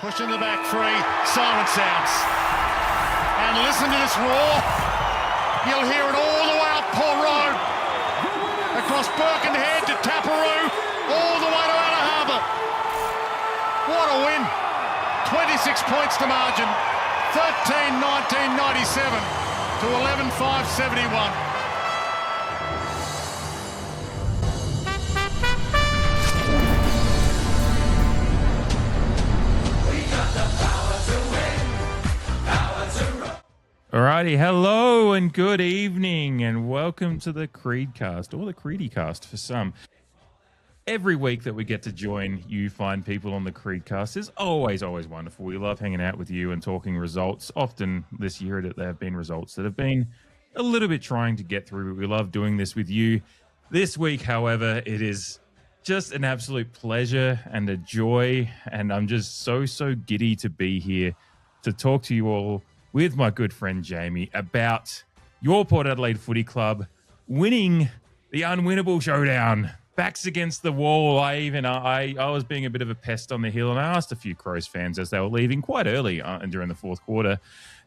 Push in the back three, silent sounds. And listen to this roar. You'll hear it all the way up Port Road, across Birkenhead to Taparoo, all the way to Outer Harbour. What a win. 26 points to margin. 13-19-97 to 11-5-71. Alrighty, hello and good evening and welcome to the CREEDCAST, or the CREEDCAST for some. Every week that we get to join you fine people on the CREEDCAST is always wonderful. We love hanging out with you and talking results. Often this year there have been results that have been a little bit trying to get through, but we love doing this with you. This week, however, it is just an absolute pleasure and a joy, and I'm just so giddy to be here to talk to you all with my good friend Jamie about your Port Adelaide Footy Club winning the unwinnable showdown. Backs against the wall. I was being a bit of a pest on the hill, and I asked a few Crows fans as they were leaving quite early during the fourth quarter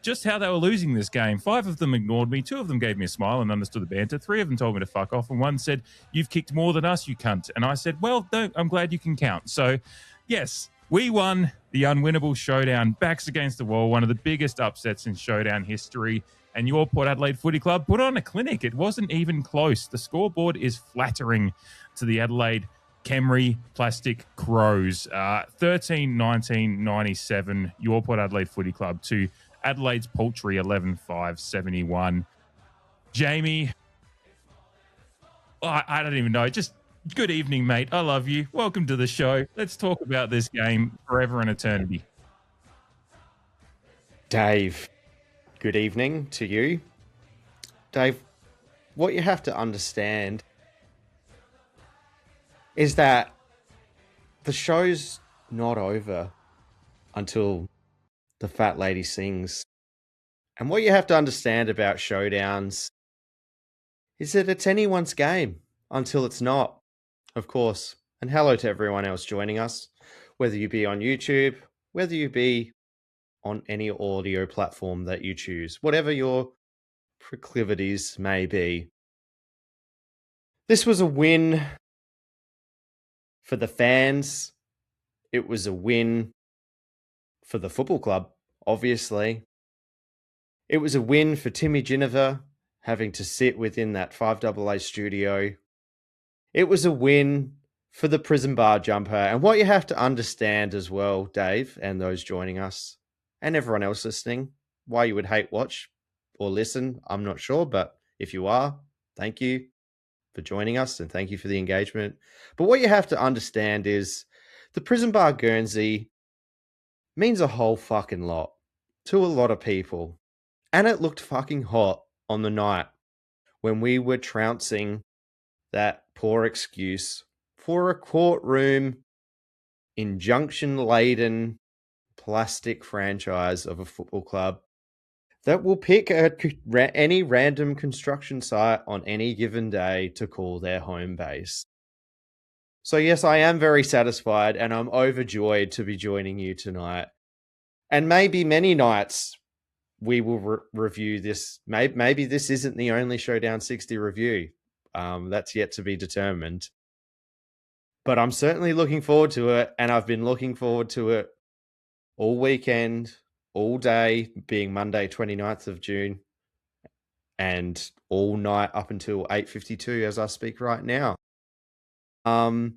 just how they were losing this game. 5 of them ignored me. 2 of them gave me a smile and understood the banter. 3 of them told me to fuck off, and 1 said, "You've kicked more than us, you cunt." And I said, well, no, I'm glad you can count. So, yes, we won the unwinnable showdown, backs against the wall, one of the biggest upsets in showdown history. And your Port Adelaide Footy Club put on a clinic. It wasn't even close. The scoreboard is flattering to the Adelaide Camry Plastic Crows. 13-19-97, your Port Adelaide Footy Club to Adelaide's paltry 11-5-71. Jamie, I don't even know. Just good evening, mate. I love you. Welcome to the show. Let's talk about this game forever and eternity. Dave, good evening to you. Dave, what you have to understand is that the show's not over until the fat lady sings. And what you have to understand about showdowns is that it's anyone's game until it's not. Of course. And hello to everyone else joining us, whether you be on YouTube, whether you be on any audio platform that you choose, whatever your proclivities may be. This was a win for the fans. It was a win for the football club, obviously. It was a win for Timmy Ginniver having to sit within that 5AA studio. It was a win for the prison bar jumper. And what you have to understand as well, Dave, and those joining us, and everyone else listening, why you would hate watch or listen, I'm not sure. But if you are, thank you for joining us and thank you for the engagement. But what you have to understand is the prison bar Guernsey means a whole fucking lot to a lot of people. And it looked fucking hot on the night when we were trouncing that poor excuse for a courtroom injunction-laden plastic franchise of a football club that will pick any random construction site on any given day to call their home base. So yes, I am very satisfied and I'm overjoyed to be joining you tonight. And maybe many nights we will review this. Maybe this isn't the only Showdown 60 review. That's yet to be determined. But I'm certainly looking forward to it, and I've been looking forward to it all weekend, all day, being Monday 29th of June, and all night up until 8:52 as I speak right now. That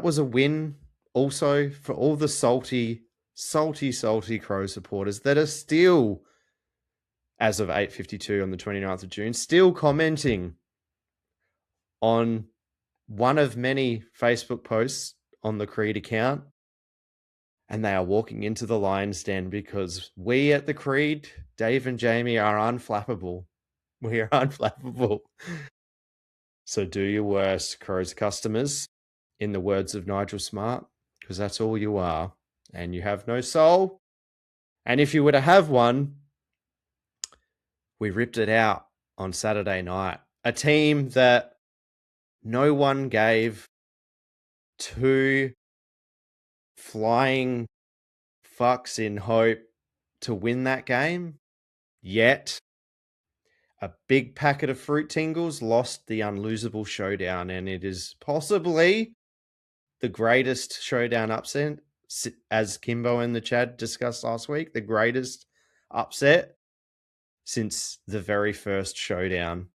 was a win also for all the salty Crow supporters that are still, as of 8:52 on the 29th of June, still commenting on one of many Facebook posts on the Creed account. And they are walking into the lion's den because we at the Creed, Dave and Jamie, are unflappable. We are unflappable. So do your worst, Crows customers, in the words of Nigel Smart, because that's all you are. And you have no soul. And if you were to have one, we ripped it out on Saturday night. A team that no one gave 2 flying fucks in hope to win that game. Yet, a big packet of fruit tingles lost the unlosable showdown, and it is possibly the greatest showdown upset, as Kimbo and the Chad discussed last week, the greatest upset since the very first showdown.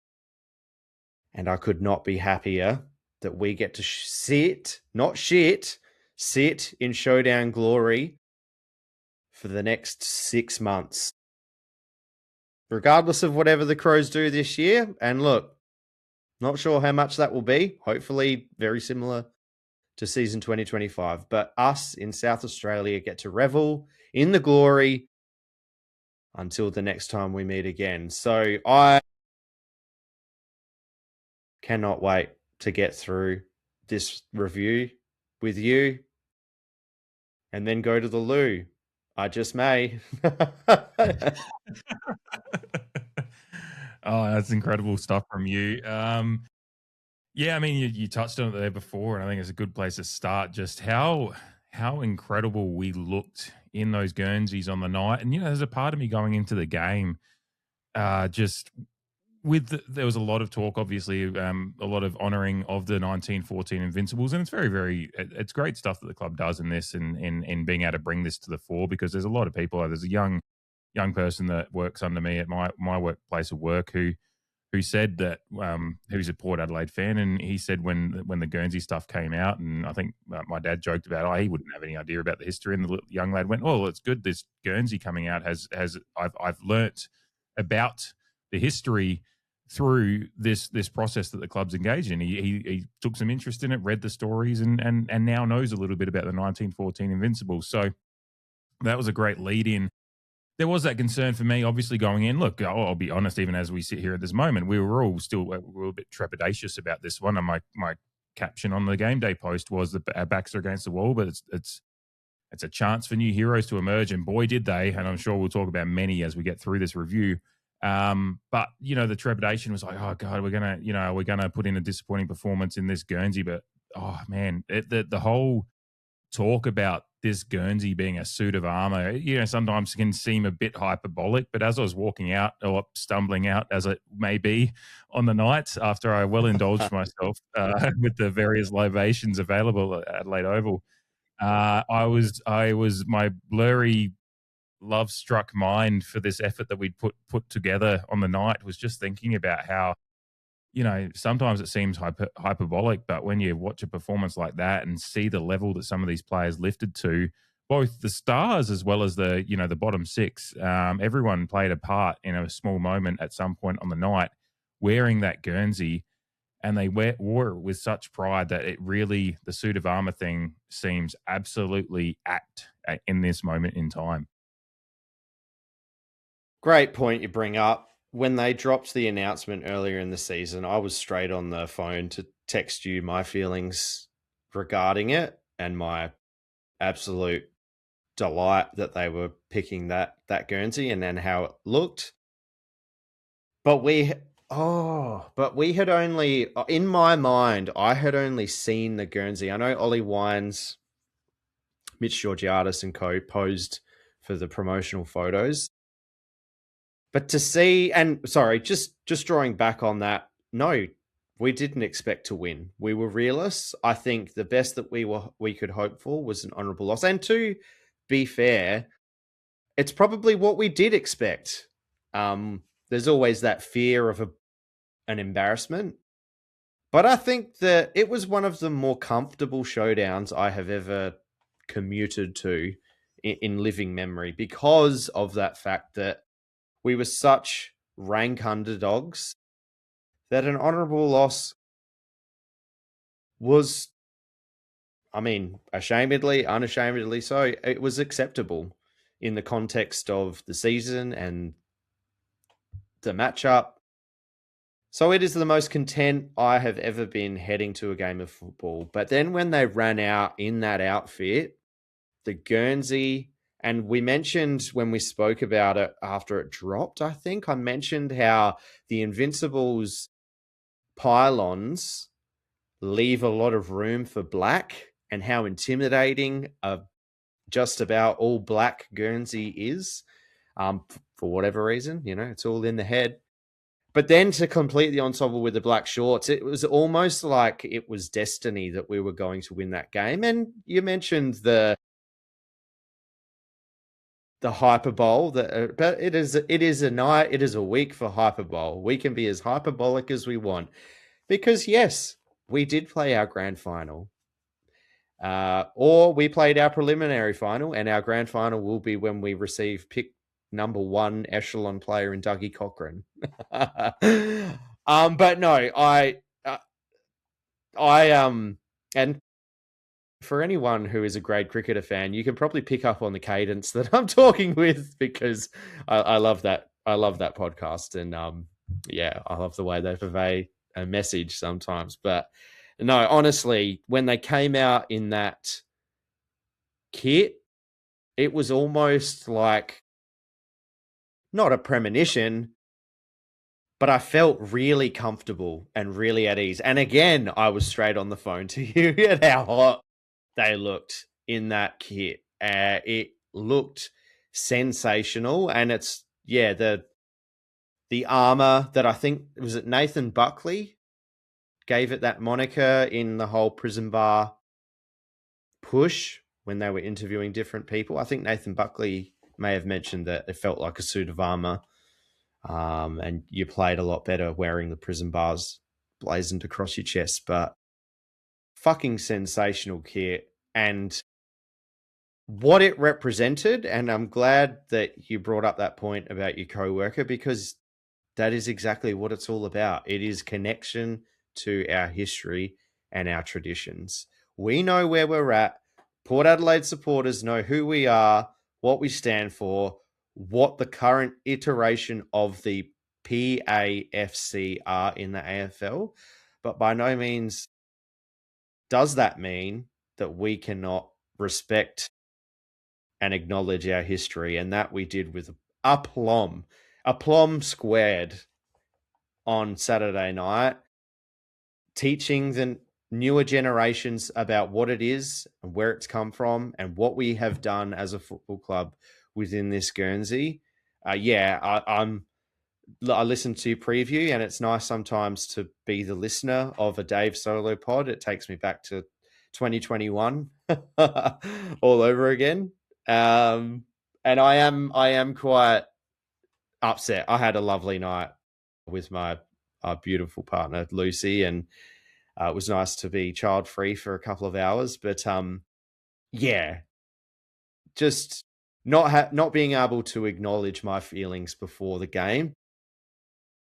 And I could not be happier that we get to sit, not shit, sit in showdown glory for the next 6 months. Regardless of whatever the Crows do this year. And look, not sure how much that will be. Hopefully very similar to season 2025. But us in South Australia get to revel in the glory until the next time we meet again. So I cannot wait to get through this review with you and then go to the loo. I just may. Oh, that's incredible stuff from you. Yeah, I mean, you touched on it there before, and I think it's a good place to start. Just how incredible we looked in those Guernseys on the night, and there's a part of me going into the game, just there was a lot of talk, obviously, a lot of honouring of the 1914 Invincibles, and it's it's great stuff that the club does in this, and in being able to bring this to the fore, because there's a lot of people. There's a young person that works under me at my workplace of work who said that who's a Port Adelaide fan, and he said when the Guernsey stuff came out, and I think my dad joked about, he wouldn't have any idea about the history, and the young lad went, "Oh, it's good. This Guernsey coming out has I've learnt about the history through this process that the club's engaged in." He took some interest in it, read the stories, and now knows a little bit about the 1914 Invincibles. So that was a great lead in. There was that concern for me, obviously, going in. Look, I'll be honest, even as we sit here at this moment, we were all still a bit trepidatious about this one. And my caption on the game day post was that our backs are against the wall, but it's a chance for new heroes to emerge. And boy, did they. And I'm sure we'll talk about many as we get through this review. But, the trepidation was like, oh, God, we're going to put in a disappointing performance in this Guernsey. But, oh, man, the whole talk about this Guernsey being a suit of armor, sometimes can seem a bit hyperbolic, but as I was walking out, or stumbling out as it may be on the night, after I well indulged myself with the various libations available at Adelaide Oval, I was my blurry love-struck mind for this effort that we'd put together on the night was just thinking about how, sometimes it seems hyperbolic, but when you watch a performance like that and see the level that some of these players lifted to, both the stars as well as the bottom six, everyone played a part in a small moment at some point on the night wearing that Guernsey, and they wore it with such pride that it really, the suit of armor thing seems absolutely apt in this moment in time. Great point you bring up. When they dropped the announcement earlier in the season, I was straight on the phone to text you my feelings regarding it and my absolute delight that they were picking that Guernsey and then how it looked. But we had only, in my mind, I had only seen the Guernsey. I know Ollie Wines, Mitch Georgiadis and co posed for the promotional photos. But to see, and sorry, just drawing back on that, no, we didn't expect to win. We were realists. I think the best that we could hope for was an honourable loss. And to be fair, it's probably what we did expect. There's always that fear of an embarrassment. But I think that it was one of the more comfortable showdowns I have ever commuted to in living memory, because of that fact that we were such rank underdogs that an honourable loss was, unashamedly so, it was acceptable in the context of the season and the matchup. So it is the most content I have ever been heading to a game of football. But then when they ran out in that outfit, the Guernsey, and we mentioned when we spoke about it after it dropped, I think I mentioned how the Invincibles pylons leave a lot of room for black and how intimidating a just about all black Guernsey is, for whatever reason. It's all in the head. But then to complete the ensemble with the black shorts, it was almost like it was destiny that we were going to win that game. And you mentioned the hyperbole, but it is a week for hyperbole. We can be as hyperbolic as we want because yes, we did play our grand final, or we played our preliminary final, and our grand final will be when we receive pick number 1 echelon player in Dougie Cochran. But no, and for anyone who is a grade cricketer fan, you can probably pick up on the cadence that I'm talking with because I love that. I love that podcast, and I love the way they convey a message sometimes. But no, honestly, when they came out in that kit, it was almost like not a premonition, but I felt really comfortable and really at ease. And again, I was straight on the phone to you at how hot they looked in that kit. It looked sensational, and it's the armor that I think was it Nathan Buckley gave it that moniker in the whole prison bar push when they were interviewing different people. I think Nathan Buckley may have mentioned that it felt like a suit of armor, and you played a lot better wearing the prison bars blazoned across your chest. But fucking sensational kit, and what it represented. And I'm glad that you brought up that point about your co-worker, because that is exactly what it's all about. It is connection to our history and our traditions. We know where we're at. Port Adelaide supporters know who we are, what we stand for, what the current iteration of the PAFC are in the AFL. But by no means does that mean that we cannot respect and acknowledge our history. And that we did with aplomb squared on Saturday night, teaching the newer generations about what it is and where it's come from and what we have done as a football club within this Guernsey. I listened to your preview, and it's nice sometimes to be the listener of a Dave solo pod. It takes me back to 2021 all over again. And I am quite upset. I had a lovely night with my beautiful partner, Lucy, and it was nice to be child-free for a couple of hours. But just not being able to acknowledge my feelings before the game,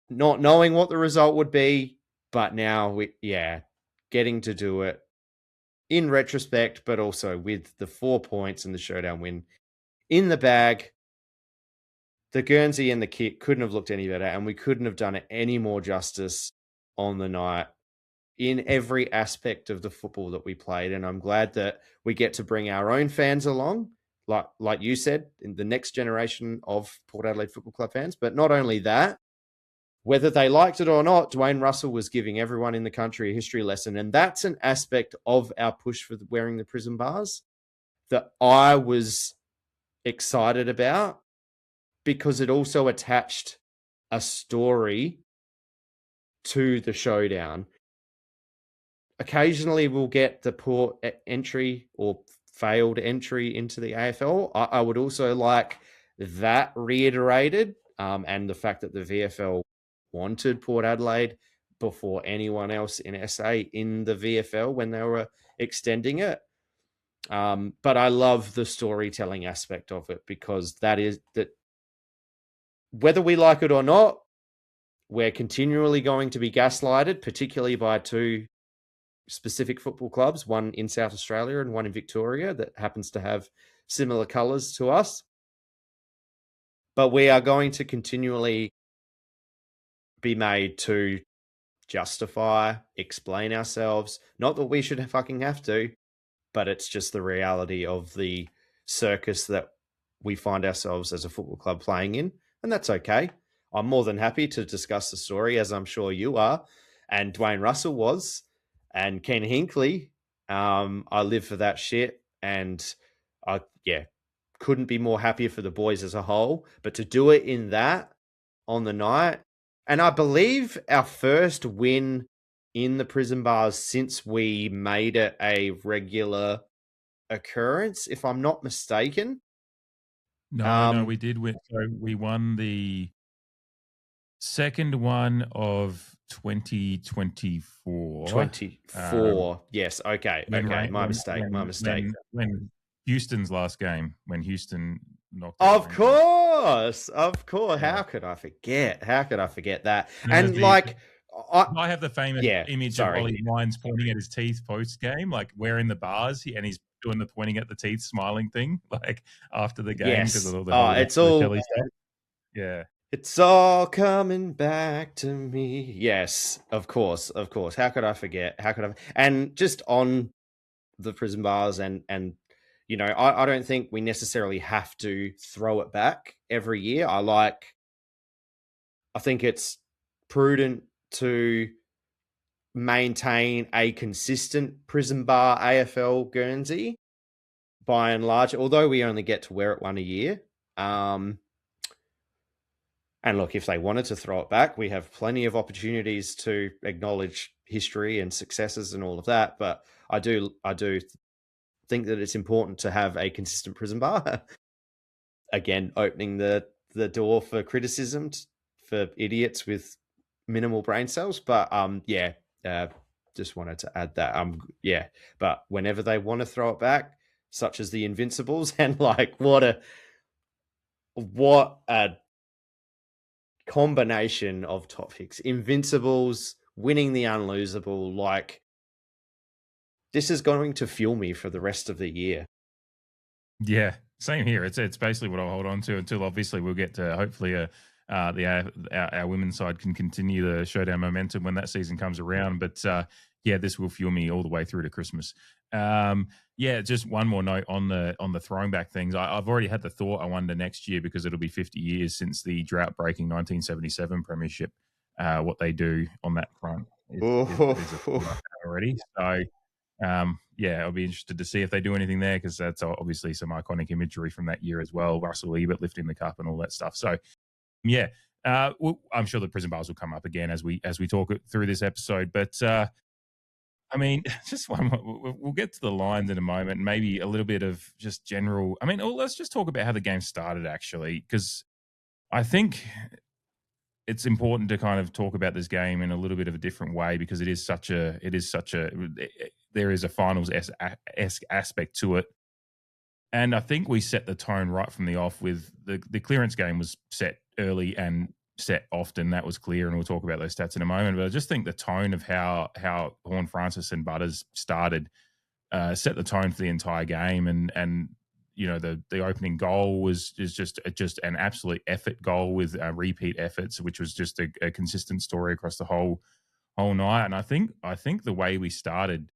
not knowing what the result would be, but now getting to do it in retrospect, but also with the 4 points and the Showdown win in the bag. The Guernsey and the kit couldn't have looked any better, and we couldn't have done it any more justice on the night in every aspect of the football that we played. And I'm glad that we get to bring our own fans along, like you said, in the next generation of Port Adelaide Football Club fans. But not only that, whether they liked it or not, Dwayne Russell was giving everyone in the country a history lesson. And that's an aspect of our push for wearing the prison bars that I was excited about, because it also attached a story to the Showdown. Occasionally we'll get the Port entry or failed entry into the AFL. I would also like that reiterated, and the fact that the VFL wanted Port Adelaide before anyone else in SA in the VFL when they were extending it. But I love the storytelling aspect of it, because that whether we like it or not, we're continually going to be gaslighted, particularly by two specific football clubs, one in South Australia and one in Victoria that happens to have similar colours to us. But we are going to continually be made to justify, explain ourselves. Not that we should fucking have to, but it's just the reality of the circus that we find ourselves as a football club playing in. And that's okay. I'm more than happy to discuss the story, as I'm sure you are. And Dwayne Russell was. And Ken Hinkley. I live for that shit. And couldn't be more happier for the boys as a whole. But to do it in that on the night, and I believe our first win in the prison bars since we made it a regular occurrence, if I'm not mistaken. No, we did win. So we won the second one of 2024. 24. Yes. Okay. My mistake. When Houston's last game, when Houston knocked Of out course. Yeah. How could I forget? that? And And like, I have the famous image of sorry. Ollie Wines pointing at his teeth post game, like wearing the bars, and he's doing the pointing at the teeth, smiling thing, like after the game because of all the it's all Kelly stuff. Yeah. It's all coming back to me. Yes, of course. How could I forget? And just on the prison bars and you know, I don't think we necessarily have to throw it back every year. I think it's prudent to maintain a consistent prison bar AFL Guernsey by and large, although we only get to wear it one a year. And look, if they wanted to throw it back, we have plenty of opportunities to acknowledge history and successes and all of that. But I do think that it's important to have a consistent prison bar. Again, opening the door for criticism for idiots with minimal brain cells. But just wanted to add that. But whenever they want to throw it back, such as the Invincibles, and like what a combination of topics. Invincibles, winning the unlosable, like this is going to fuel me for the rest of the year. Yeah, same here. It's basically what I'll hold on to until obviously we'll get to hopefully our women's side can continue the Showdown momentum when that season comes around. But this will fuel me all the way through to Christmas. Just one more note on the throwing back things. I've already had the thought I wonder next year, because it'll be 50 years since the drought-breaking 1977 premiership. What they do on that front is already. So, I'll be interested to see if they do anything there, because that's obviously some iconic imagery from that year as well. Russell Ebert lifting the cup and all that stuff. So, I'm sure the prison bars will come up again as we talk it through this episode. But I mean, just one more. We'll get to the lines in a moment. Maybe a little bit of just general. I mean, let's just talk about how the game started, actually, because I think it's important to kind of talk about this game in a little bit of a different way, because there is a finals-esque aspect to it. And I think we set the tone right from the off with the clearance game was set early and set often. That was clear, and we'll talk about those stats in a moment. But I just think the tone of how Horn Francis and Butters started set the tone for the entire game. And you know, the opening goal is just an absolute effort goal with repeat efforts, which was just a consistent story across the whole night. And I think the way we started,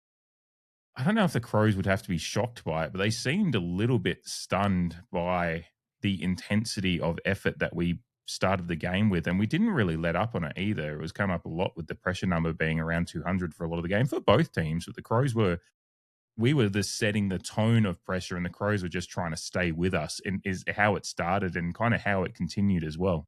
I don't know if the Crows would have to be shocked by it, but they seemed a little bit stunned by the intensity of effort that we started the game with. And we didn't really let up on it either. It was come up a lot with the pressure number being around 200 for a lot of the game for both teams. But the Crows we were just setting the tone of pressure, and the Crows were just trying to stay with us, and is how it started and kind of how it continued as well.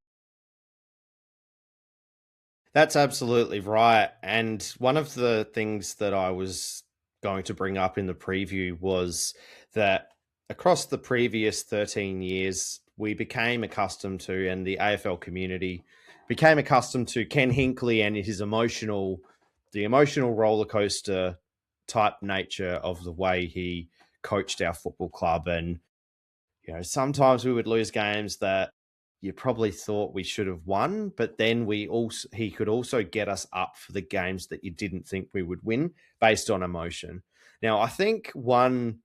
That's absolutely right. And one of the things that I was going to bring up in the preview was that across the previous 13 years, we became accustomed to, and the AFL community became accustomed to, Ken Hinkley and his emotional roller coaster type nature of the way he coached our football club. And, you know, sometimes we would lose games that you probably thought we should have won, but then he could also get us up for the games that you didn't think we would win based on emotion. Now, I think one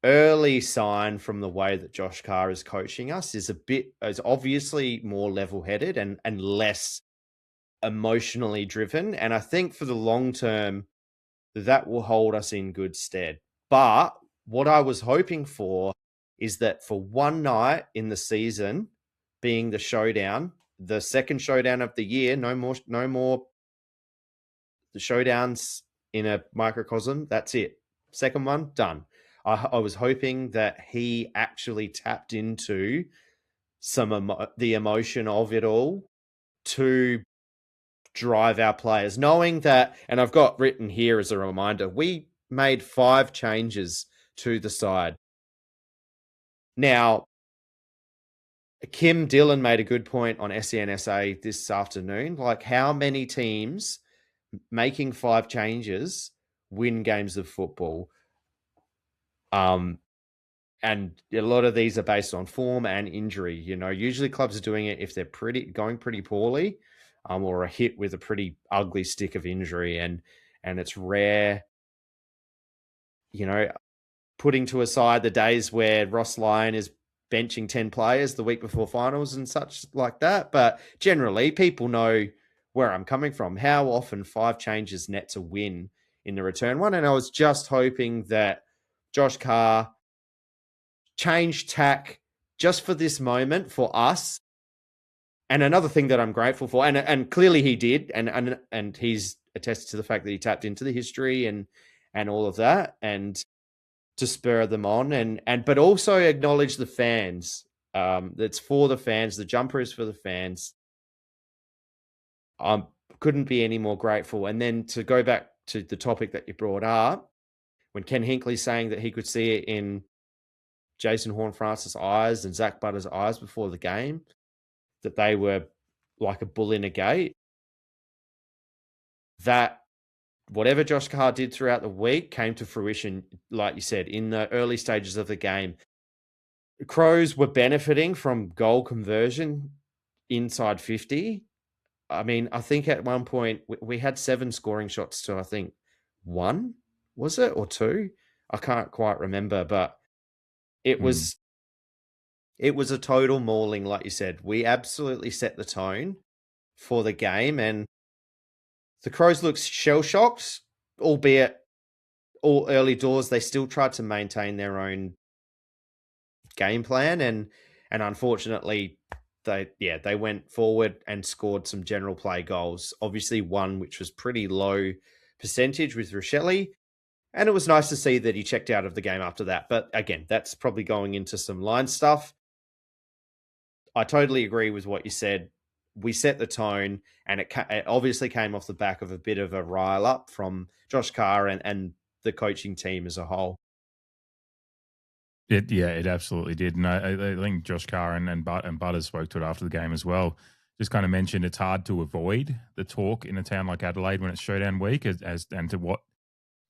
early sign from the way that Josh Carr is coaching us is obviously more level-headed and less emotionally driven. And I think for the long term, that will hold us in good stead. But what I was hoping for is that for one night in the season, being the Showdown, the second Showdown of the year, no more the Showdowns in a microcosm. That's it. Second one, done. I was hoping that he actually tapped into the emotion of it all to drive our players, knowing that, and I've got written here as a reminder, we made 5 changes to the side. Now, Kim Dillon made a good point on SENSA this afternoon. Like, how many teams making 5 changes win games of football? And a lot of these are based on form and injury. Usually clubs are doing it if they're going pretty poorly, or a hit with a pretty ugly stick of injury, and it's rare. Putting to aside the days where Ross Lyon is benching 10 players the week before finals and such like that, but generally people know where I'm coming from. How often 5 changes nets a win in the return one, and I was just hoping that Josh Carr changed tack just for this moment for us. And another thing that I'm grateful for, and clearly he did, and he's attested to the fact that he tapped into the history and all of that, and to spur them on, but also acknowledge the fans. That's for the fans. The jumper is for the fans. Couldn't be any more grateful. And then to go back to the topic that you brought up, when Ken Hinckley's saying that he could see it in Jason Horne-Francis' eyes and Zach Butter's eyes before the game, that they were like a bull in a gate, that whatever Josh Carr did throughout the week came to fruition, like you said, in the early stages of the game. The Crows were benefiting from goal conversion inside 50. I mean, I think at one point we had 7 scoring shots to, I think, 1, was it? Or 2? I can't quite remember, but it was a total mauling, like you said. We absolutely set the tone for the game, and the Crows looked shell-shocked, albeit all early doors. They still tried to maintain their own game plan, and unfortunately, they went forward and scored some general play goals. Obviously, one which was pretty low percentage with Rochelle, and it was nice to see that he checked out of the game after that. But again, that's probably going into some line stuff. I totally agree with what you said. We set the tone, and it obviously came off the back of a bit of a rile up from Josh Carr and the coaching team as a whole. It absolutely did. And I think Josh Carr and Butters spoke to it after the game as well. Just kind of mentioned it's hard to avoid the talk in a town like Adelaide when it's Showdown week, as and to what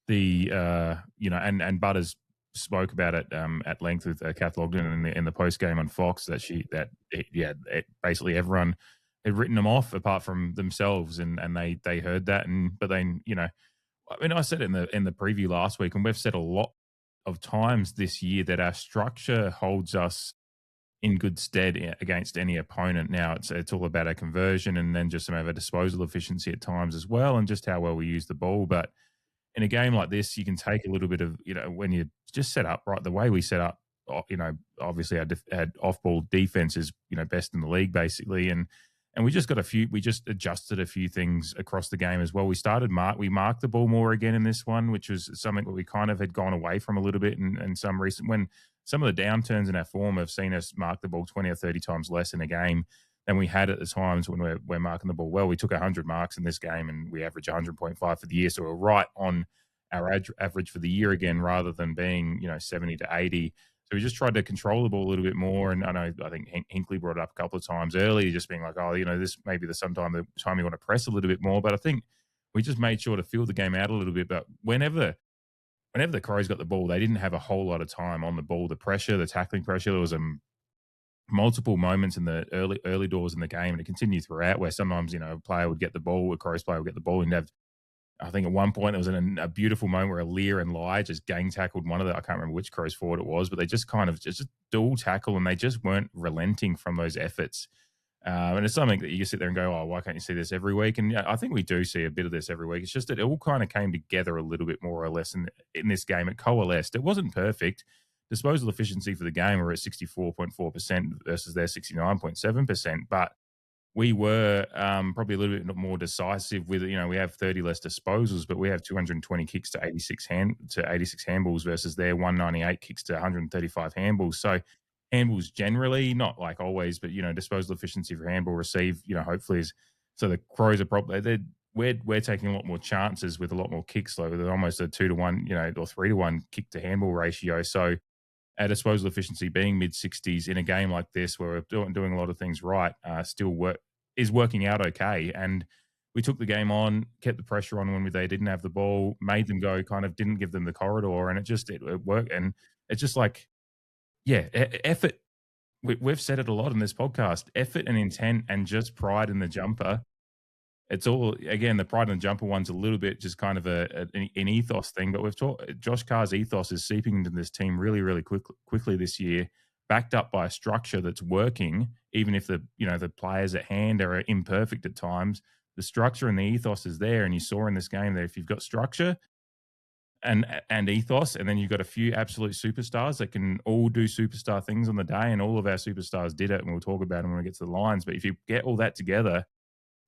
the and Butters spoke about it at length with Kath Logden in the post game on Fox, basically everyone had written them off apart from themselves, and they heard that, but then I mean, I said it in the preview last week, and we've said a lot of times this year that our structure holds us in good stead against any opponent. Now it's all about our conversion, and then just some of our disposal efficiency at times as well, and just how well we use the ball. But in a game like this, you can take a little bit of, when you just set up right, the way we set up, obviously our off-ball defense is, best in the league basically. And we just adjusted a few things across the game as well. We marked the ball more again in this one, which was something that we kind of had gone away from a little bit in some recent, when some of the downturns in our form have seen us mark the ball 20 or 30 times less in a game than we had at the times when we're marking the ball well. We took 100 marks in this game, and we averaged 100.5 for the year. So we're right on our average for the year again, rather than being, 70 to 80. So we just tried to control the ball a little bit more. And I think Hinkley brought it up a couple of times earlier, just being like, this may be the time you want to press a little bit more. But I think we just made sure to fill the game out a little bit. But whenever the Crows got the ball, they didn't have a whole lot of time on the ball. The pressure, the tackling pressure, there was multiple moments in the early doors in the game, and it continued throughout, where sometimes, a player would get the ball, a Crows player would get the ball, and have, I think at one point there was a beautiful moment where Lear and Lai just gang tackled one of the, I can't remember which Crows forward it was, but they just kind of just dual tackle, and they just weren't relenting from those efforts. And it's something that you sit there and go, oh, why can't you see this every week? And I think we do see a bit of this every week. It's just that it all kind of came together a little bit more or less in this game. It coalesced. It wasn't perfect. Disposal efficiency for the game, we're at 64.4% versus their 69.7%. But we were probably a little bit more decisive with, we have 30 less disposals, but we have 220 kicks to 86 handballs versus their 198 kicks to 135 handballs. So handballs generally, not like always, but disposal efficiency for handball receive, hopefully is, so the Crows are probably we're taking a lot more chances with a lot more kicks, like with almost a 2-to-1, or 3-to-1 kick to handball ratio. So our disposal efficiency being mid-60s in a game like this where we're doing a lot of things right, is working out okay. And we took the game on, kept the pressure on when they didn't have the ball, made them go, kind of didn't give them the corridor, and it worked. And it's just like, effort. We've said it a lot in this podcast, effort and intent and just pride in the jumper. It's all, again, the pride in the jumper one's a little bit just kind of an ethos thing, but we've talked, Josh Carr's ethos is seeping into this team really, really quickly this year, backed up by a structure that's working, even if the players at hand are imperfect at times. The structure and the ethos is there, and you saw in this game that if you've got structure and ethos, and then you've got a few absolute superstars that can all do superstar things on the day, and all of our superstars did it, and we'll talk about them when we get to the lines. But if you get all that together,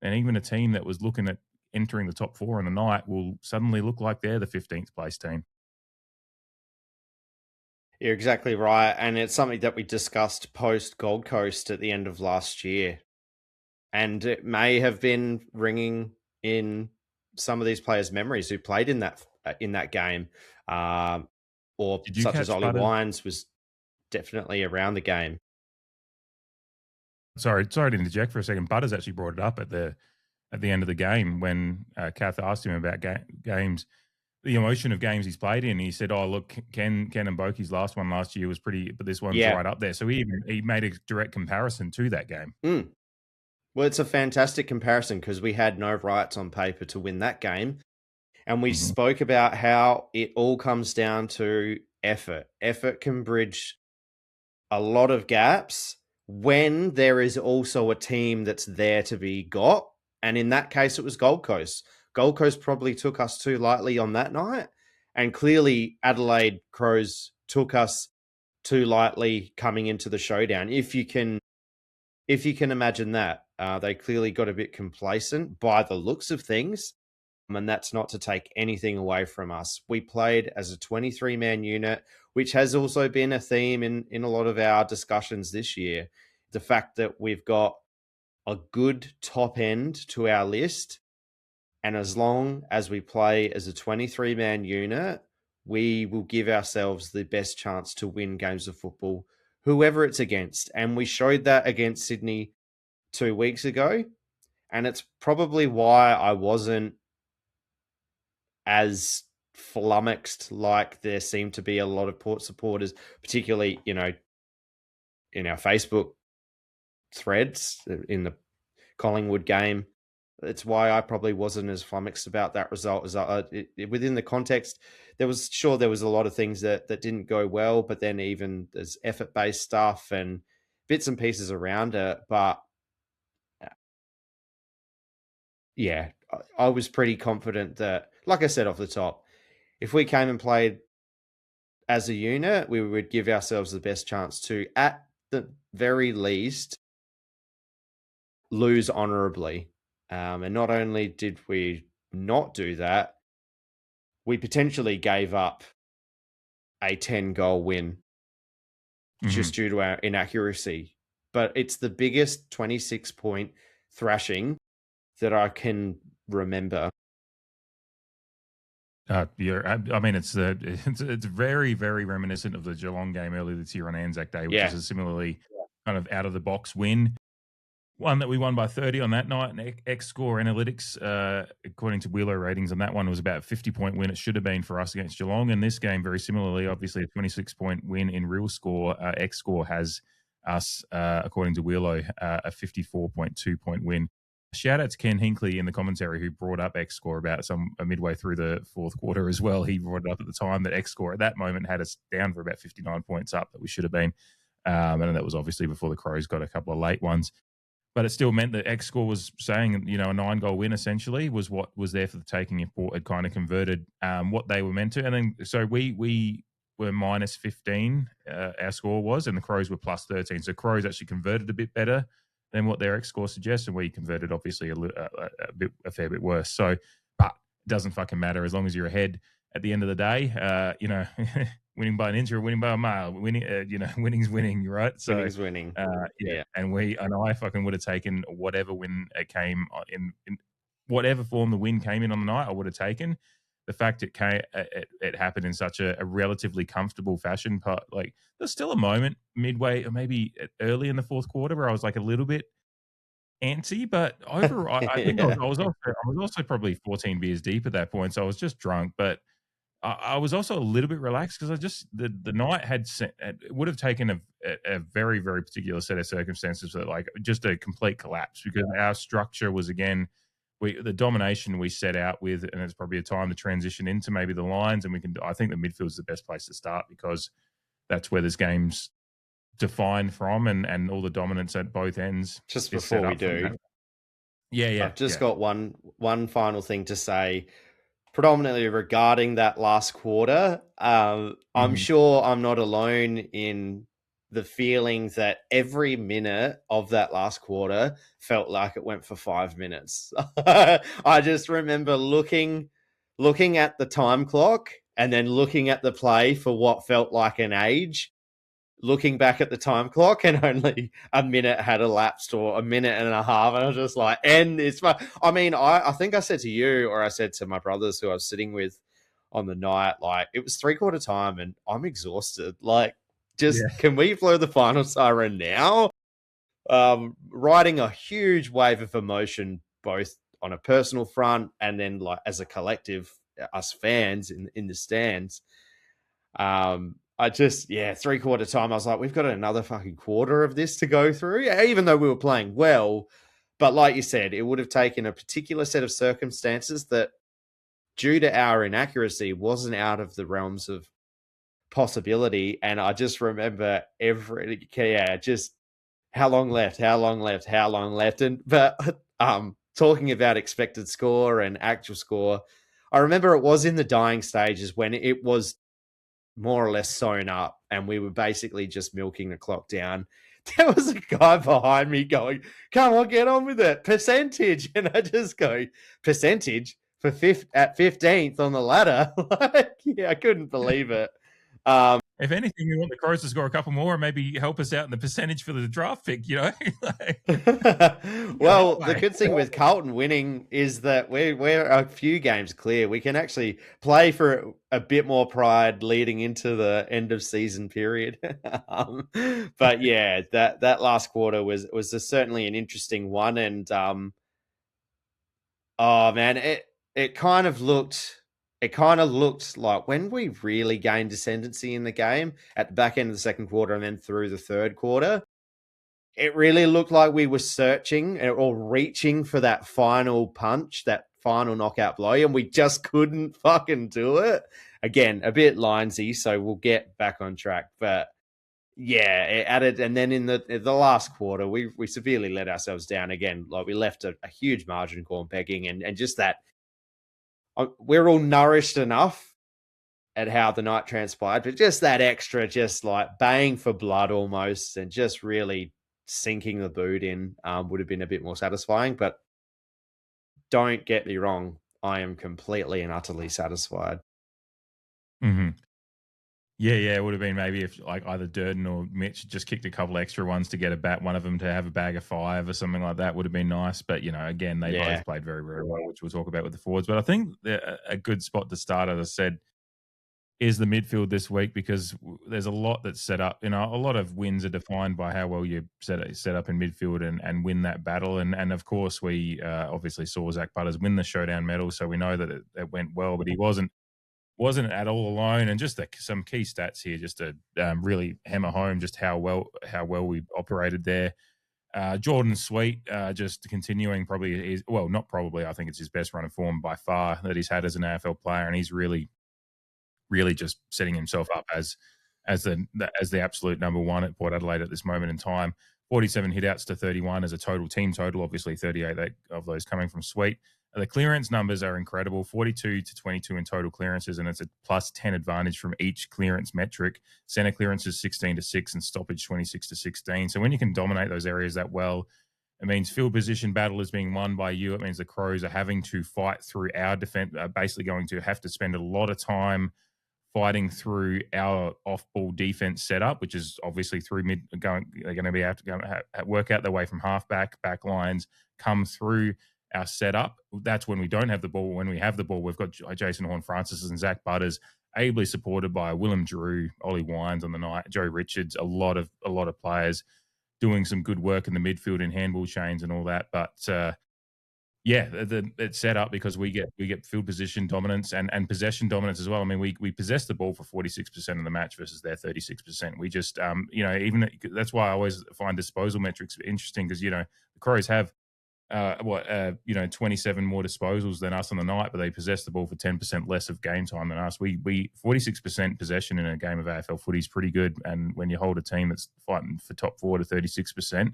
and even a team that was looking at entering the top 4 on the night will suddenly look like they're the 15th place team. You're exactly right. And it's something that we discussed post Gold Coast at the end of last year. And it may have been ringing in some of these players' memories who played in that game. Or such as Ollie Wines was definitely around the game. Sorry to interject for a second. Butters actually brought it up at the end of the game when Kath asked him about games, the emotion of games he's played in. He said, "Oh, look, Ken and Boki's last one last year was pretty, but this one's right up there." So he made a direct comparison to that game. Well, it's a fantastic comparison because we had no rights on paper to win that game, and we spoke about how it all comes down to effort. Effort can bridge a lot of gaps when there is also a team that's there to be got. And in that case, it was Gold Coast. Gold Coast probably took us too lightly on that night. And clearly, Adelaide Crows took us too lightly coming into the showdown. If you can imagine that, they clearly got a bit complacent by the looks of things. And that's not to take anything away from us. We played as a 23-man unit, which has also been a theme in a lot of our discussions this year. The fact that we've got a good top end to our list, and as long as we play as a 23-man unit, we will give ourselves the best chance to win games of football, whoever it's against. And we showed that against Sydney 2 weeks ago. And it's probably why I wasn't as flummoxed like there seemed to be a lot of Port supporters, particularly, in our Facebook threads in the Collingwood game. It's why I probably wasn't as flummoxed about that result as within the context. There was a lot of things that didn't go well, but then even there's effort-based stuff and bits and pieces around it. But yeah, I was pretty confident that, like I said off the top, if we came and played as a unit, we would give ourselves the best chance to, at the very least, lose honourably. And not only did we not do that, we potentially gave up a 10-goal win just due to our inaccuracy. But it's the biggest 26-point thrashing that I can remember. I mean, it's very, very reminiscent of the Geelong game earlier this year on Anzac Day, which is a similarly kind of out-of-the-box win. One that we won by 30 on that night, and X-Score Analytics, according to Wheelo ratings on that one, was about a 50-point win. It should have been for us against Geelong. And this game, very similarly, obviously a 26-point win in real score. X-Score has us, according to Wheelo, a 54.2-point win. Shout out to Ken Hinkley in the commentary who brought up X-Score about midway through the fourth quarter as well. He brought it up at the time that X-Score at that moment had us down for about 59 points up that we should have been. And that was obviously before the Crows got a couple of late ones. But it still meant that X-Score was saying, a 9-goal win essentially was what was there for the taking if Port had kind of converted what they were meant to. And then, so we were minus 15, our score was, and the Crows were plus 13. So Crows actually converted a bit better than what their X score suggests, and we converted obviously a fair bit worse. So, but it doesn't fucking matter as long as you're ahead at the end of the day. Winning by an inch or winning by a mile, winning's winning, right? So Winning's winning. yeah. And I fucking would have taken whatever win it came in whatever form the win came in on the night. I would have taken. The fact it happened in such a relatively comfortable fashion, like there's still a moment midway or maybe early in the fourth quarter where I was like a little bit antsy, but overall, I think I was also probably 14 beers deep at that point, so I was just drunk, but I was also a little bit relaxed because I just the night it would have taken a very, very particular set of circumstances that like just a complete collapse because our structure was again the domination we set out with, and it's probably a time to transition into maybe the lines, and I think the midfield is the best place to start because that's where this game's defined from, and all the dominance at both ends. Just before we do, I've just got one final thing to say, predominantly regarding that last quarter. I'm sure I'm not alone in the feeling that every minute of that last quarter felt like it went for 5 minutes. I just remember looking at the time clock and then looking at the play for what felt like an age, looking back at the time clock, and only a minute had elapsed or a minute and a half. And I was just like, and it's fun. I mean, I think I said to you, or I said to my brothers who I was sitting with on the night, like it was 3/4 time and I'm exhausted. Like, can we blow the final siren now? Riding a huge wave of emotion, both on a personal front and then like as a collective, us fans in the stands. I just, 3/4 time, I was like, we've got another fucking quarter of this to go through, even though we were playing well. But like you said, it would have taken a particular set of circumstances that, due to our inaccuracy, wasn't out of the realms of possibility. And I just remember just how long left. But talking about expected score and actual score, I remember it was in the dying stages when it was more or less sewn up and we were basically just milking the clock down. There was a guy behind me going, come on, get on with it. Percentage. And I just go, percentage for at 15th on the ladder. I couldn't believe it. If anything, we want the Crows to score a couple more and maybe help us out in the percentage for the draft pick, Well, the good thing with Carlton winning is that we're a few games clear. We can actually play for a bit more pride leading into the end of season period. But yeah, that last quarter was certainly an interesting one. And oh man, it kind of looked like when we really gained ascendancy in the game at the back end of the second quarter and then through the third quarter, it really looked like we were searching or reaching for that final punch, that final knockout blow, and we just couldn't fucking do it. Again, a bit linesy, so we'll get back on track. But yeah, it added, and then in the last quarter, we severely let ourselves down again. Like we left a huge margin corn pegging, and just that. We're all nourished enough at how the night transpired, but just that extra, just like baying for blood almost, and just really sinking the boot in would have been a bit more satisfying. But don't get me wrong, I am completely and utterly satisfied. Mm-hmm. Yeah, it would have been maybe if like either Durden or Mitch just kicked a couple extra ones to get one of them to have a bag of 5 or something like that would have been nice. But, again, they both played very, very well, which we'll talk about with the forwards. But I think a good spot to start, as I said, is the midfield this week because there's a lot that's set up. A lot of wins are defined by how well you set up in midfield and win that battle. And of course, we obviously saw Zach Butters win the Showdown medal, so we know that it went well, but he wasn't at all alone. And just some key stats here just to really hammer home just how well we operated there. Jordan Sweet just continuing I think it's his best run of form by far that he's had as an AFL player, and he's really just setting himself up as the absolute number one at Port Adelaide at this moment in time. 47 hitouts to 31 as a team total, obviously 38 of those coming from Sweet. The clearance numbers are incredible, 42 to 22 in total clearances, and it's a plus 10 advantage from each clearance metric. Center clearances 16 to 6 and stoppage 26 to 16. So when you can dominate those areas that well, It means field position battle is being won by you. It means the Crows are having to fight through our defense, basically going to have to spend a lot of time fighting through our off-ball defense setup, which is obviously through mid. They're going to be able to go work out their way from halfback, back lines, come through our setup. That's when we don't have the ball. When we have the ball, we've got Jason Horne-Francis and Zach Butters, ably supported by Willem Drew, Ollie Wines on the night, Joe Richards, a lot of players doing some good work in the midfield and handball chains and all that. But it's set up because we get field position dominance and possession dominance as well. I mean, we possess the ball for 46% of the match versus their 36%. We just, even that's why I always find disposal metrics interesting because, the Crows have 27 more disposals than us on the night, but they possess the ball for 10% less of game time than us. We 46% possession in a game of AFL footy is pretty good, and when you hold a team that's fighting for top 4 to 36%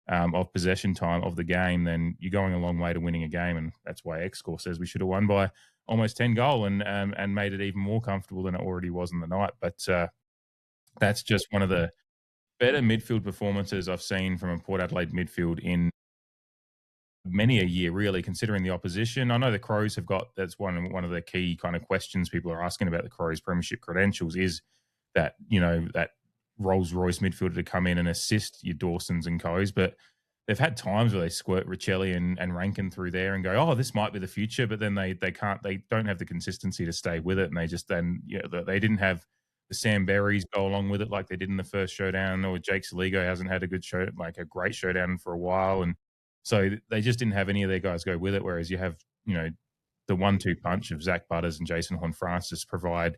of possession time of the game, then you're going a long way to winning a game, and that's why X-Score says we should have won by almost 10 goal and made it even more comfortable than it already was in the night. But that's just one of the better midfield performances I've seen from a Port Adelaide midfield in many a year, really, considering the opposition. I know the Crows have got, that's one of the key kind of questions people are asking about the Crows' premiership credentials is that, that Rolls-Royce midfielder to come in and assist your Dawsons and Coes, but they've had times where they squirt Richelli and Rankin through there and go, oh, this might be the future, but then they don't have the consistency to stay with it, and they didn't have the Sam Berries go along with it like they did in the first showdown, or Jake Saligo hasn't had a great showdown for a while, and so they just didn't have any of their guys go with it, whereas you have, the 1-2 punch of Zach Butters and Jason Horne-Francis provide,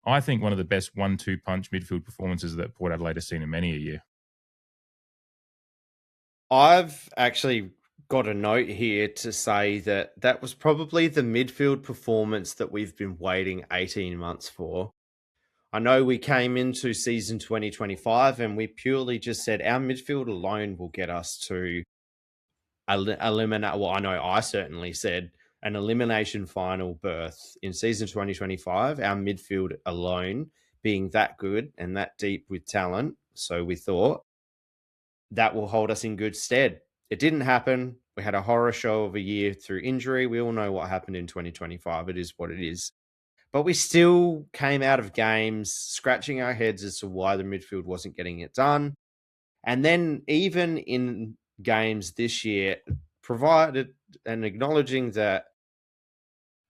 I think, one of the best 1-2 punch midfield performances that Port Adelaide has seen in many a year. I've actually got a note here to say that was probably the midfield performance that we've been waiting 18 months for. I know we came into season 2025 and we purely just said our midfield alone will get us to eliminate. Well, I know I certainly said an elimination final berth in season 2025, our midfield alone being that good and that deep with talent. So we thought that will hold us in good stead. It didn't happen. We had a horror show of a year through injury. We all know what happened in 2025. It is what it is. But we still came out of games scratching our heads as to why the midfield wasn't getting it done. And then even in games this year, provided and acknowledging that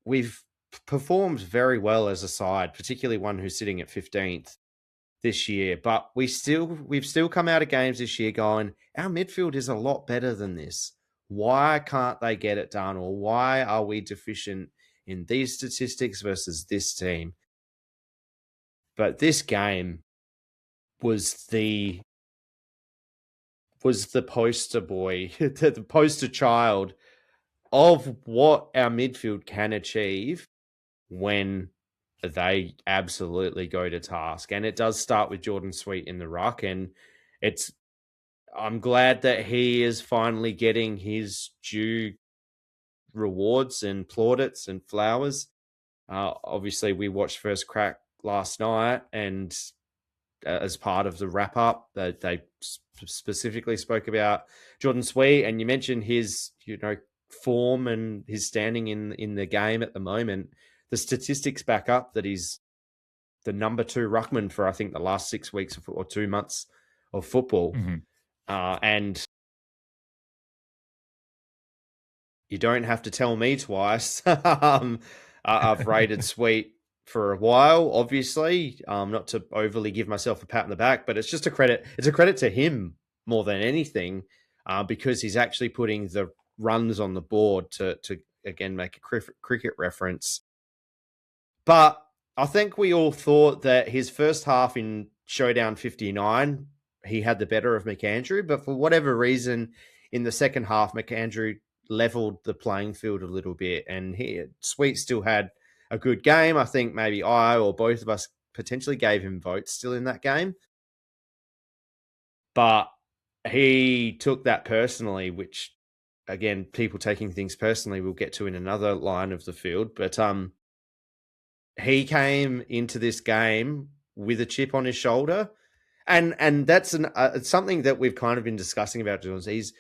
we've performed very well as a side, particularly one who's sitting at 15th this year, but we've still come out of games this year going, our midfield is a lot better than this. Why can't they get it done? Or why are we deficient in these statistics versus this team? But this game was the poster boy, the poster child of what our midfield can achieve when they absolutely go to task. And it does start with Jordan Sweet in the ruck. And I'm glad that he is finally getting his due rewards and plaudits and flowers. Obviously, we watched First Crack last night, and as part of the wrap up, they specifically spoke about Jordan Sweet, and you mentioned his form and his standing in the game at the moment. The statistics back up that he's the number 2 ruckman for, I think, the last 6 weeks or 2 months of football. Mm-hmm. And you don't have to tell me twice. I've rated Sweet for a while, obviously, not to overly give myself a pat on the back, but it's just a credit. It's a credit to him more than anything, because he's actually putting the runs on the board to again make a cricket reference. But I think we all thought that his first half in Showdown 59, he had the better of McAndrew, but for whatever reason, in the second half, McAndrew leveled the playing field a little bit, and Sweet still had a good game. I think maybe I or both of us potentially gave him votes still in that game. But he took that personally, which, again, people taking things personally we'll get to in another line of the field. But he came into this game with a chip on his shoulder. And that's something that we've kind of been discussing about. He's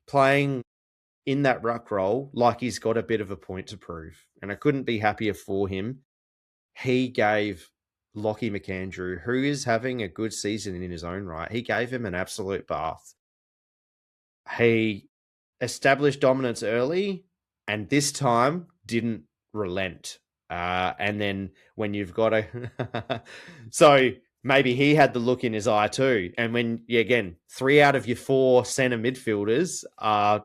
playing in that ruck role like he's got a bit of a point to prove. And I couldn't be happier for him. He gave Lockie McAndrew, who is having a good season in his own right, he gave him an absolute bath. He established dominance early and this time didn't relent. And then when you've got a... so maybe he had the look in his eye too. And when, again, 3 out of your 4 centre midfielders are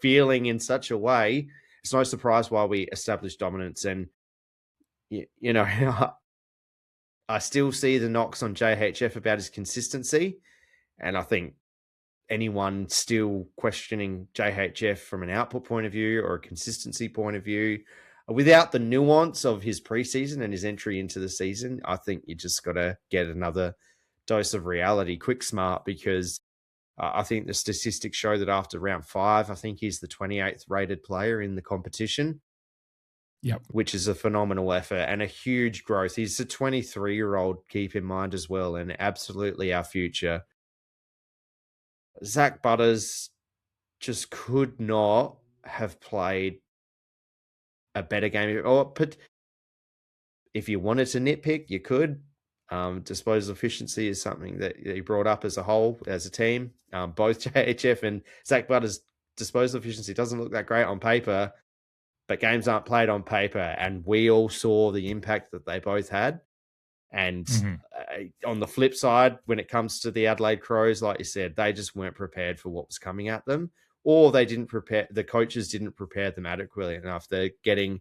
feeling in such a way, it's no surprise why we established dominance. And, you know, I still see the knocks on JHF about his consistency. And I think anyone still questioning JHF from an output point of view or a consistency point of view, without the nuance of his preseason and his entry into the season, I think you just got to get another dose of reality quick smart, because I think the statistics show that after round 5, I think he's the 28th rated player in the competition. Yep. Which is a phenomenal effort and a huge growth. He's a 23-year-old, keep in mind as well, and absolutely our future. Zach Butters just could not have played a better game. Or if you wanted to nitpick, you could. Disposal efficiency is something that he brought up as a whole, as a team. Both JHF and Zach Butters' disposal efficiency doesn't look that great on paper, but games aren't played on paper, and we all saw the impact that they both had. And on the flip side, when it comes to the Adelaide Crows, like you said, they just weren't prepared for what was coming at them, or they didn't prepare. The coaches didn't prepare them adequately enough. They're getting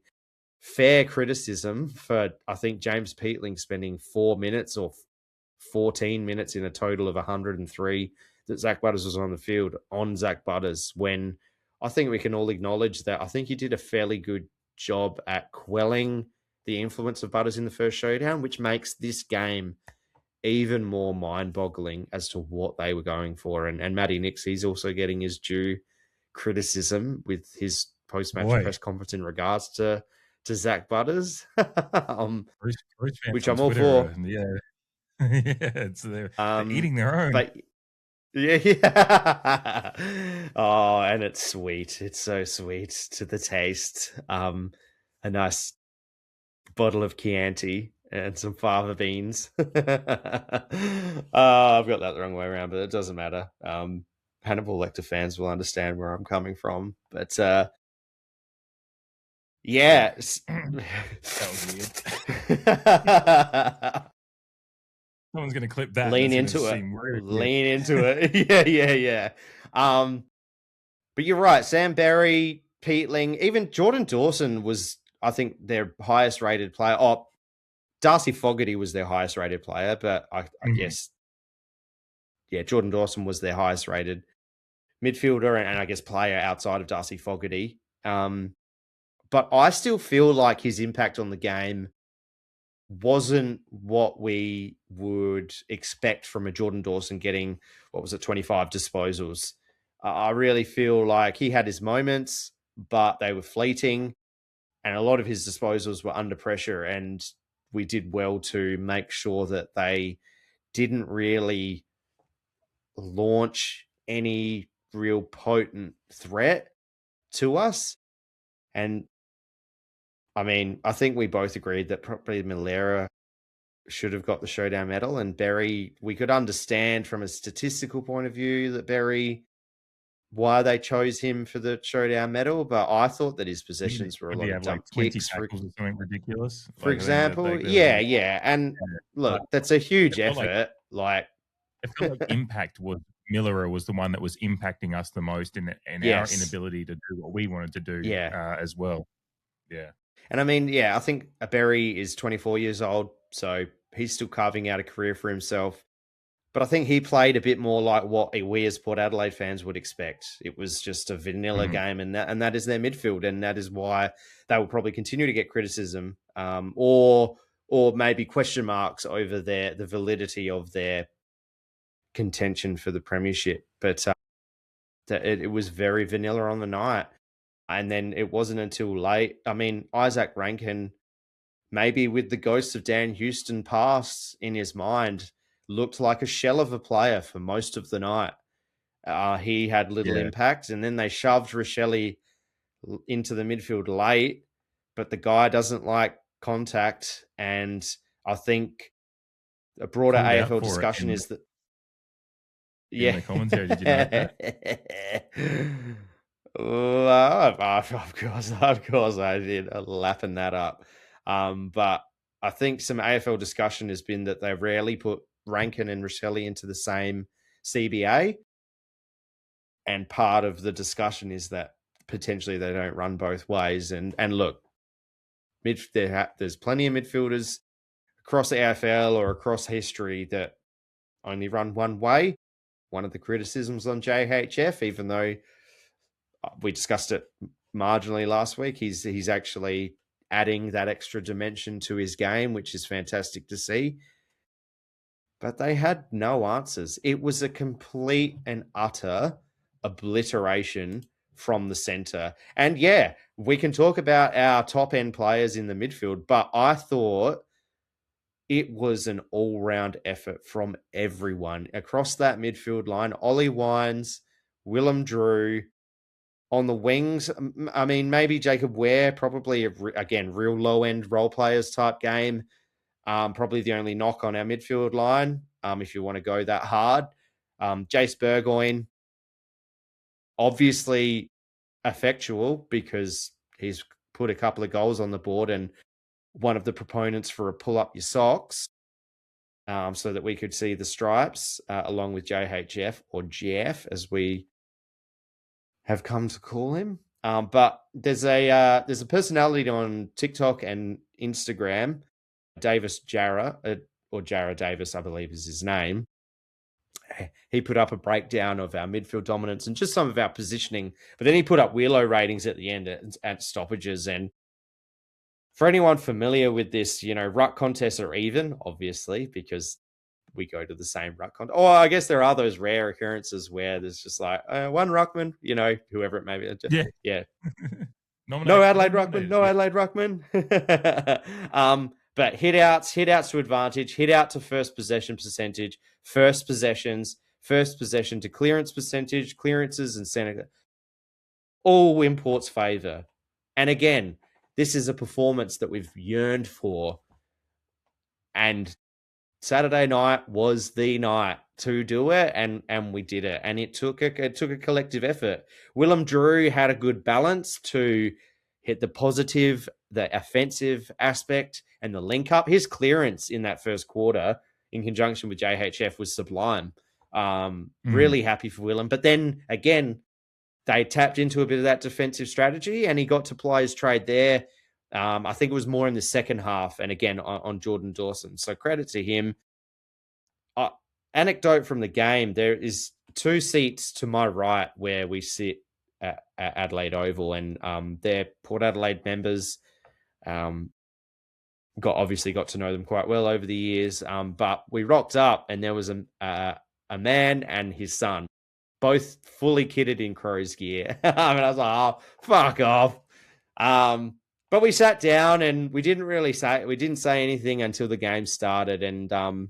fair criticism for, I think, James Peatling spending 4 minutes or 14 minutes in a total of 103 that Zach Butters was on the field on Zach Butters, when I think we can all acknowledge that I think he did a fairly good job at quelling the influence of Butters in the first showdown, which makes this game even more mind-boggling as to what they were going for. And Matty Nix, he's also getting his due criticism with his post-match press conference in regards to Zach Butters, which I'm all for. Yeah, it's they're eating their own. But yeah. Oh, and it's sweet. It's so sweet to the taste. A nice bottle of Chianti and some fava beans. I've got that the wrong way around, but it doesn't matter. Hannibal Lecter fans will understand where I'm coming from. But yeah. That was weird. Someone's going to clip that. Lean into it. Lean into it. Yeah. But you're right. Sam Berry, Peatling, even Jordan Dawson was, I think, their highest rated player. Oh, Darcy Fogarty was their highest rated player, but I guess, yeah, Jordan Dawson was their highest rated midfielder and I guess player outside of Darcy Fogarty. But I still feel like his impact on the game wasn't what we would expect from a Jordan Dawson getting, 25 disposals. I really feel like he had his moments, but they were fleeting, and a lot of his disposals were under pressure, and we did well to make sure that they didn't really launch any real potent threat to us. And I mean, I think we both agreed that probably Milera should have got the Showdown medal, and Berry, we could understand from a statistical point of view that Berry, why they chose him for the Showdown medal, but I thought that his possessions were a lot of dump kicks. Or something ridiculous. For example, yeah. And look, that's a huge effort. Like I feel like impact was Milera was the one that was impacting us the most in our inability to do what we wanted to do as well. Yeah. And I mean, I think Berry is 24 years old, so he's still carving out a career for himself. But I think he played a bit more like what we as Port Adelaide fans would expect. It was just a vanilla game, and that is their midfield, and that is why they will probably continue to get criticism, or maybe question marks over the validity of their contention for the premiership. But it was very vanilla on the night. And then it wasn't until late. I mean, Isaac Rankin, maybe with the ghost of Dan Houston past in his mind, looked like a shell of a player for most of the night. he had little impact, and then they shoved Rochelle into the midfield late, but the guy doesn't like contact, and I think a broader AFL discussion is that in the commentary. Did you know that? Of course I did, lapping that up. But I think some AFL discussion has been that they rarely put Rankin and Rochelle into the same CBA. And part of the discussion is that potentially they don't run both ways. And look, there's plenty of midfielders across the AFL or across history that only run one way. One of the criticisms on JHF, even though we discussed it marginally last week, he's actually adding that extra dimension to his game, which is fantastic to see. But they had no answers. It was a complete and utter obliteration from the centre. And yeah, we can talk about our top end players in the midfield, but I thought it was an all-round effort from everyone across that midfield line. Ollie Wines, Willem Drew. On the wings, I mean, maybe Jacob Ware, probably, again, real low-end role players type game. Probably the only knock on our midfield line, if you want to go that hard. Jace Burgoyne, obviously effectual because he's put a couple of goals on the board and one of the proponents for a pull up your socks so that we could see the stripes along with JHF or Jeff as we have come to call him. But there's a personality on TikTok and Instagram, Davis Jarrah, or Jarrah Davis, I believe is his name. He put up a breakdown of our midfield dominance and just some of our positioning, but then he put up Wheelo ratings at the end at stoppages. And for anyone familiar with this, ruck contests are even, obviously, because we go to the same ruck contest. Oh, I guess there are those rare occurrences where there's just like one ruckman, whoever it may be. Yeah. No Adelaide ruckman. But hit outs to advantage, hit out to first possession percentage, first possession to clearance percentage, clearances and center. All imports favour. And again, this is a performance that we've yearned for. And Saturday night was the night to do it, and we did it. And it took a collective effort. Willem Drew had a good balance to hit the positive, the offensive aspect, and the link up. His clearance in that first quarter, in conjunction with JHF, was sublime. Really happy for Willem. But then again, they tapped into a bit of that defensive strategy, and he got to ply his trade there. I think it was more in the second half, and again on Jordan Dawson. So credit to him. Anecdote from the game: there is 2 seats to my right where we sit at Adelaide Oval, and they're Port Adelaide members. Obviously got to know them quite well over the years. But we rocked up, and there was a man and his son, both fully kitted in Crows gear. I mean, I was like, oh, fuck off. But we sat down and we didn't say anything until the game started. And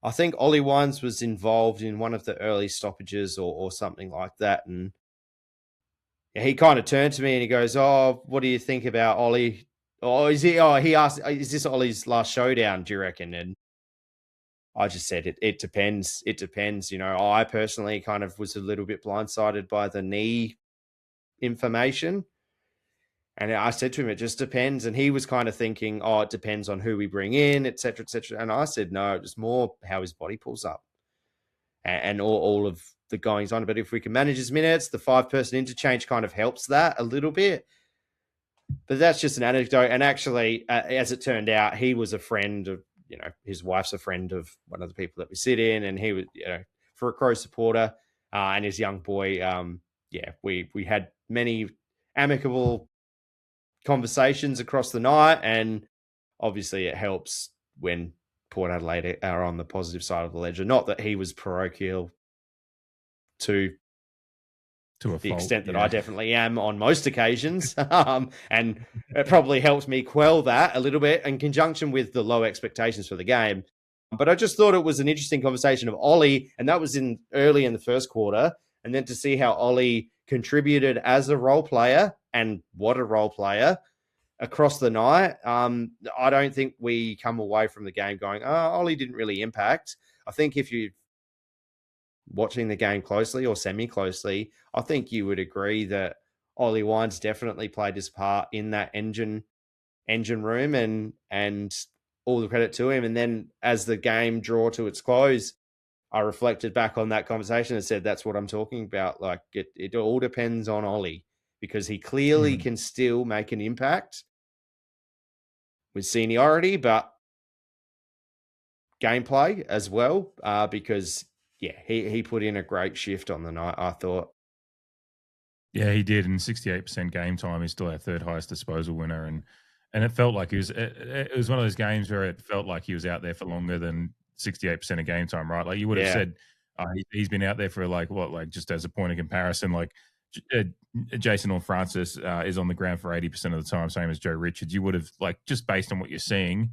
I think Ollie Wines was involved in one of the early stoppages or something like that. And he kind of turned to me and he goes, "Oh, what do you think about Ollie? He asked, is this Ollie's last showdown, do you reckon?" And I just said, it depends. It depends. I personally kind of was a little bit blindsided by the knee information. And I said to him, it just depends. And he was kind of thinking, it depends on who we bring in, et cetera, et cetera. And I said, no, it's more how his body pulls up and all of the goings on. But if we can manage his minutes, the 5-person interchange kind of helps that a little bit. But that's just an anecdote. And actually, as it turned out, he was a friend of, his wife's a friend of one of the people that we sit in. And he was, for a Crow supporter and his young boy, we had many amicable conversations across the night, and obviously it helps when Port Adelaide are on the positive side of the ledger. Not that he was parochial to the extent that I definitely am on most occasions, and it probably helps me quell that a little bit in conjunction with the low expectations for the game. But I just thought it was an interesting conversation of Ollie, and that was early in the first quarter, and then to see how Ollie contributed as a role player, and what a role player across the night. I don't think we come away from the game going, oh, Ollie didn't really impact. I think if you're watching the game closely or semi-closely, I think you would agree that Ollie Wines definitely played his part in that engine room, and all the credit to him. And then as the game drew to its close, I reflected back on that conversation and said, that's what I'm talking about. Like it all depends on Ollie, because he clearly can still make an impact with seniority, but gameplay as well. Because he put in a great shift on the night, I thought. Yeah, he did. And 68% game time, he's still our third highest disposal winner. And it felt like it was one of those games where it felt like he was out there for longer than 68% of game time, right? Like you would have said, he's been out there for just as a point of comparison, like Jason or Francis is on the ground for 80% of the time, same as Joe Richards. You would have, like, just based on what you're seeing,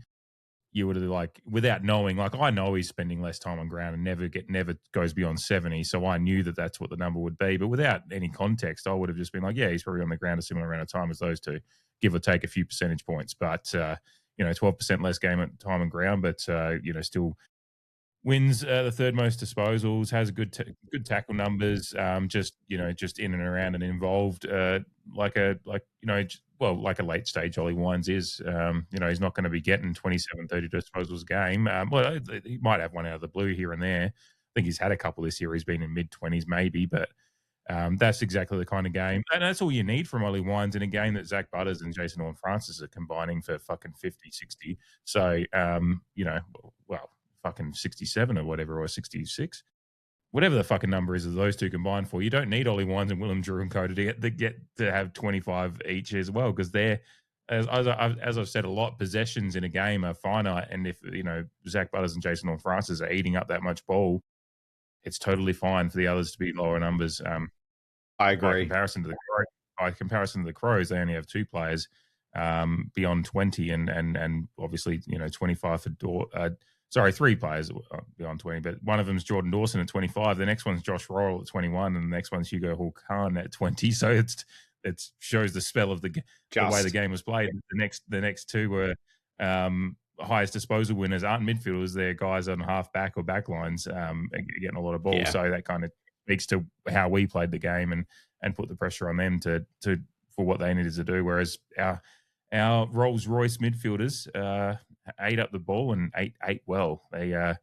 you would have, like, without knowing, like, I know he's spending less time on ground and never goes beyond 70. So I knew that that's what the number would be. But without any context, I would have just been like, yeah, he's probably on the ground a similar amount of time as those two, give or take a few percentage points. But, 12% less time on ground, but, still wins the third most disposals, has good tackle numbers, just in and around and involved, like a late stage Ollie Wines is. He's not going to be getting 27, 30 disposals a game. He might have one out of the blue here and there. I think he's had a couple this year. He's been in mid-20s maybe, but that's exactly the kind of game. And that's all you need from Ollie Wines in a game that Zach Butters and Jason Horne-Francis are combining for fucking 50, 60. So, fucking 67 or whatever, or 66. Whatever the fucking number is of those two combined for, you don't need Ollie Wines and Willem Drew-and-Co to get to have 25 each as well, because they're, as I've said a lot, possessions in a game are finite, and if Zach Butters and Jason Horne-Francis are eating up that much ball, it's totally fine for the others to be lower numbers. I agree. By comparison to the Crows, they only have two players beyond 20, and obviously 25 for three players beyond 20, but one of them is Jordan Dawson at 25. The next one's Josh Royal at 21, and the next one's Hugo Hall-Khan at 20. So it shows the spell of the way the game was played. The next two were highest disposal winners aren't midfielders; they're guys on half back or back lines getting a lot of balls. Yeah. So that kind of speaks to how we played the game and put the pressure on them for what they needed to do. Whereas our Rolls Royce midfielders ate up the ball and ate well. They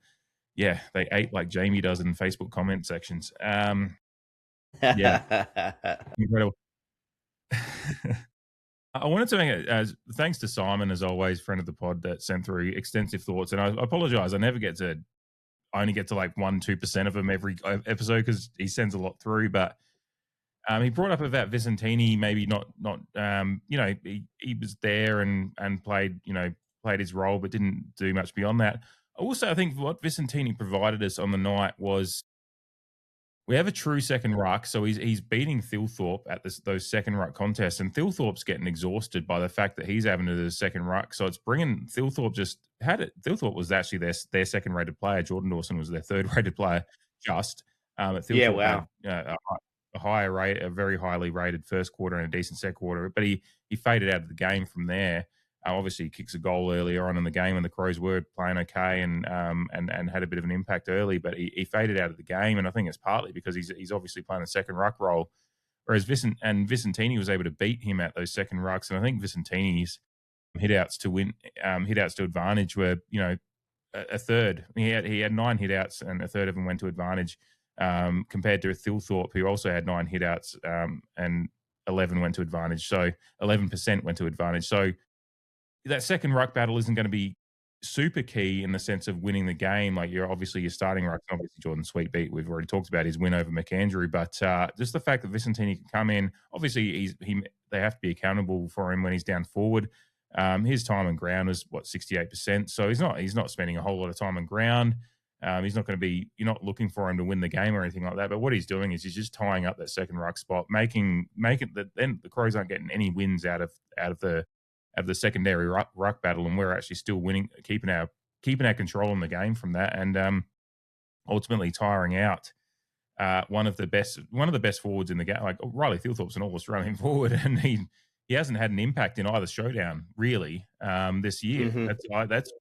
ate like Jamie does in Facebook comment sections. Incredible. I wanted to make it, thanks to Simon, as always, friend of the pod, that sent through extensive thoughts. And I apologize, I only get to like 1-2% of them every episode because he sends a lot through. But he brought up about Vicentini, maybe not. He was there and played his role, but didn't do much beyond that. Also, I think what Vicentini provided us on the night was we have a true second ruck, so he's beating Thilthorpe at those second ruck contests, and Thilthorpe's getting exhausted by the fact that he's having to do the second ruck. So it's bringing Thilthorpe Thilthorpe was actually their second rated player. Jordan Dawson was their third rated player. Thilthorpe had a higher rate, a very highly rated first quarter and a decent second quarter, but he faded out of the game from there. Obviously, he kicks a goal earlier on in the game when the Crows were playing okay and had a bit of an impact early, but he faded out of the game, and I think it's partly because he's obviously playing a second ruck role, whereas Vicentini was able to beat him at those second rucks, and I think Vicentini's hitouts to advantage were a third. He had 9 hitouts, and a third of them went to advantage, compared to Thilthorpe, who also had 9 hitouts and 11 went to advantage. So 11% went to advantage. So that second ruck battle isn't going to be super key in the sense of winning the game. Like your starting ruck, obviously Jordan Sweetbeat, we've already talked about his win over McAndrew, but just the fact that Vicentini can come in, obviously they have to be accountable for him when he's down forward. His time on ground was 68%, so he's not spending a whole lot of time on ground. He's not going to be, you're not looking for him to win the game or anything like that, but what he's doing is he's just tying up that second ruck spot, making that then the Crows aren't getting any wins out of the secondary ruck battle, and we're actually still winning, keeping our keeping our control on the game from that, and ultimately tiring out one of the best forwards in the game. Like Riley Thilthorpe's an All-Australian forward, and he hasn't had an impact in either showdown really this year. That's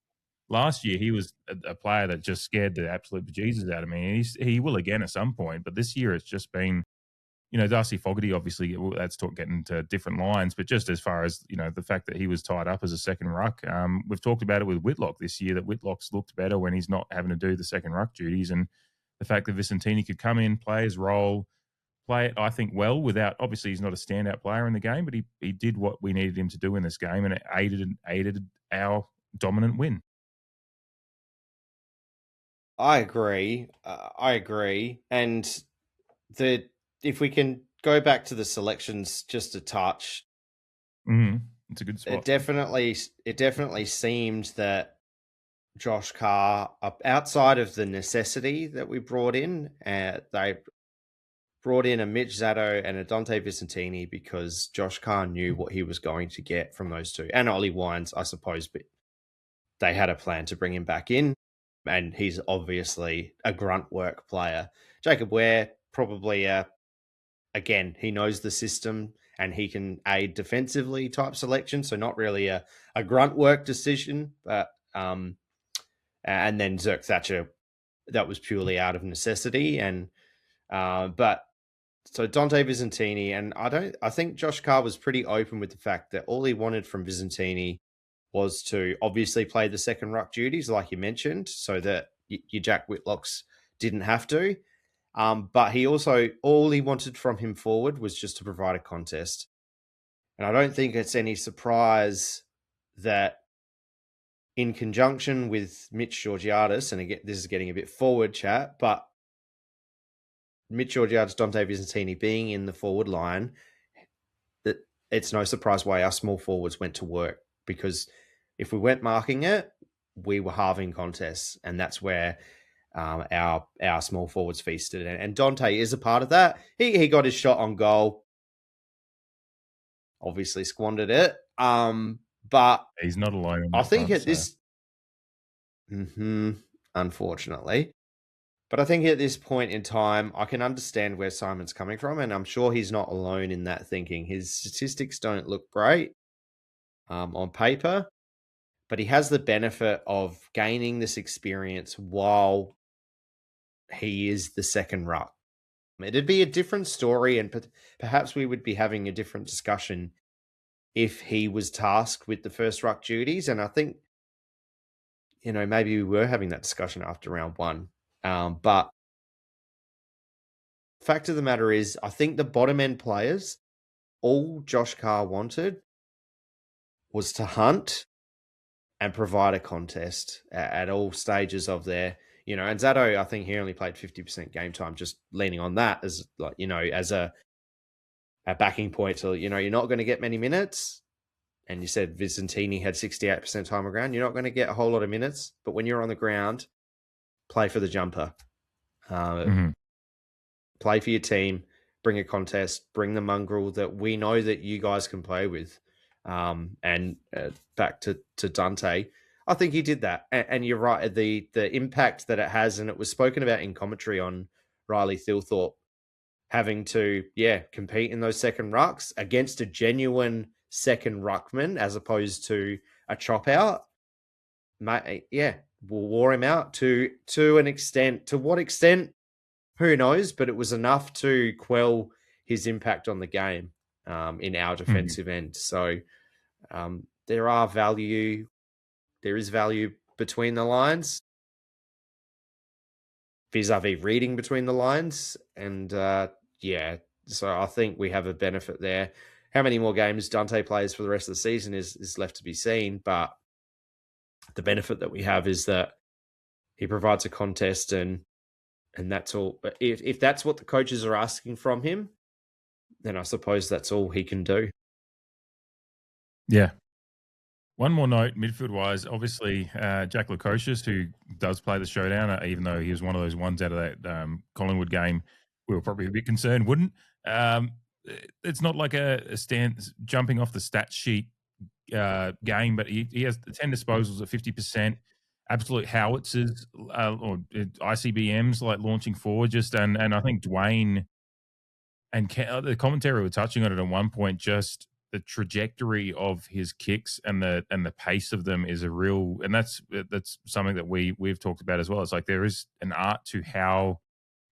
last year he was a player that just scared the absolute bejesus out of me. He will again at some point, but this year it's just been, Darcy Fogarty, obviously, that's getting to different lines, but just as far as, the fact that he was tied up as a second ruck, we've talked about it with Whitlock this year, that Whitlock's looked better when he's not having to do the second ruck duties, and the fact that Vicentini could come in, play his role, play it, I think, well, without, obviously he's not a standout player in the game, but he did what we needed him to do in this game, and it aided our dominant win. I agree. And if we can go back to the selections just a touch, it's a good spot. It definitely seemed that Josh Carr, outside of the necessity that we brought in, they brought in a Mitch Zato and a Dante Vicentini because Josh Carr knew what he was going to get from those two. And Ollie Wines, I suppose, but they had a plan to bring him back in. And he's obviously a grunt work player. Jacob Ware, probably, again, he knows the system and he can aid defensively type selection. So not really a grunt work decision. But and then Zerk Thatcher, that was purely out of necessity. And but so Dante Vicentini, and I think Josh Carr was pretty open with the fact that all he wanted from Vicentini was to obviously play the second ruck duties, like you mentioned, so that your Jack Whitlocks didn't have to. But he also, all he wanted from him forward was just to provide a contest. And I don't think it's any surprise that in conjunction with Mitch Georgiadis, and again, this is getting a bit forward chat, but Mitch Georgiadis, Dante Vicentini being in the forward line, that it's no surprise why our small forwards went to work, because if we weren't marking it, we were halving contests, and that's where our small forwards feasted. And Dante is a part of that. He got his shot on goal, obviously squandered it, but he's not alone. I think at this, unfortunately, but I think at this point in time, I can understand where Simon's coming from, and I'm sure he's not alone in that thinking. His statistics don't look great on paper, but he has the benefit of gaining this experience while he is the second ruck. It'd be a different story, and perhaps we would be having a different discussion if he was tasked with the first ruck duties. And I think, maybe we were having that discussion after round one. But fact of the matter is, I think the bottom end players, all Josh Carr wanted was to hunt and provide a contest at all stages of their, and Zato, I think he only played 50% game time, just leaning on that as as a backing point to, you're not going to get many minutes. And you said Vicentini had 68% time on ground. You're not going to get a whole lot of minutes, but when you're on the ground, play for the jumper. Play for your team, bring a contest, bring the mongrel that we know that you guys can play with. And back to Dante, I think he did that. And you're right, the impact that it has, and it was spoken about in commentary on Riley Thilthorpe having to, compete in those second rucks against a genuine second ruckman as opposed to a chop out. We'll wore him out to an extent. To what extent, who knows? But it was enough to quell his impact on the game in our defensive end. So there is value between the lines, vis-a-vis reading between the lines. And so I think we have a benefit there. How many more games Dante plays for the rest of the season is left to be seen, but the benefit that we have is that he provides a contest, and that's all. But if that's what the coaches are asking from him, then I suppose that's all he can do. Yeah. One more note, midfield-wise, obviously, Jack Lukosius, who does play the showdown, even though he was one of those ones out of that Collingwood game, we were probably a bit concerned, wouldn't. It's not like a stand jumping off the stat sheet game, but he has 10 disposals at 50%. absolute howitzers or ICBMs like launching forward. And I think Dwayne and the commentary were touching on it at one point. Just the trajectory of his kicks and the pace of them is a real, and that's something that we've talked about as well. It's like there is an art to how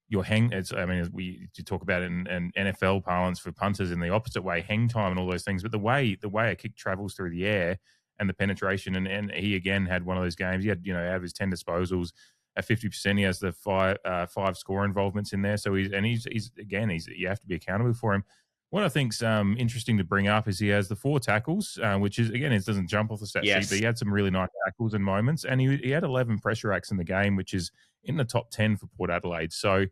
your hang. It's you talk about it in NFL parlance for punters in the opposite way, hang time and all those things. But the way a kick travels through the air and the penetration, and he again had one of those games. He had out of his 10 disposals at 50%, he has the five score involvements in there. So he's you have to be accountable for him. What I think's interesting to bring up is he has the 4 tackles, which is, again, it doesn't jump off the stat sheet, but he had some really nice tackles and moments. And he had 11 pressure acts in the game, which is in the top 10 for Port Adelaide. So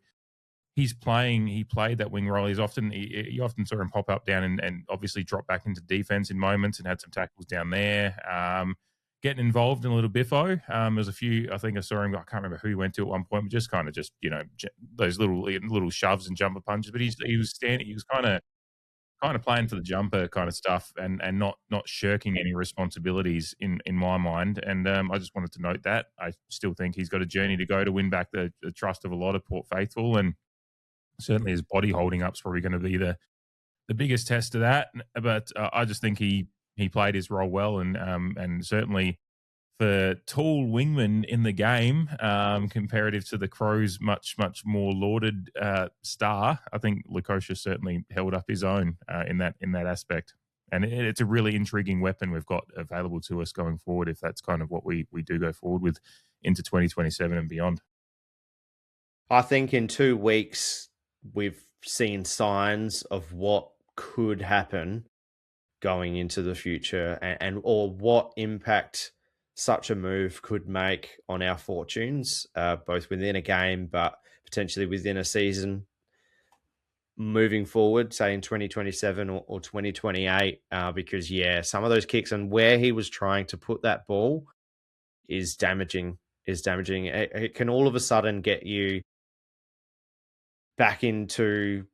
he played that wing role. You often saw him pop up down and obviously drop back into defense in moments and had some tackles down there. Getting involved in a little biffo. There's a few, I think I saw him, I can't remember who he went to at one point, but just those little shoves and jumper punches. But he was kind of playing for the jumper kind of stuff and not shirking any responsibilities in my mind. And I just wanted to note that. I still think he's got a journey to go to win back the trust of a lot of Port faithful, and certainly his body holding up is probably going to be the biggest test of that. But I just think he played his role well, and certainly for tall wingman in the game, comparative to the Crows' much more lauded star, I think Lukosius certainly held up his own in that aspect. And it's a really intriguing weapon we've got available to us going forward, if that's kind of what we do go forward with into 2027 and beyond. I think in 2 weeks, we've seen signs of what could happen going into the future or what impact such a move could make on our fortunes, both within a game, but potentially within a season moving forward, say in 2027 or 2028, because some of those kicks and where he was trying to put that ball is damaging. It can all of a sudden get you back into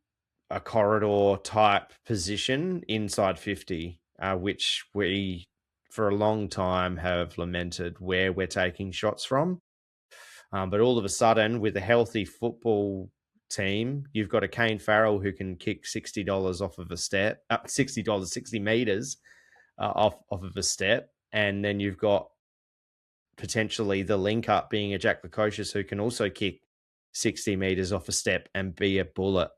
a corridor type position inside 50, which we for a long time have lamented where we're taking shots from. But all of a sudden, with a healthy football team, you've got a Kane Farrell who can kick $60 off of a step, $60, 60 meters off of a step. And then you've got potentially the link up being a Jack Lukosius who can also kick 60 meters off a step and be a bullet,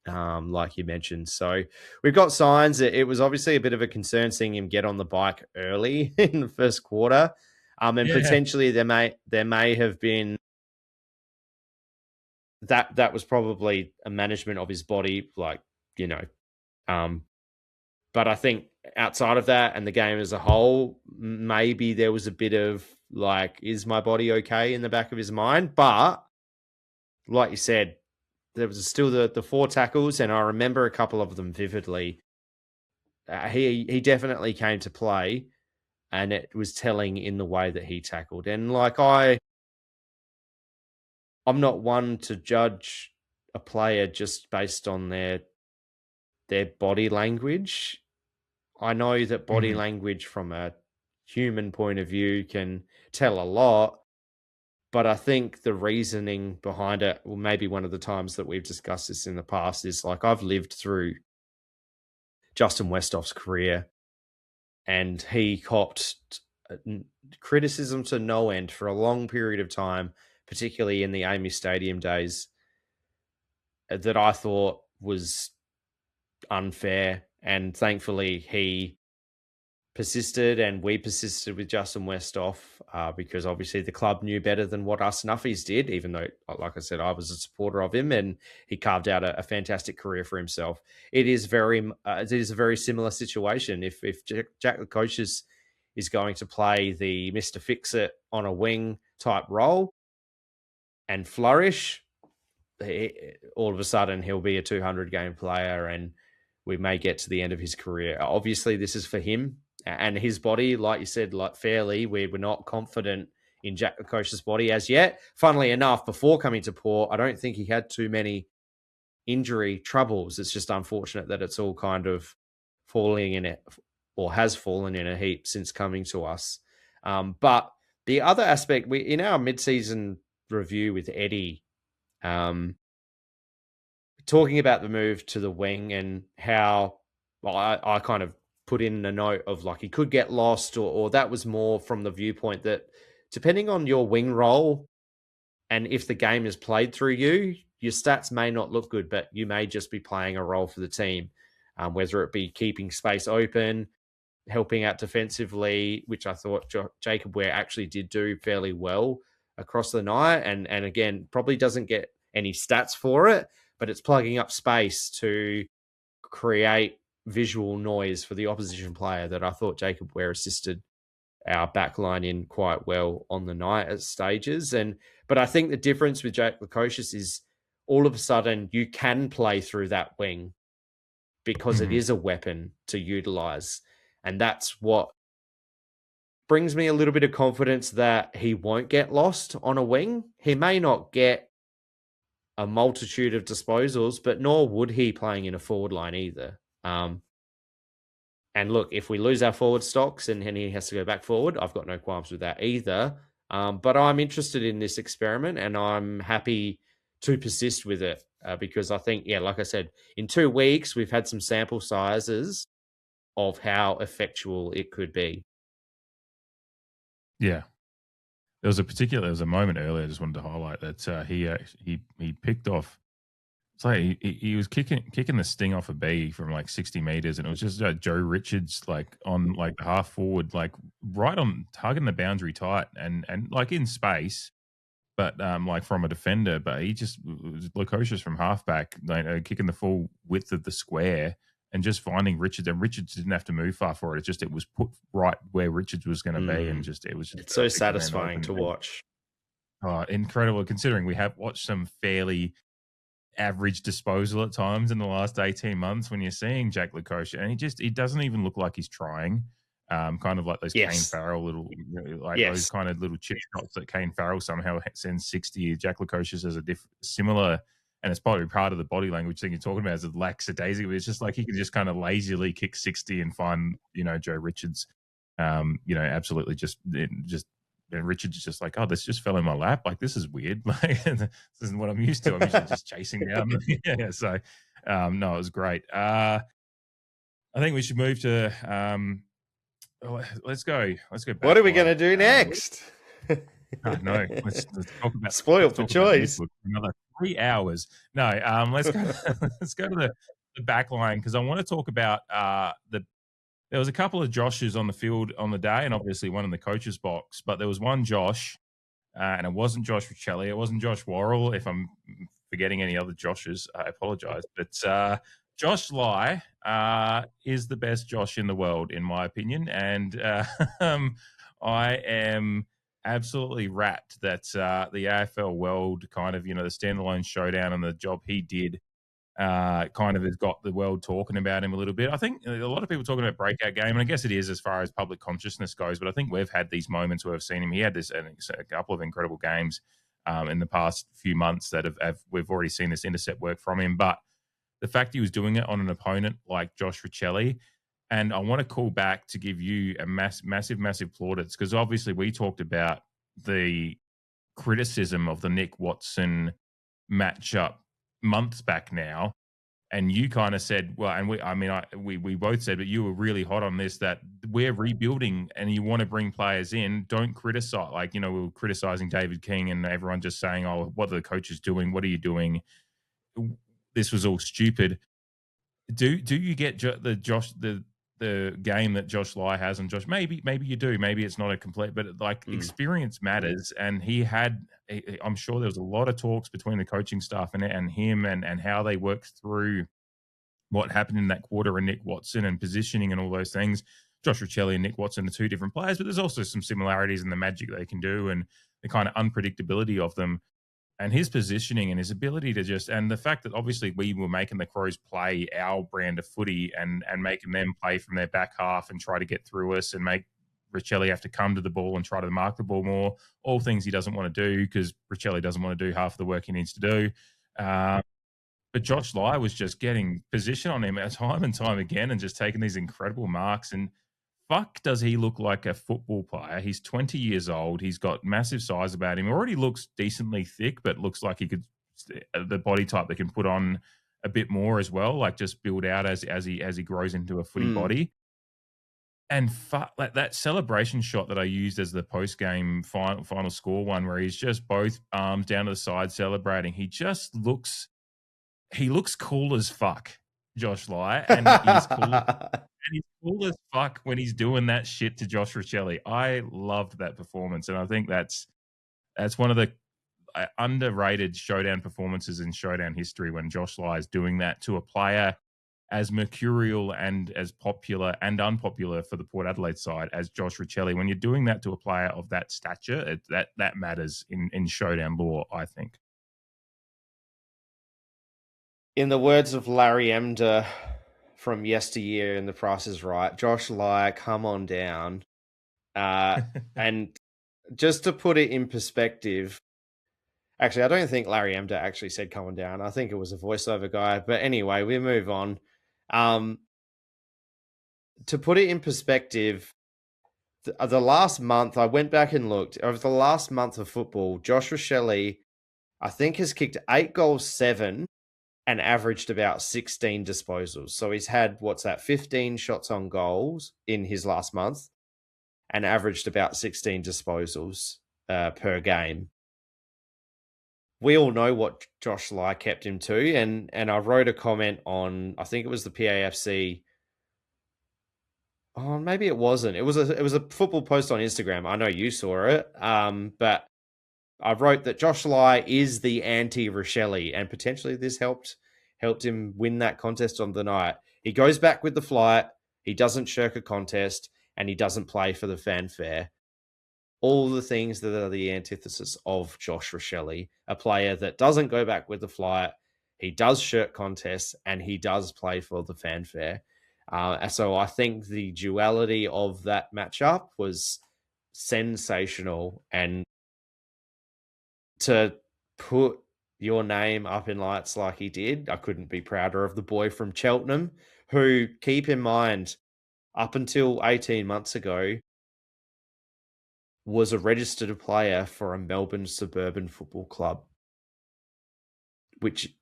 like you mentioned. So we've got signs that it was obviously a bit of a concern seeing him get on the bike early in the first quarter. Potentially there may have been that was probably a management of his body, but I think outside of that and the game as a whole, maybe there was a bit of is my body okay in the back of his mind? But like you said, there was still the 4 tackles, and I remember a couple of them vividly. He definitely came to play, and it was telling in the way that he tackled. And I'm not one to judge a player just based on their body language. I know that body language from a human point of view can tell a lot, but I think the reasoning behind it, well, maybe one of the times that we've discussed this in the past is I've lived through Justin Westhoff's career, and he copped criticism to no end for a long period of time, particularly in the Amy Stadium days, that I thought was unfair. And thankfully, he persisted and we persisted with Justin Westhoff because obviously the club knew better than what us Nuffies did, even though, like I said, I was a supporter of him and he carved out a fantastic career for himself. It is a very similar situation. If Jack Lukosius is going to play the Mr. Fix-It on a wing type role and flourish, all of a sudden he'll be a 200-game player and we may get to the end of his career. Obviously, this is for him and his body. Like you said, fairly, we're not confident in Jack Lukosius' body as yet. Funnily enough, before coming to Port, I don't think he had too many injury troubles. It's just unfortunate that it's all kind of falling in it, or has fallen in a heap since coming to us. But The other aspect, we in our mid-season review with Eddie, talking about the move to the wing and how, well, I kind of put in a note of like he could get lost, or that was more from the viewpoint that depending on your wing role and if the game is played through you, your stats may not look good, but you may just be playing a role for the team, whether it be keeping space open, helping out defensively, which I thought Jacob Ware actually did do fairly well across the night. And again, probably doesn't get any stats for it, but it's plugging up space to create visual noise for the opposition player that I thought Jacob Ware assisted our back line in quite well on the night at stages. But I think the difference with Jake Lukosius is all of a sudden you can play through that wing because it is a weapon to utilize. And that's what brings me a little bit of confidence that he won't get lost on a wing. He may not get a multitude of disposals, but nor would he playing in a forward line either. And look, if we lose our forward stocks and he has to go back forward, I've got no qualms with that either. But I'm interested in this experiment and I'm happy to persist with it because I think, like I said, in 2 weeks, we've had some sample sizes of how effectual it could be. Yeah. There was a moment earlier I just wanted to highlight that he picked off. It's like he was kicking the sting off a bee from like 60 meters, and it was just Joe Richards like on like the half forward, like right on hugging the boundary tight and like in space, but like from a defender. But he just was Lukosius from halfback, like, kicking the full width of the square and just finding Richards, and Richards didn't have to move far for it. It was put right where Richards was going to be, and it's so satisfying to watch. Oh, incredible! Considering we have watched some fairly average disposal at times in the last 18 months when you're seeing Jack Lukosius, and he doesn't even look like he's trying. Kind of like those Kane Farrell those kind of little chip shots that Kane Farrell somehow sends 60. Jack Lukosius has a similar, and it's probably part of the body language thing you're talking about is a lackadaisy. It's just like he can just kind of lazily kick 60 and find, Joe Richards, absolutely just and Richards is just like, oh, this just fell in my lap. Like, this is weird. Like, this isn't what I'm used to. I'm usually just chasing down. So, no, it was great. I think we should move to, let's go back. What are we going to do next? No, let's talk about spoiled for choice. Another 3 hours. No, let's go to the back line because I want to talk about there was a couple of Joshes on the field on the day, and obviously one in the coach's box. But there was one Josh, and it wasn't Josh Riccelli. It wasn't Josh Worrell. If I'm forgetting any other Joshes, I apologise. But Josh Lai is the best Josh in the world, in my opinion. And I am absolutely rapt that the AFL world kind of, the standalone showdown and the job he did kind of has got the world talking about him a little bit. I think a lot of people talking about breakout game, and I guess it is as far as public consciousness goes, but I think we've had these moments where we've seen him. He had a couple of incredible games in the past few months that we've already seen this intercept work from him. But the fact he was doing it on an opponent like Josh Riccelli, and I want to call back to give you a massive plaudits, because obviously we talked about the criticism of the Nick Watson matchup months back now, and you kind of said, well, and we both said, but you were really hot on this, that we're rebuilding and you want to bring players in, don't criticize. Like, we were criticizing David King and everyone just saying, oh, what are the coaches doing? What are you doing? This was all stupid. Do you get the game that Josh Lai has? And Josh, maybe you do, maybe it's not a complete, but like experience matters. And I'm sure there was a lot of talks between the coaching staff and him and how they worked through what happened in that quarter and Nick Watson and positioning and all those things. Josh Riccelli and Nick Watson are 2 different players, but there's also some similarities in the magic they can do and the kind of unpredictability of them. And his positioning and his ability to and the fact that obviously we were making the Crows play our brand of footy and making them play from their back half and try to get through us and make Riccelli have to come to the ball and try to mark the ball more, all things he doesn't want to do because Riccelli doesn't want to do half the work he needs to do. But Josh Lai was just getting position on him time and time again and just taking these incredible marks. And fuck does he look like a football player? He's 20 years old. He's got massive size about him. Already looks decently thick, but looks like he could the body type that can put on a bit more as well, like just build out as he grows into a footy body. And like that celebration shot that I used as the post game final score one, where he's just both arms down to the side celebrating. He just looks cool as fuck, Josh Lai, and he's cool. And he's cool as fuck when he's doing that shit to Josh Riccelli. I loved that performance, and I think that's one of the underrated Showdown performances in Showdown history, when Josh Lai is doing that to a player as mercurial and as popular and unpopular for the Port Adelaide side as Josh Riccelli. When you're doing that to a player of that stature, that matters in Showdown lore, I think. In the words of Larry Emder from yesteryear in The Price is Right, Josh Lai, come on down. And just to put it in perspective, actually, I don't think Larry Emder actually said come on down. I think it was a voiceover guy. But anyway, we move on. To put it in perspective, the last month, I went back and looked. Over the last month of football, Josh Riccelli, I think, has kicked 8 goals, 7, and averaged about 16 disposals. So he's had, 15 shots on goals in his last month and averaged about 16 disposals per game. We all know what Josh Lai kept him to, and I wrote a comment on, I think it was the PAFC. Oh, maybe it wasn't. It was a football post on Instagram. I know you saw it, but I wrote that Josh Lai is the anti-Riccelli, and potentially this helped him win that contest on the night. He goes back with the flight, he doesn't shirk a contest, and he doesn't play for the fanfare. All the things that are the antithesis of Josh Riccelli, a player that doesn't go back with the flight, he does shirk contests, and he does play for the fanfare. So I think the duality of that matchup was sensational, and to put your name up in lights like he did, I couldn't be prouder of the boy from Cheltenham, who, keep in mind, up until 18 months ago, was a registered player for a Melbourne suburban football club,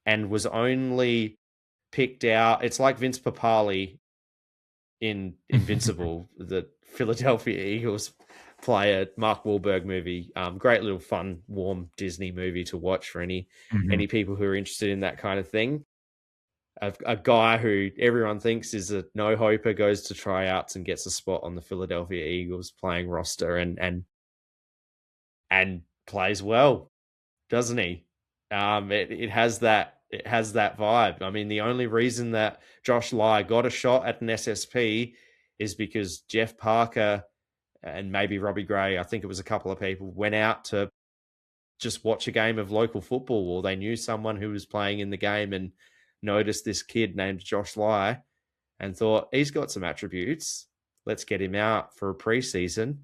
and was only picked out. It's like Vince Papali in Invincible, the Philadelphia Eagles player, Mark Wahlberg movie. Great little fun, warm Disney movie to watch for any people who are interested in that kind of thing. A guy who everyone thinks is a no-hoper goes to tryouts and gets a spot on the Philadelphia Eagles playing roster and plays well, doesn't he? It has that vibe. I mean, the only reason that Josh Lai got a shot at an SSP is because Jeff Parker and maybe Robbie Gray, I think it was a couple of people, went out to just watch a game of local football, or they knew someone who was playing in the game and noticed this kid named Josh Lai and thought, he's got some attributes. Let's get him out for a preseason.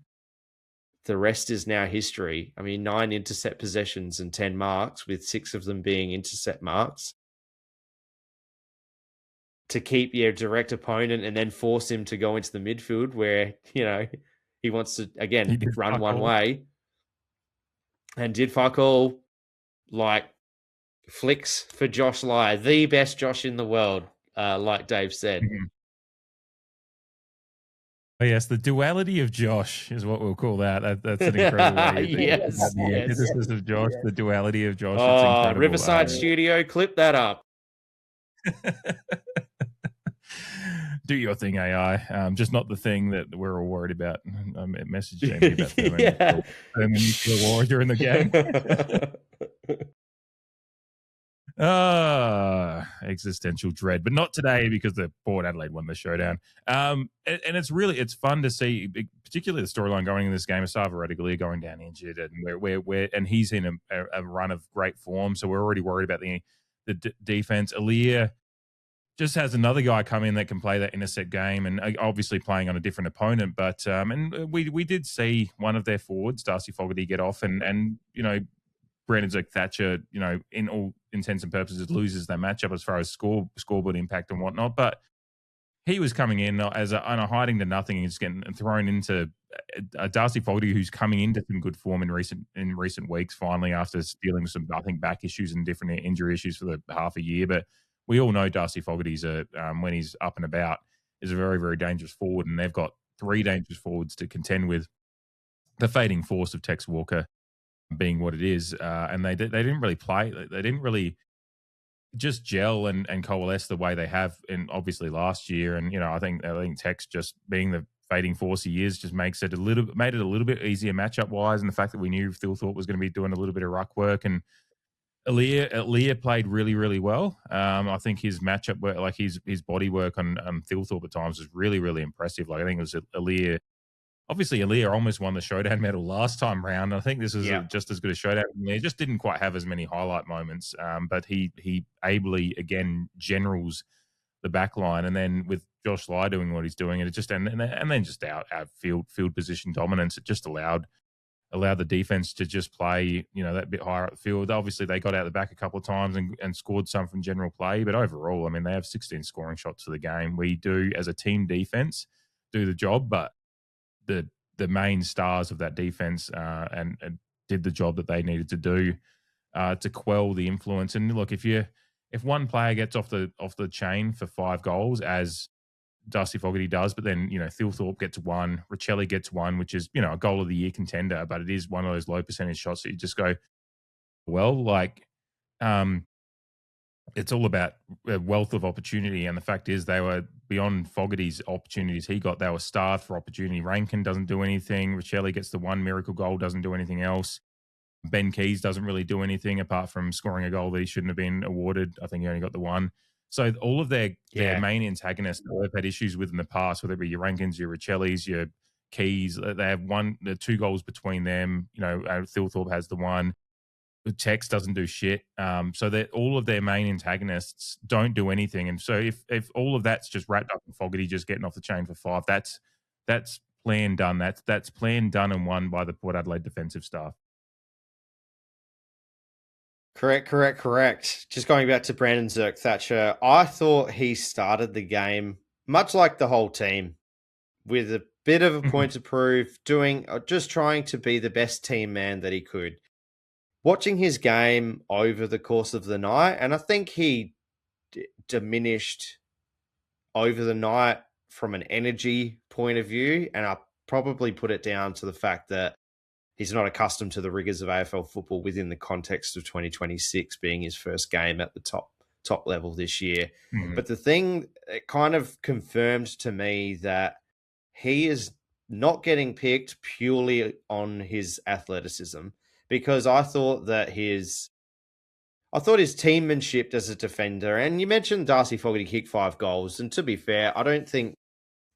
The rest is now history. I mean, 9 intercept possessions and 10 marks, with 6 of them being intercept marks, to keep your direct opponent and then force him to go into the midfield where, he wants to, again, run one way. And did fuck all. Like, flicks for Josh Lai, the best Josh in the world, like Dave said. Oh, yes, the duality of Josh is what we'll call that. That's an incredible way. Yes. Antithesis of Josh, the duality of Josh. Oh, it's incredible. Riverside Studio, clip that up. Do your thing, AI. Just not the thing that we're all worried about. I messaged Jamie about the nuclear war during the game. Existential dread, but not today because the Port Adelaide won the Showdown. And it's fun to see, particularly the storyline going in this game. Asava Radigalia going down injured, and and he's in a run of great form, so we're already worried about the defense. Aaliyah just has another guy come in that can play that intercept game, and obviously playing on a different opponent. But and we did see one of their forwards, Darcy Fogarty, get off, and Brandon Zeke Thatcher, in all intents and purposes, loses that matchup as far as scoreboard impact and whatnot. But he was coming in as on a hiding to nothing and just getting thrown into Darcy Fogarty, who's coming into some good form in recent weeks, finally, after dealing with some, I think, back issues and different injury issues for the half a year. But we all know Darcy Fogarty's when he's up and about, is a very, very dangerous forward, and they've got 3 dangerous forwards to contend with. The fading force of Tex Walker being what it is, and they didn't really play. They didn't really just gel and coalesce the way they have in obviously last year. And I think Tex, just being the fading force he is, just made it a little bit easier matchup wise, and the fact that we knew Thilthorpe was going to be doing a little bit of ruck work, and Aaliyah played really, really well. I think his matchup work, like his body work on Thilthorpe at times, was really, really impressive. Like, I think it was Aaliyah. Obviously, Aaliyah almost won the Showdown medal last time round. I think this is just as good a Showdown. He just didn't quite have as many highlight moments, but he ably, again, generals the back line. And then with Josh Lai doing what he's doing, and then just out field position dominance, it just allowed the defense to just play, that bit higher up the field. Obviously, they got out the back a couple of times and scored some from general play. But overall, I mean, they have 16 scoring shots for the game. We do, as a team defense, do the job, but the main stars of that defense and did the job that they needed to do to quell the influence. And look, if one player gets off the chain for 5 goals, as Darcy Fogarty does, but then Thilthorpe gets 1, Riccelli gets 1, which is a goal of the year contender, but it is one of those low percentage shots that you just go, well, like it's all about a wealth of opportunity. And the fact is, they were beyond Fogarty's opportunities he got. They were starved for opportunity. Rankin doesn't do anything. Riccelli gets the 1 miracle goal, doesn't do anything else. Ben Keys doesn't really do anything apart from scoring a goal that he shouldn't have been awarded. I think he only got the 1. So all of their main antagonists that we've had issues with in the past, whether it be your Rankins, your Riccellis, your Keys, they have 2 goals between them. Thilthorpe has the 1. Tex doesn't do shit. So that all of their main antagonists don't do anything. And so if all of that's just wrapped up in Fogarty just getting off the chain for 5, that's plan done. That's plan done and won by the Port Adelaide defensive staff. Correct. Just going back to Brandon Zerk-Thatcher, I thought he started the game, much like the whole team, with a bit of a point to prove, just trying to be the best team man that he could. Watching his game over the course of the night, and I think he diminished over the night from an energy point of view, and I probably put it down to the fact that he's not accustomed to the rigors of AFL football within the context of 2026 being his first game at the top level this year. Mm-hmm. But the thing, it kind of confirmed to me that he is not getting picked purely on his athleticism, because I thought his teammanship as a defender, and you mentioned Darcy Fogarty kicked 5 goals, and to be fair, I don't think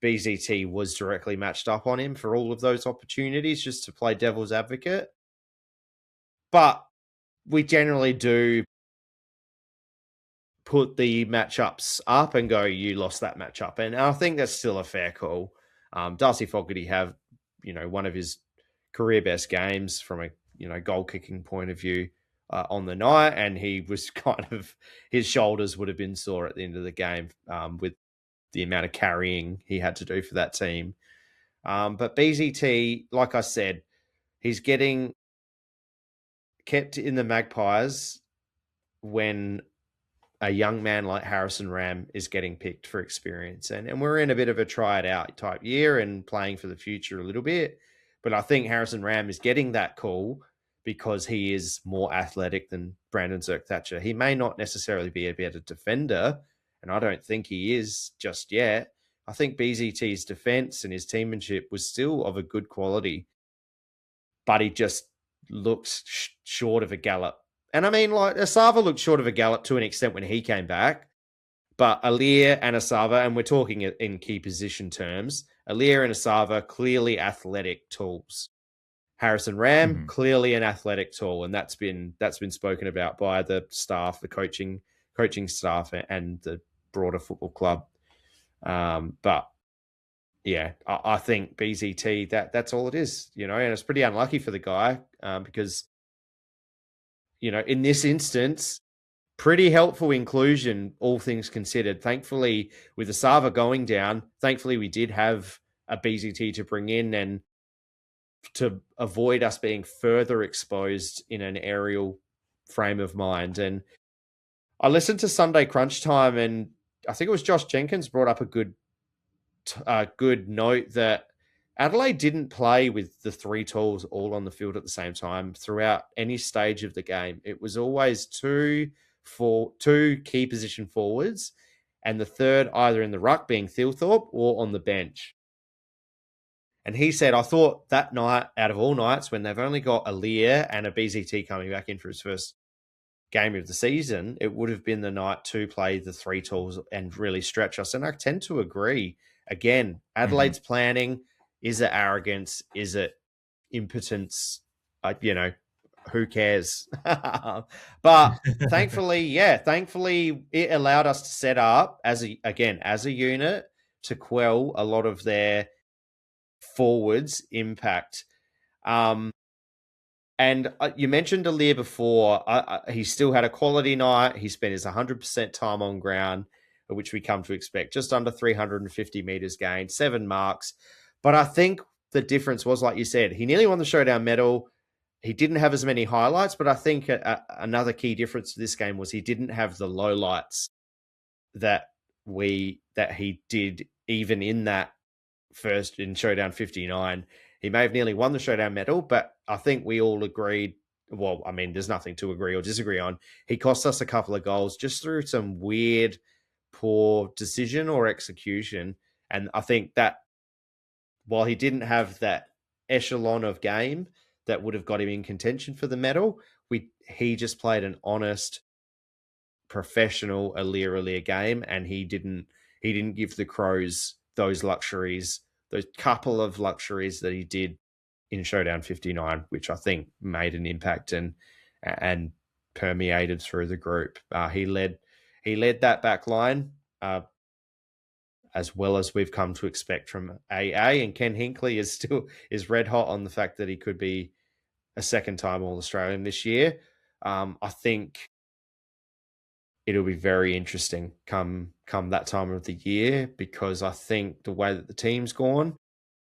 BZT was directly matched up on him for all of those opportunities, just to play devil's advocate. But we generally do put the matchups up and go, you lost that matchup. And I think that's still a fair call. Darcy Fogarty have, one of his career best games from a, goal kicking point of view on the night. And he was his shoulders would have been sore at the end of the game with the amount of carrying he had to do for that team. But BZT, like I said, he's getting kept in the Magpies when a young man like Harrison Ram is getting picked for experience. And we're in a bit of a try it out type year and playing for the future a little bit. But I think Harrison Ram is getting that call because he is more athletic than Brandon Zerk-Thatcher. He may not necessarily be a better defender, and I don't think he is just yet. I think BZT's defense and his teammanship was still of a good quality, but he just looked short of a gallop. And I mean, like, Asava looked short of a gallop to an extent when he came back, but Aaliyah and Asava, and we're talking in key position terms, Aaliyah and Asava, clearly athletic tools. Harrison Ram, clearly an athletic tool, and that's been spoken about by the staff, the coaching staff, and the broader football club. But yeah, I think BZT, that's all it is, and it's pretty unlucky for the guy because, in this instance, pretty helpful inclusion, all things considered. Thankfully, with the Sava going down, thankfully we did have a BZT to bring in and to avoid us being further exposed in an aerial frame of mind. And I listened to Sunday Crunch Time, and I think it was Josh Jenkins brought up a good note that Adelaide didn't play with the three tools all on the field at the same time throughout any stage of the game. It was always two key position forwards, and the third either in the ruck being Thilthorpe or on the bench. And he said, I thought that night, out of all nights, when they've only got a Lear and a BZT coming back in for his first game of the season, it would have been the night to play the three tools and really stretch us. And I tend to agree. Again, Adelaide's planning, is it arrogance? Is it impotence? Who cares? But thankfully it allowed us to set up as a unit to quell a lot of their forwards impact. And you mentioned Alir before. He still had a quality night. He spent his 100% time on ground, which we come to expect. Just under 350 meters gained, 7 marks. But I think the difference was, like you said, he nearly won the Showdown medal. He didn't have as many highlights, but I think another key difference to this game was he didn't have the lowlights that he did even in that first in Showdown 59. He may have nearly won the Showdown medal, but I think we all agreed, well, I mean, there's nothing to agree or disagree on. He cost us a couple of goals just through some weird, poor decision or execution. And I think that while he didn't have that echelon of game that would have got him in contention for the medal, he just played an honest, professional Alir game, and he didn't give the Crows those luxuries, those couple of luxuries that he did in Showdown 59, which I think made an impact and permeated through the group. He led that back line as well as we've come to expect from AA, and Ken Hinkley is red hot on the fact that he could be a second-time All-Australian this year. I think it'll be very interesting come that time of the year, because I think the way that the team's gone,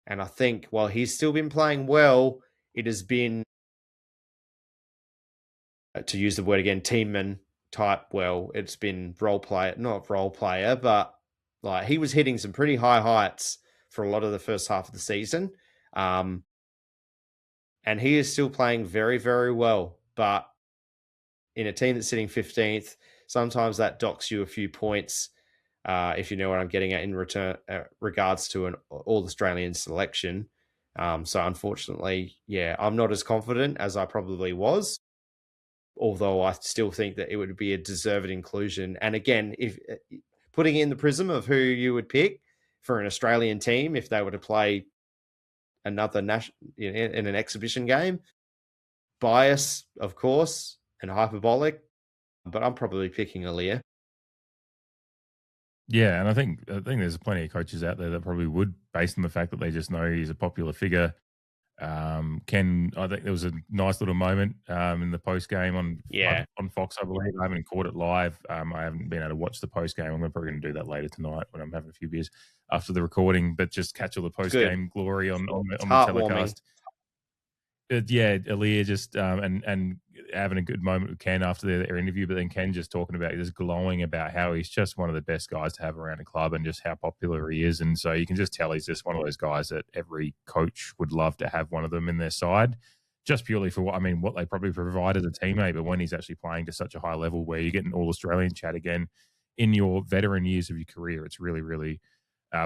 and I think while he's still been playing well, it has been, to use the word again, teamman type well. It's been not role player, but like he was hitting some pretty high heights for a lot of the first half of the season. And he is still playing very, very well. But in a team that's sitting 15th, sometimes that docks you a few points, if you know what I'm getting at in regards to an All-Australian selection. So unfortunately, I'm not as confident as I probably was, although I still think that it would be a deserved inclusion. And again, if putting in the prism of who you would pick for an Australian team if they were to play another in an exhibition game, bias, of course, and hyperbolic, but I'm probably picking Alir. Yeah, and I think there's plenty of coaches out there that probably would, based on the fact that they just know he's a popular figure. I think there was a nice little moment in the post game on Fox, I believe. I haven't caught it live. I haven't been able to watch the post game. I'm probably going to do that later tonight when I'm having a few beers after the recording. But just catch all the post game glory on the telecast. Alir just and having a good moment with Ken after their interview, but then Ken just talking about, just glowing about how he's just one of the best guys to have around a club and just how popular he is. And so you can just tell he's just one of those guys that every coach would love to have one of them in their side, just purely for what they probably provide as a teammate. But when he's actually playing to such a high level where you get an All-Australian chat again in your veteran years of your career, it's really, really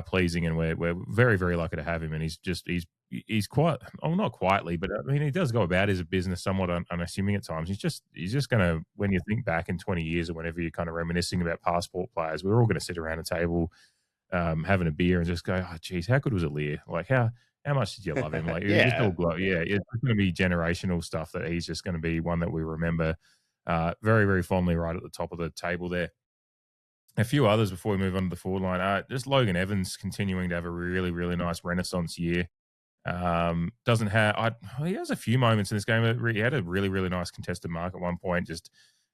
pleasing, and we're very, very lucky to have him. And he's quite, not quietly, but I mean, he does go about his business somewhat unassuming at times. He's just going to, when you think back in 20 years or whenever you're kind of reminiscing about passport players, we're all going to sit around a table having a beer and just go, oh, geez, how good was Alir? Like, how much did you love him? Like, just all glow. Yeah, it's going to be generational stuff that he's just going to be one that we remember very, very fondly right at the top of the table there. A few others before we move on to the forward line. Just Logan Evans continuing to have a really, really nice renaissance year. He has a few moments in this game. He had a really, really nice contested mark at one point, just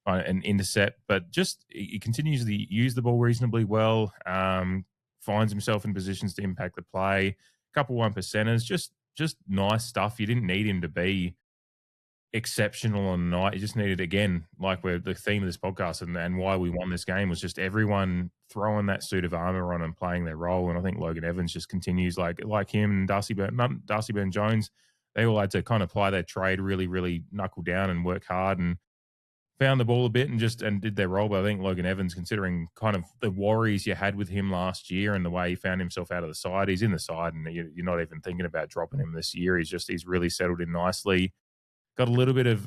an intercept, but just he continues to use the ball reasonably well. Finds himself in positions to impact the play. Couple 1%ers, just nice stuff. You didn't need him to be exceptional on the night. You just needed, again, like we're the theme of this podcast and why we won this game was just everyone throwing that suit of armor on and playing their role. And I think Logan Evans just continues like him and Darcy Burn-Jones. They all had to kind of apply their trade, really, really knuckle down and work hard and found the ball a bit and did their role. But I think Logan Evans, considering kind of the worries you had with him last year and the way he found himself out of the side, he's in the side and you're not even thinking about dropping him this year. He's really settled in nicely. Got a little bit of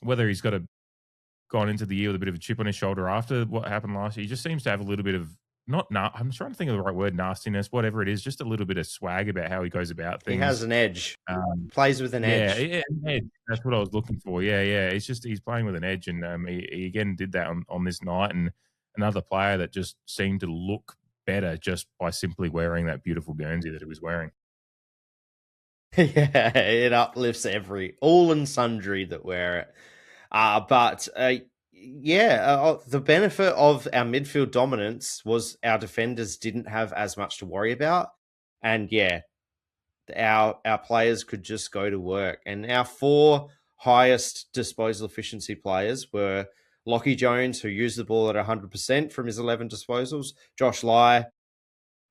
whether he's gone into the year with a bit of a chip on his shoulder after what happened last year. He just seems to have a little bit of I'm trying to think of the right word, nastiness, whatever it is, just a little bit of swag about how he goes about things. He has an edge. Plays with an edge. Yeah, an edge. That's what I was looking for. Yeah. It's just he's playing with an edge, and he again did that on this night. And another player that just seemed to look better just by simply wearing that beautiful Guernsey that he was wearing. Yeah, it uplifts all and sundry that wear it. The benefit of our midfield dominance was our defenders didn't have as much to worry about. And our players could just go to work. And our 4 highest disposal efficiency players were Lockie Jones, who used the ball at 100% from his 11 disposals, Josh Lai,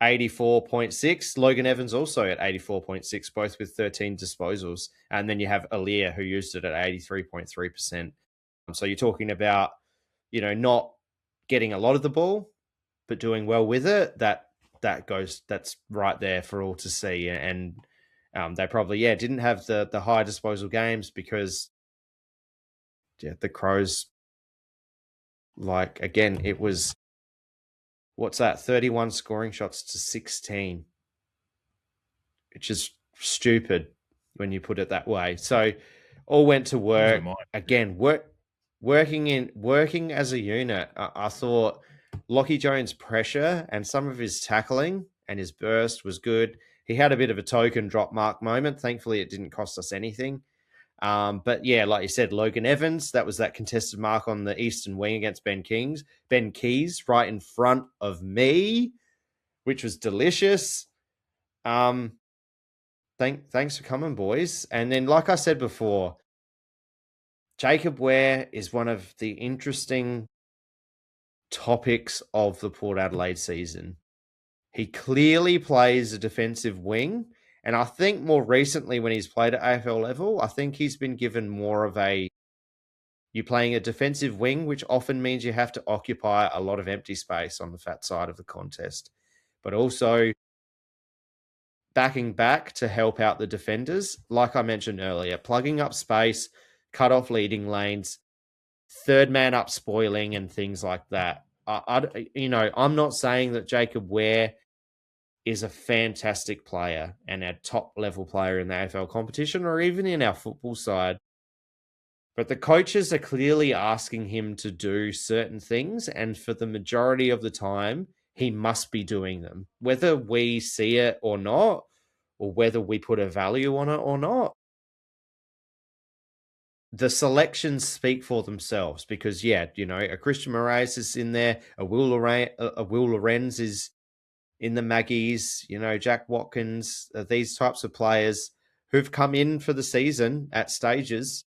84.6, Logan Evans also at 84.6, both with 13 disposals. And then you have Aaliyah, who used it at 83.3%. So you're talking about, not getting a lot of the ball, but doing well with it. That's right there for all to see. And they probably, didn't have the high disposal games because, the Crows, again, it was, what's that? 31 scoring shots to 16, which is stupid when you put it that way. So all went to work. Again, working as a unit. I thought Lockie Jones' pressure and some of his tackling and his burst was good. He had a bit of a token drop mark moment. Thankfully, it didn't cost us anything. But like you said, Logan Evans, that was that contested mark on the eastern wing against Ben Keys, right in front of me, which was delicious. Thanks for coming, boys. And then, like I said before, Jacob Ware is one of the interesting topics of the Port Adelaide season. He clearly plays a defensive wing. And I think more recently when he's played at AFL level, I think he's been given more of you're playing a defensive wing, which often means you have to occupy a lot of empty space on the fat side of the contest. But also backing back to help out the defenders, like I mentioned earlier, plugging up space, cut off leading lanes, third man up spoiling and things like that. I'm not saying that Jacob Ware is a fantastic player and a top level player in the AFL competition or even in our football side. But the coaches are clearly asking him to do certain things. And for the majority of the time, he must be doing them, whether we see it or not, or whether we put a value on it or not. The selections speak for themselves because, a Christian Moraes is in there, a Will Lorenz is in the Maggies, Jack Watkins, these types of players who've come in for the season at stages,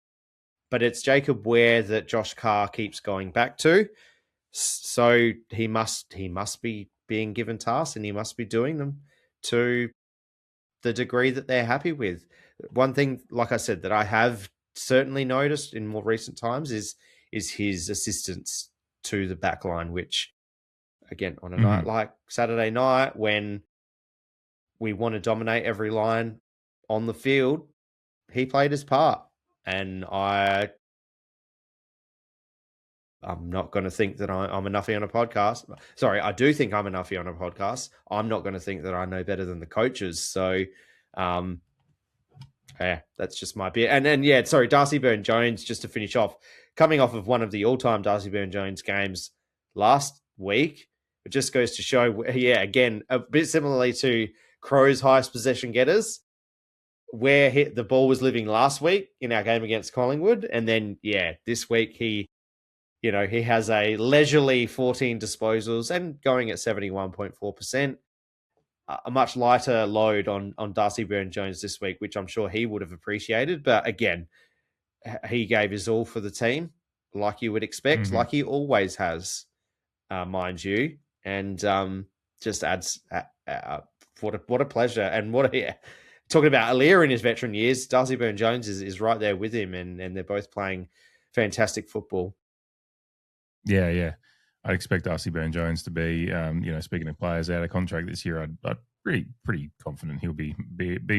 but it's Jacob Ware that Josh Carr keeps going back to. So he must be being given tasks and he must be doing them to the degree that they're happy with. One thing, like I said, that I have certainly noticed in more recent times is his assistance to the back line, which, again, on a night like Saturday night when we want to dominate every line on the field, he played his part. And I'm not going to think that I'm a nuffy on a podcast. Sorry, I do think I'm a nuffy on a podcast. I'm not going to think that I know better than the coaches. So, that's just my bit. And then, Darcy Burn-Jones, just to finish off, coming off of one of the all-time Darcy Burn-Jones games last week, it just goes to show, again, a bit similarly to Crow's highest possession getters, where the ball was living last week in our game against Collingwood. And then, this week he He has a leisurely 14 disposals and going at 71.4%. A much lighter load on Darcy Byrne-Jones this week, which I'm sure he would have appreciated. But again, he gave his all for the team, like you would expect, like he always has, mind you. And just adds what a pleasure. And talking about Aaliyah in his veteran years, Darcy Byrne-Jones is right there with him, and they're both playing fantastic football. Yeah. I'd expect Darcy Byrne-Jones to be, speaking of players out of contract this year, I'd pretty confident he'll be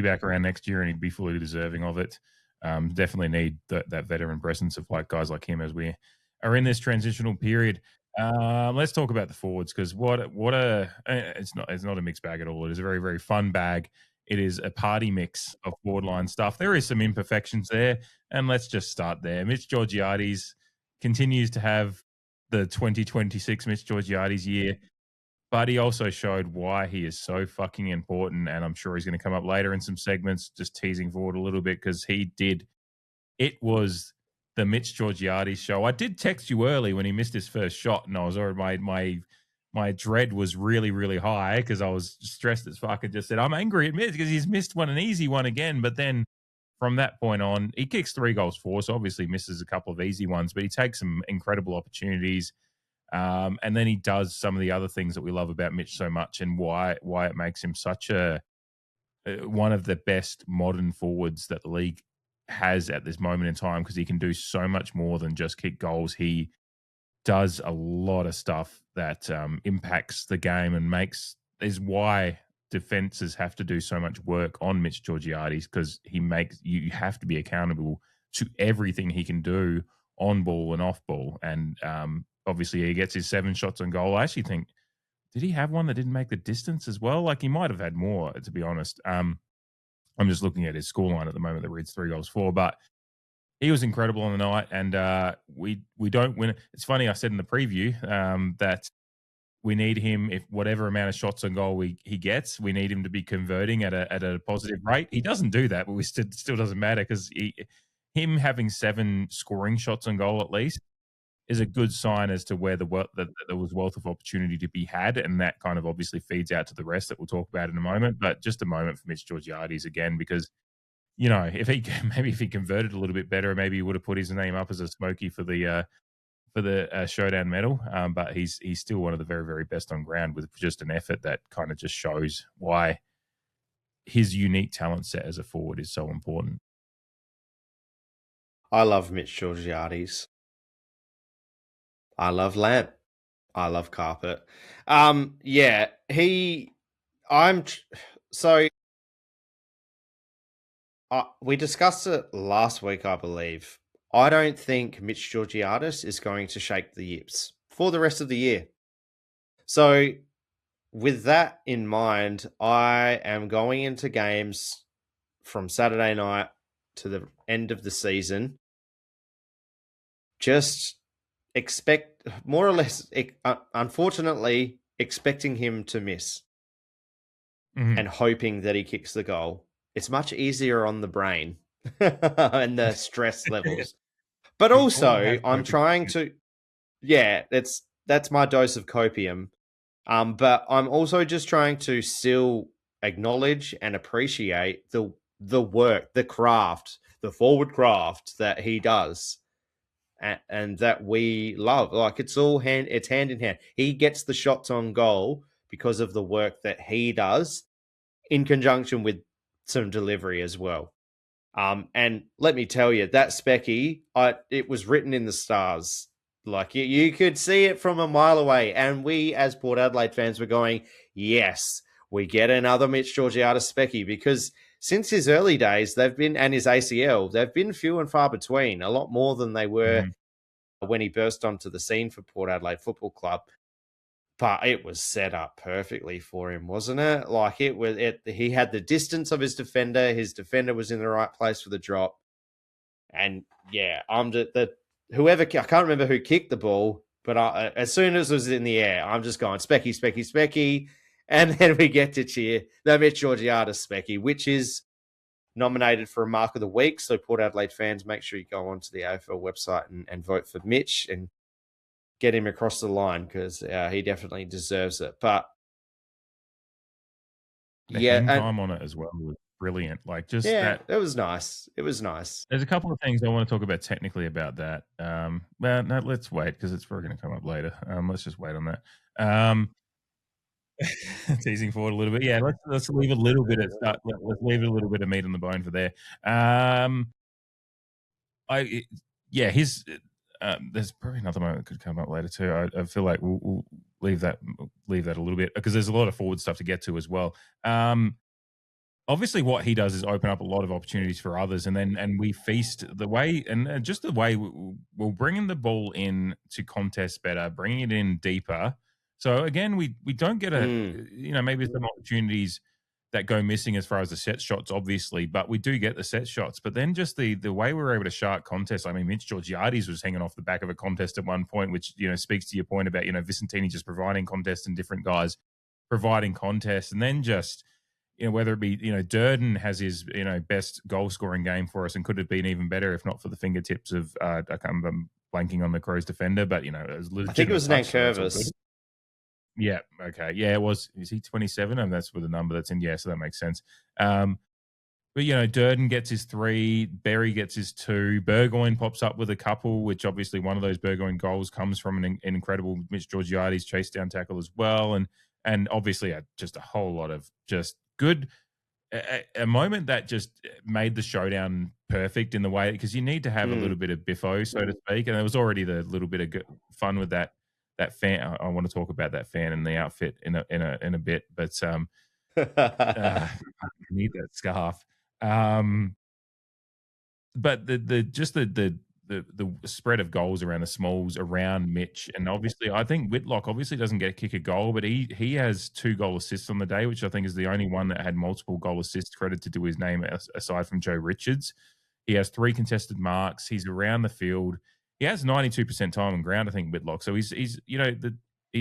back around next year, and he'd be fully deserving of it. Definitely need that veteran presence of guys like him as we are in this transitional period. Let's talk about the forwards, because it's not a mixed bag at all. It is a very, very fun bag. It is a party mix of forward line stuff. There is some imperfections there, and let's just start there. Mitch Georgiades continues to have the 2026 Mitch Georgiades year, but he also showed why he is so fucking important, and I'm sure he's going to come up later in some segments, just teasing forward a little bit, because it was the Mitch Georgiades show. I did text you early when he missed his first shot, and I was already, my dread was really, really high, because I was stressed as fuck and just said, I'm angry at Mitch because he's missed an easy one again. But then from that point on, he kicks 3 goals for, so obviously misses a couple of easy ones, but he takes some incredible opportunities. And then he does some of the other things that we love about Mitch so much, and why it makes him such one of the best modern forwards that the league has at this moment in time, because he can do so much more than just kick goals. He does a lot of stuff that impacts the game and is why defenses have to do so much work on Mitch Georgiades, because you have to be accountable to everything he can do on ball and off ball. And obviously he gets his 7 shots on goal. I actually think, did he have one that didn't make the distance as well? He might have had more, to be honest. I'm just looking at his scoreline at the moment that reads 3 goals for, but he was incredible on the night, and we don't win. It's funny, I said in the preview that we need him, if whatever amount of shots on goal he gets, we need him to be converting at a positive rate. He doesn't do that, but we still doesn't matter, because him having 7 scoring shots on goal at least is a good sign as to where there was wealth of opportunity to be had, and that kind of obviously feeds out to the rest that we'll talk about in a moment. But just a moment for Mitch Georgiades again, because if he converted a little bit better, maybe he would have put his name up as a smoky for the Showdown medal. But he's still one of the very, very best on ground, with just an effort that kind of just shows why his unique talent set as a forward is so important. I love Mitch Georgiades. I love lamp. I love carpet. We discussed it last week, I believe. I don't think Mitch Georgiades is going to shake the yips for the rest of the year. So with that in mind, I am going into games from Saturday night to the end of the season just expect, more or less, unfortunately, expecting him to miss and hoping that he kicks the goal. It's much easier on the brain and the stress levels. But also, I'm trying to, that's my dose of copium. But I'm also just trying to still acknowledge and appreciate the work, the craft, the forward craft that he does. And that we love. It's hand in hand. He gets the shots on goal because of the work that he does, in conjunction with some delivery as well. And let me tell you, that Specky, it was written in the stars. You could see it from a mile away. And we, as Port Adelaide fans, were going, yes, we get another Mitch Georgiades Specky, because since his early days, and his ACL, they've been few and far between, a lot more than they were when he burst onto the scene for Port Adelaide Football Club. But it was set up perfectly for him, wasn't it? He had the distance of his defender. His defender was in the right place for the drop. And yeah, whoever, I can't remember who kicked the ball, but as soon as it was in the air, I'm just going, Specky, Specky, Specky. And then we get to cheer the Mitch Georgiades Specky, which is nominated for Remark of the Week. So Port Adelaide fans, make sure you go onto the AFL website and vote for Mitch. And get him across the line because he definitely deserves it. But The yeah, hang and time on it as well was brilliant. Like just yeah, that. it was nice. It was nice. There's a couple of things I want to talk about technically about that. Well, no, let's wait because it's probably going to come up later. Let's just wait on that. Teasing forward a little bit. Yeah, let's leave a little bit of start. Let's leave a little bit of meat on the bone for there. His. There's probably another moment that could come up later too. I feel like we'll leave that a little bit because there's a lot of forward stuff to get to as well. Obviously, what he does is open up a lot of opportunities for others, and we feast the way and just the way we'll bring in the ball in to contest better, bringing it in deeper. So again, we don't get maybe some opportunities that go missing as far as the set shots, obviously, but we do get the set shots. But then just the way we were able to shark contests. I mean, Mitch Georgiades was hanging off the back of a contest at one point, which speaks to your point about Vicentini just providing contests and different guys providing contests, and then just whether it be Durden has his best goal scoring game for us, and could have been even better if not for the fingertips of I'm blanking on the Crows defender, but it was I think it was Nankervis. So yeah. Okay. Yeah, it was. Is he 27? And that's with the number that's in. Yeah, so that makes sense. But Durden gets his 3, Berry gets his 2, Burgoyne pops up with a couple, which obviously one of those Burgoyne goals comes from an incredible Mitch Georgiades chase down tackle as well, and obviously just a whole lot of just good. A moment that just made the showdown perfect in the way, because you need to have a little bit of biffo, so to speak, and there was already the little bit of fun with that fan. I want to talk about that fan and the outfit in a bit, but I need that scarf. But the spread of goals around the smalls around Mitch, and obviously I think Whitlock obviously doesn't get a kick a goal, but he has 2 goal assists on the day, which I think is the only one that had multiple goal assists credited to his name aside from Joe Richards. He has 3 contested marks. He's around the field. He has 92% time on ground, I think, Whitlock. So he's he's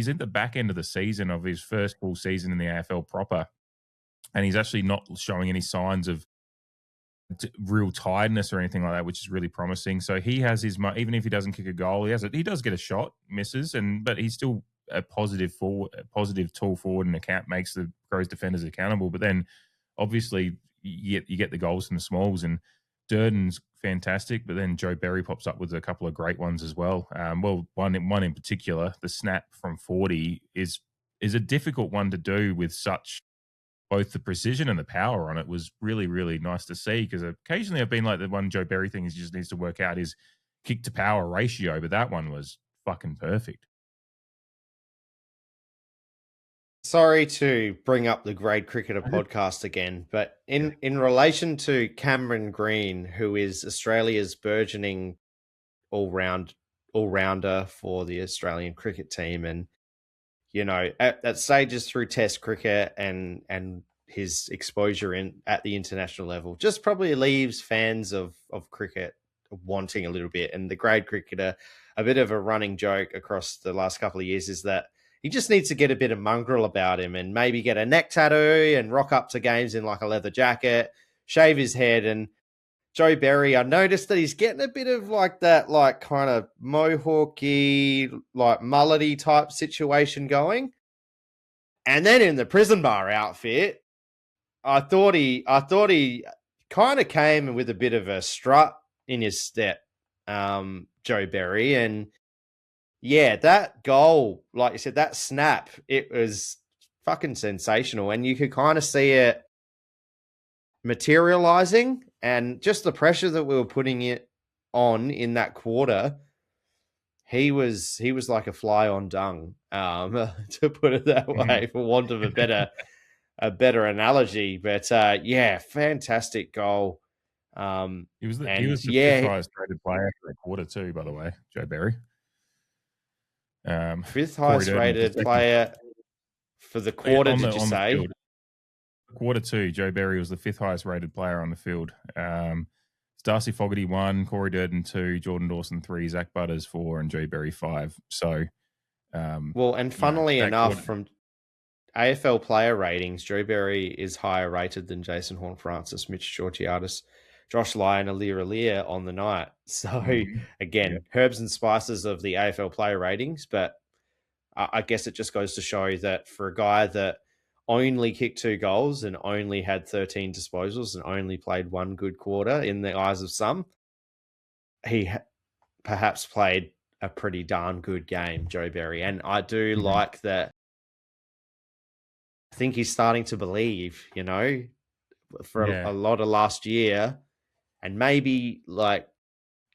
at the back end of the season of his first full season in the AFL proper, and he's actually not showing any signs of real tiredness or anything like that, which is really promising. So he has his, even if he doesn't kick a goal, he does get a shot, misses, but he's still a positive tool forward, and makes the Crows defenders accountable. But then obviously you get the goals from the smalls, and Durden's fantastic, but then Joe Berry pops up with a couple of great ones as well. One in particular, the snap from 40 is a difficult one to do with such both the precision and the power on it. Was really, really nice to see, because occasionally I've been like, the one Joe Berry thing is he just needs to work out his kick to power ratio, but that one was fucking perfect. Sorry to bring up the Grade Cricketer podcast again, but in relation to Cameron Green, who is Australia's burgeoning all-rounder for the Australian cricket team, and at stages through Test cricket and his exposure at the international level, just probably leaves fans of cricket wanting a little bit. And the Grade Cricketer, a bit of a running joke across the last couple of years, is that he just needs to get a bit of mongrel about him and maybe get a neck tattoo and rock up to games in like a leather jacket, shave his head. And Joe Berry, I noticed that he's getting a bit of like that, like kind of mohawky, like mullety type situation going. And then in the prison bar outfit, I thought he kind of came with a bit of a strut in his step, Joe Berry. And yeah, that goal, like you said, that snap, it was fucking sensational. And you could kind of see it materializing, and just the pressure that we were putting it on in that quarter. He was like a fly on dung, to put it that way, for want of a better analogy. But yeah, fantastic goal. He was the 5th highest rated player for a quarter too, by the way, Joe Berry. 5th highest rated player for the quarter, did you say? Quarter 2, Joe Berry was the 5th highest rated player on the field. Darcy Fogarty 1, Corey Durden 2, Jordan Dawson 3, Zach Butters 4, and Joe Berry 5. So, and funnily enough, from AFL player ratings, Joe Berry is higher rated than Jason Horne-Francis, Mitch Georgiades, Josh Lyon, Alir on the night. So again, herbs and spices of the AFL player ratings, but I guess it just goes to show that for a guy that only kicked 2 goals and only had 13 disposals and only played 1 good quarter in the eyes of some, he perhaps played a pretty darn good game, Joe Berry. And I do like that. I think he's starting to believe, for a lot of last year and maybe like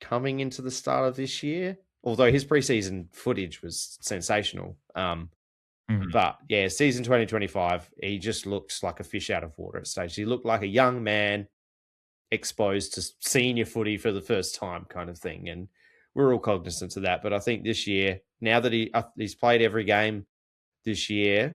coming into the start of this year, although his preseason footage was sensational. But yeah, season 2025, he just looks like a fish out of water at stage. He looked like a young man exposed to senior footy for the first time kind of thing. And we're all cognizant of that. But I think this year, now that he's played every game this year,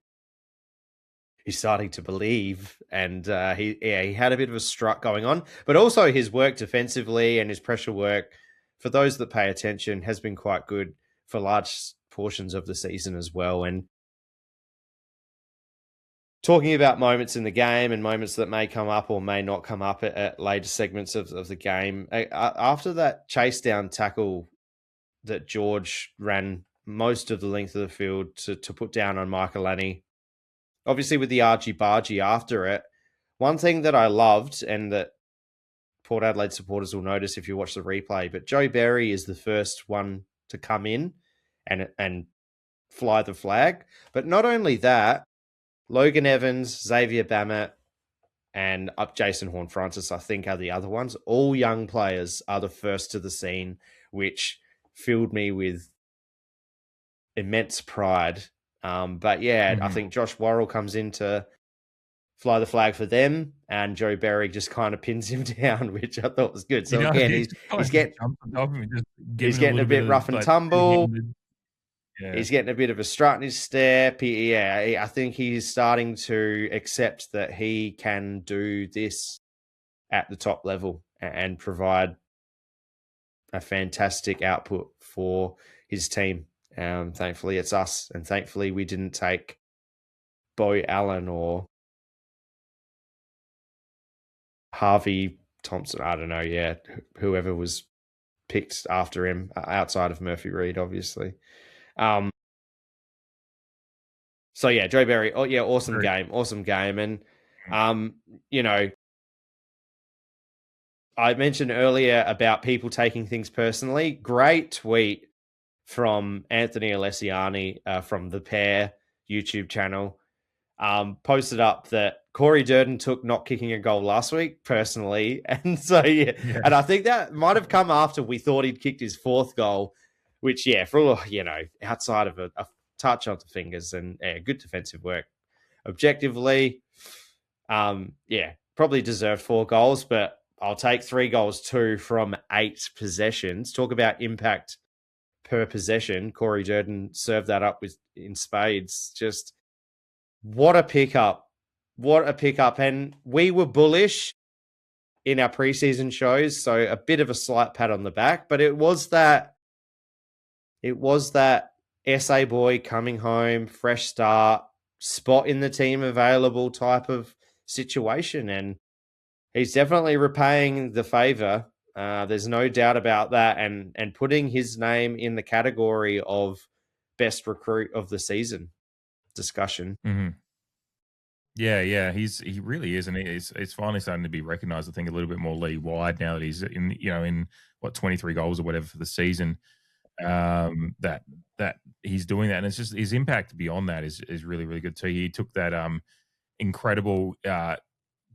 he's starting to believe. And he had a bit of a strut going on. But also his work defensively and his pressure work, for those that pay attention, has been quite good for large portions of the season as well. And talking about moments in the game and moments that may come up or may not come up at later segments of the game, after that chase down tackle that George ran most of the length of the field to put down on Michaelani, obviously with the argy-bargy after it, one thing that I loved and that Port Adelaide supporters will notice if you watch the replay, but Joe Berry is the first one to come in and fly the flag. But not only that, Logan Evans, Xavier Bammett, and Jason Horne-Francis, I think, are the other ones. All young players are the first to the scene, which filled me with immense pride. But yeah, I think Josh Worrell comes in to fly the flag for them, and Joe Berry just kind of pins him down, which I thought was good. So again, he's getting a bit rough and tumble. Yeah. He's getting a bit of a strut in his step. I think he's starting to accept that he can do this at the top level and provide a fantastic output for his team. Thankfully, it's us, and thankfully we didn't take Bo Allen or Harvey Thompson. I don't know, whoever was picked after him outside of Murphy Reed, obviously. So yeah, Joe Berry. Oh yeah, awesome game. And I mentioned earlier about people taking things personally. Great tweet from Anthony Alessiani from the Pair YouTube channel. Posted up that Corey Durden took not kicking a goal last week personally, and so and I think that might have come after we thought he'd kicked his 4th goal. Which, for all, outside of a touch on the fingers and good defensive work. Objectively, probably deserved 4 goals, but I'll take 3 goals too from 8 possessions. Talk about impact per possession. Corey Durden served that up in spades. Just what a pickup. What a pickup. And we were bullish in our preseason shows, so a bit of a slight pat on the back, but it was that SA boy coming home, fresh start, spot in the team available type of situation. And he's definitely repaying the favor. There's no doubt about that. And putting his name in the category of best recruit of the season discussion. Yeah, he really is, and it's finally starting to be recognised. I think a little bit more league wide now that he's in 23 goals or whatever for the season. That he's doing that, and it's just his impact beyond that is really, really good too. He took that incredible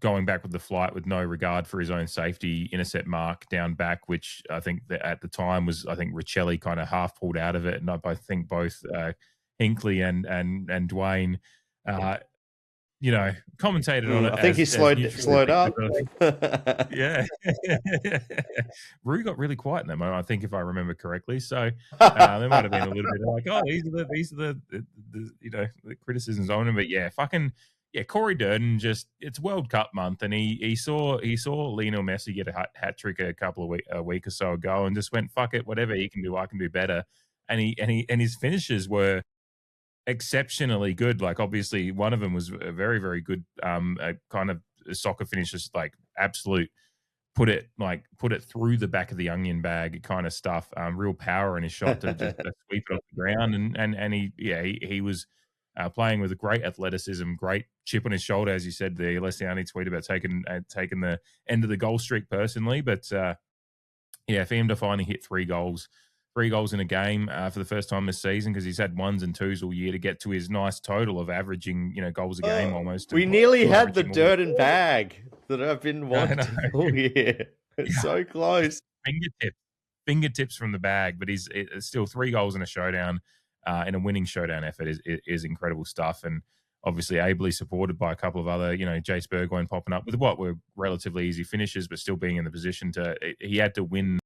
going back with the flight with no regard for his own safety intercept mark down back, which I think that at the time was Richelli kind of half pulled out of it, and I think both Hinkley and Dwayne commentated on it. I think he slowed up. Yeah. Rue got really quiet in that moment, I think, if I remember correctly. So there might have been a little bit like, oh, these are the criticisms on him. But Corey Durden, it's World Cup month, and he saw Lionel Messi get a hat trick a week or so ago, and just went, fuck it, whatever he can do, I can do better. And his finishes were exceptionally good. Like, obviously one of them was a very, very good kind of soccer finishes, like absolute put it through the back of the onion bag kind of stuff. Real power in his shot to just sweep it off the ground, and he was playing with a great athleticism, great chip on his shoulder, as you said. The Alessiani tweet about taking the end of the goal streak personally, but for him to finally hit 3 goals in a game for the first time this season, because he's had 1s and 2s all year to get to his nice total of averaging goals a game almost. We nearly had the dirt and bag that I've been wanting all year. It's so close. Fingertips from the bag, but it's still 3 goals in a showdown, in a winning showdown effort is incredible stuff. And obviously ably supported by a couple of other, Jace Burgoyne popping up with what were relatively easy finishes, but still being in the position he had to win.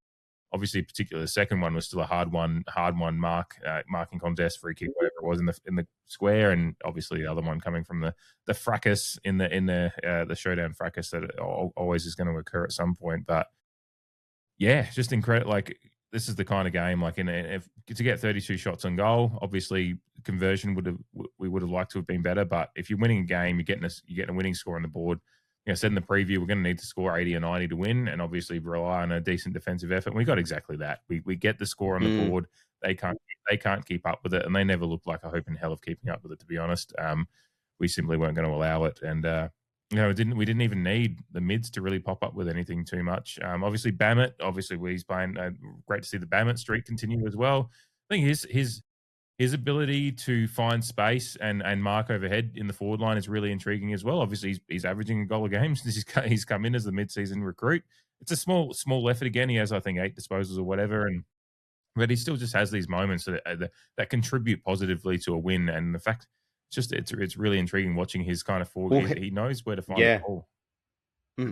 Obviously, particularly the second one was still a hard one marking contest, free kick, whatever it was in the square, and obviously the other one coming from the fracas in the showdown fracas that always is going to occur at some point. But just incredible. Like, this is the kind of game, like, to get 32 shots on goal, obviously conversion we would have liked to have been better. But if you're winning a game, you're getting a winning score on the board. I said in the preview, we're going to need to score 80 or 90 to win, and obviously rely on a decent defensive effort. And we got exactly that. We get the score on the board. They can't keep up with it, and they never looked like a hope in hell of keeping up with it, to be honest. We simply weren't going to allow it, and we didn't even need the mids to really pop up with anything too much. Obviously Bammett, he's playing. Great to see the Bammett streak continue as well. I think his ability to find space and mark overhead in the forward line is really intriguing as well. Obviously, he's averaging a goal a game since he's come in as the mid-season recruit. It's a small effort again. He has, I think, 8 disposals or whatever, but he still just has these moments that contribute positively to a win. And the fact, it's really intriguing watching his kind of forward. Well, he knows where to find the ball.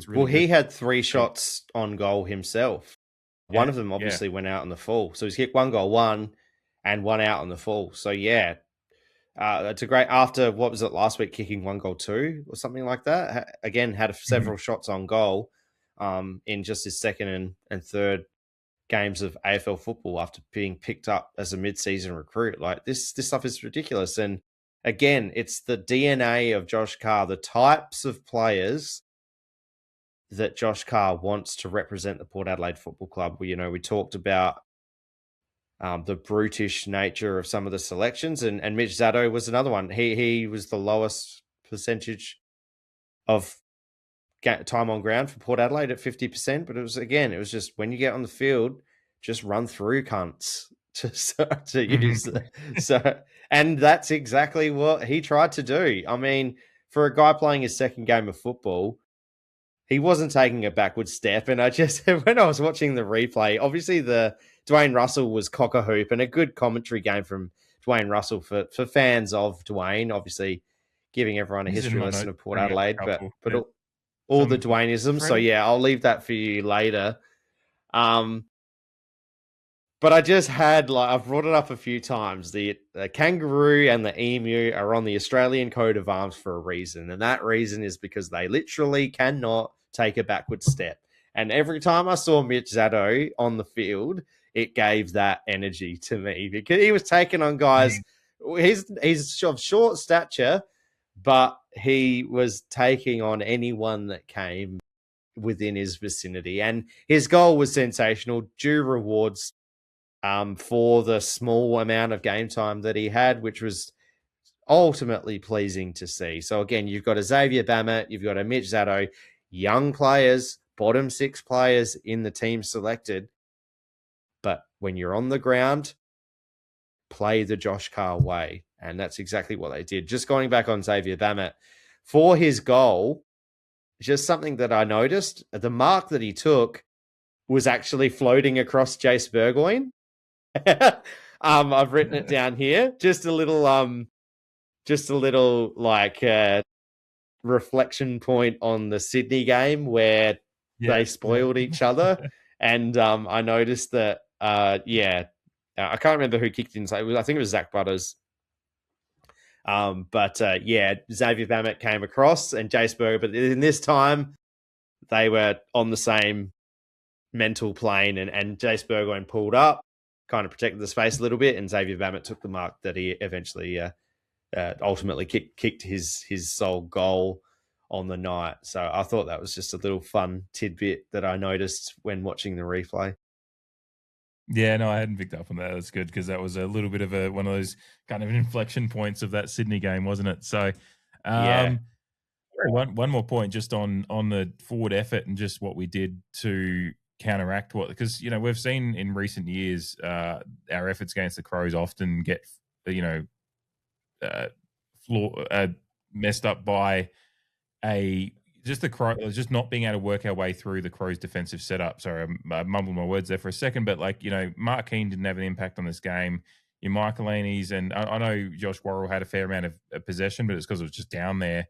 Really he had 3 shots on goal himself. One of them obviously went out in the full. So he's hit 1 goal, 1, and 1 out on the full. So it's a great, after, what was it, last week, kicking 1 goal 2 or something like that. Again, had several shots on goal in just his second and third games of AFL football after being picked up as a mid-season recruit. Like, this stuff is ridiculous. And again, it's the DNA of Josh Carr, the types of players that Josh Carr wants to represent the Port Adelaide Football Club. We talked about the brutish nature of some of the selections, and Mitch Zaddo was another one. He was the lowest percentage of time on ground for Port Adelaide at 50%, but it was just, when you get on the field, just run through cunts to use so, and that's exactly what he tried to do. I mean, for a guy playing his second game of football, he wasn't taking a backward step. And when I was watching the replay, obviously the Dwayne Russell was cock-a-hoop, and a good commentary game from Dwayne Russell for fans of Dwayne, obviously giving everyone a history lesson of Port Adelaide, but all the Dwayneisms. So I'll leave that for you later. But I just had, I've brought it up a few times. The kangaroo and the emu are on the Australian coat of arms for a reason. And that reason is because they literally cannot take a backward step. And every time I saw Mitch Zaddo on the field, it gave that energy to me, because he was taking on guys. He's of short stature, but he was taking on anyone that came within his vicinity. And his goal was sensational. Due rewards for the small amount of game time that he had, which was ultimately pleasing to see. So again, you've got a Xavier Bammett, you've got a Mitch Zaddo, young players, bottom 6 players in the team selected. But when you're on the ground, play the Josh Carr way. And that's exactly what they did. Just going back on Xavier Bammett, for his goal, just something that I noticed, the mark that he took was actually floating across Jace Burgoyne. I've written it down here. Just a little reflection point on the Sydney game where they spoiled each other. And I noticed that, I can't remember who kicked in. I think it was Zach Butters. Xavier Bammett came across and Jace Burgoyne, but in this time they were on the same mental plane, and Jace Burgoyne pulled up, kind of protected the space a little bit, and Xavier Bammett took the mark that he eventually ultimately kicked his sole goal on the night. So I thought that was just a little fun tidbit that I noticed when watching the replay. Yeah, no, I hadn't picked up on that. That's good because that was a little bit of one of those kind of inflection points of that Sydney game, wasn't it? So, Yeah. one more point just on the forward effort and just what we did to counteract because we've seen in recent years our efforts against the Crows often get messed up by just not being able to work our way through the Crows' defensive setup. Sorry, I mumbled my words there for a second, but Mark Keane didn't have an impact on this game. Your Michaelinis, and I know Josh Worrell had a fair amount of possession, but it's because it was just down there.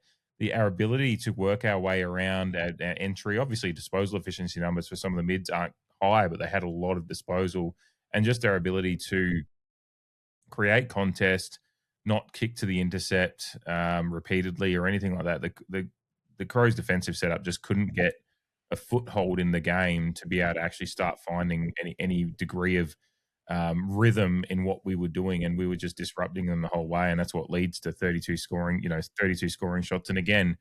Our ability to work our way around our entry, obviously disposal efficiency numbers for some of the mids aren't high, but they had a lot of disposal, and just our ability to create contest, not kick to the intercept repeatedly or anything like that. The Crows' defensive setup just couldn't get a foothold in the game to be able to actually start finding any degree of rhythm in what we were doing, and we were just disrupting them the whole way, and that's what leads to 32 scoring shots, and again,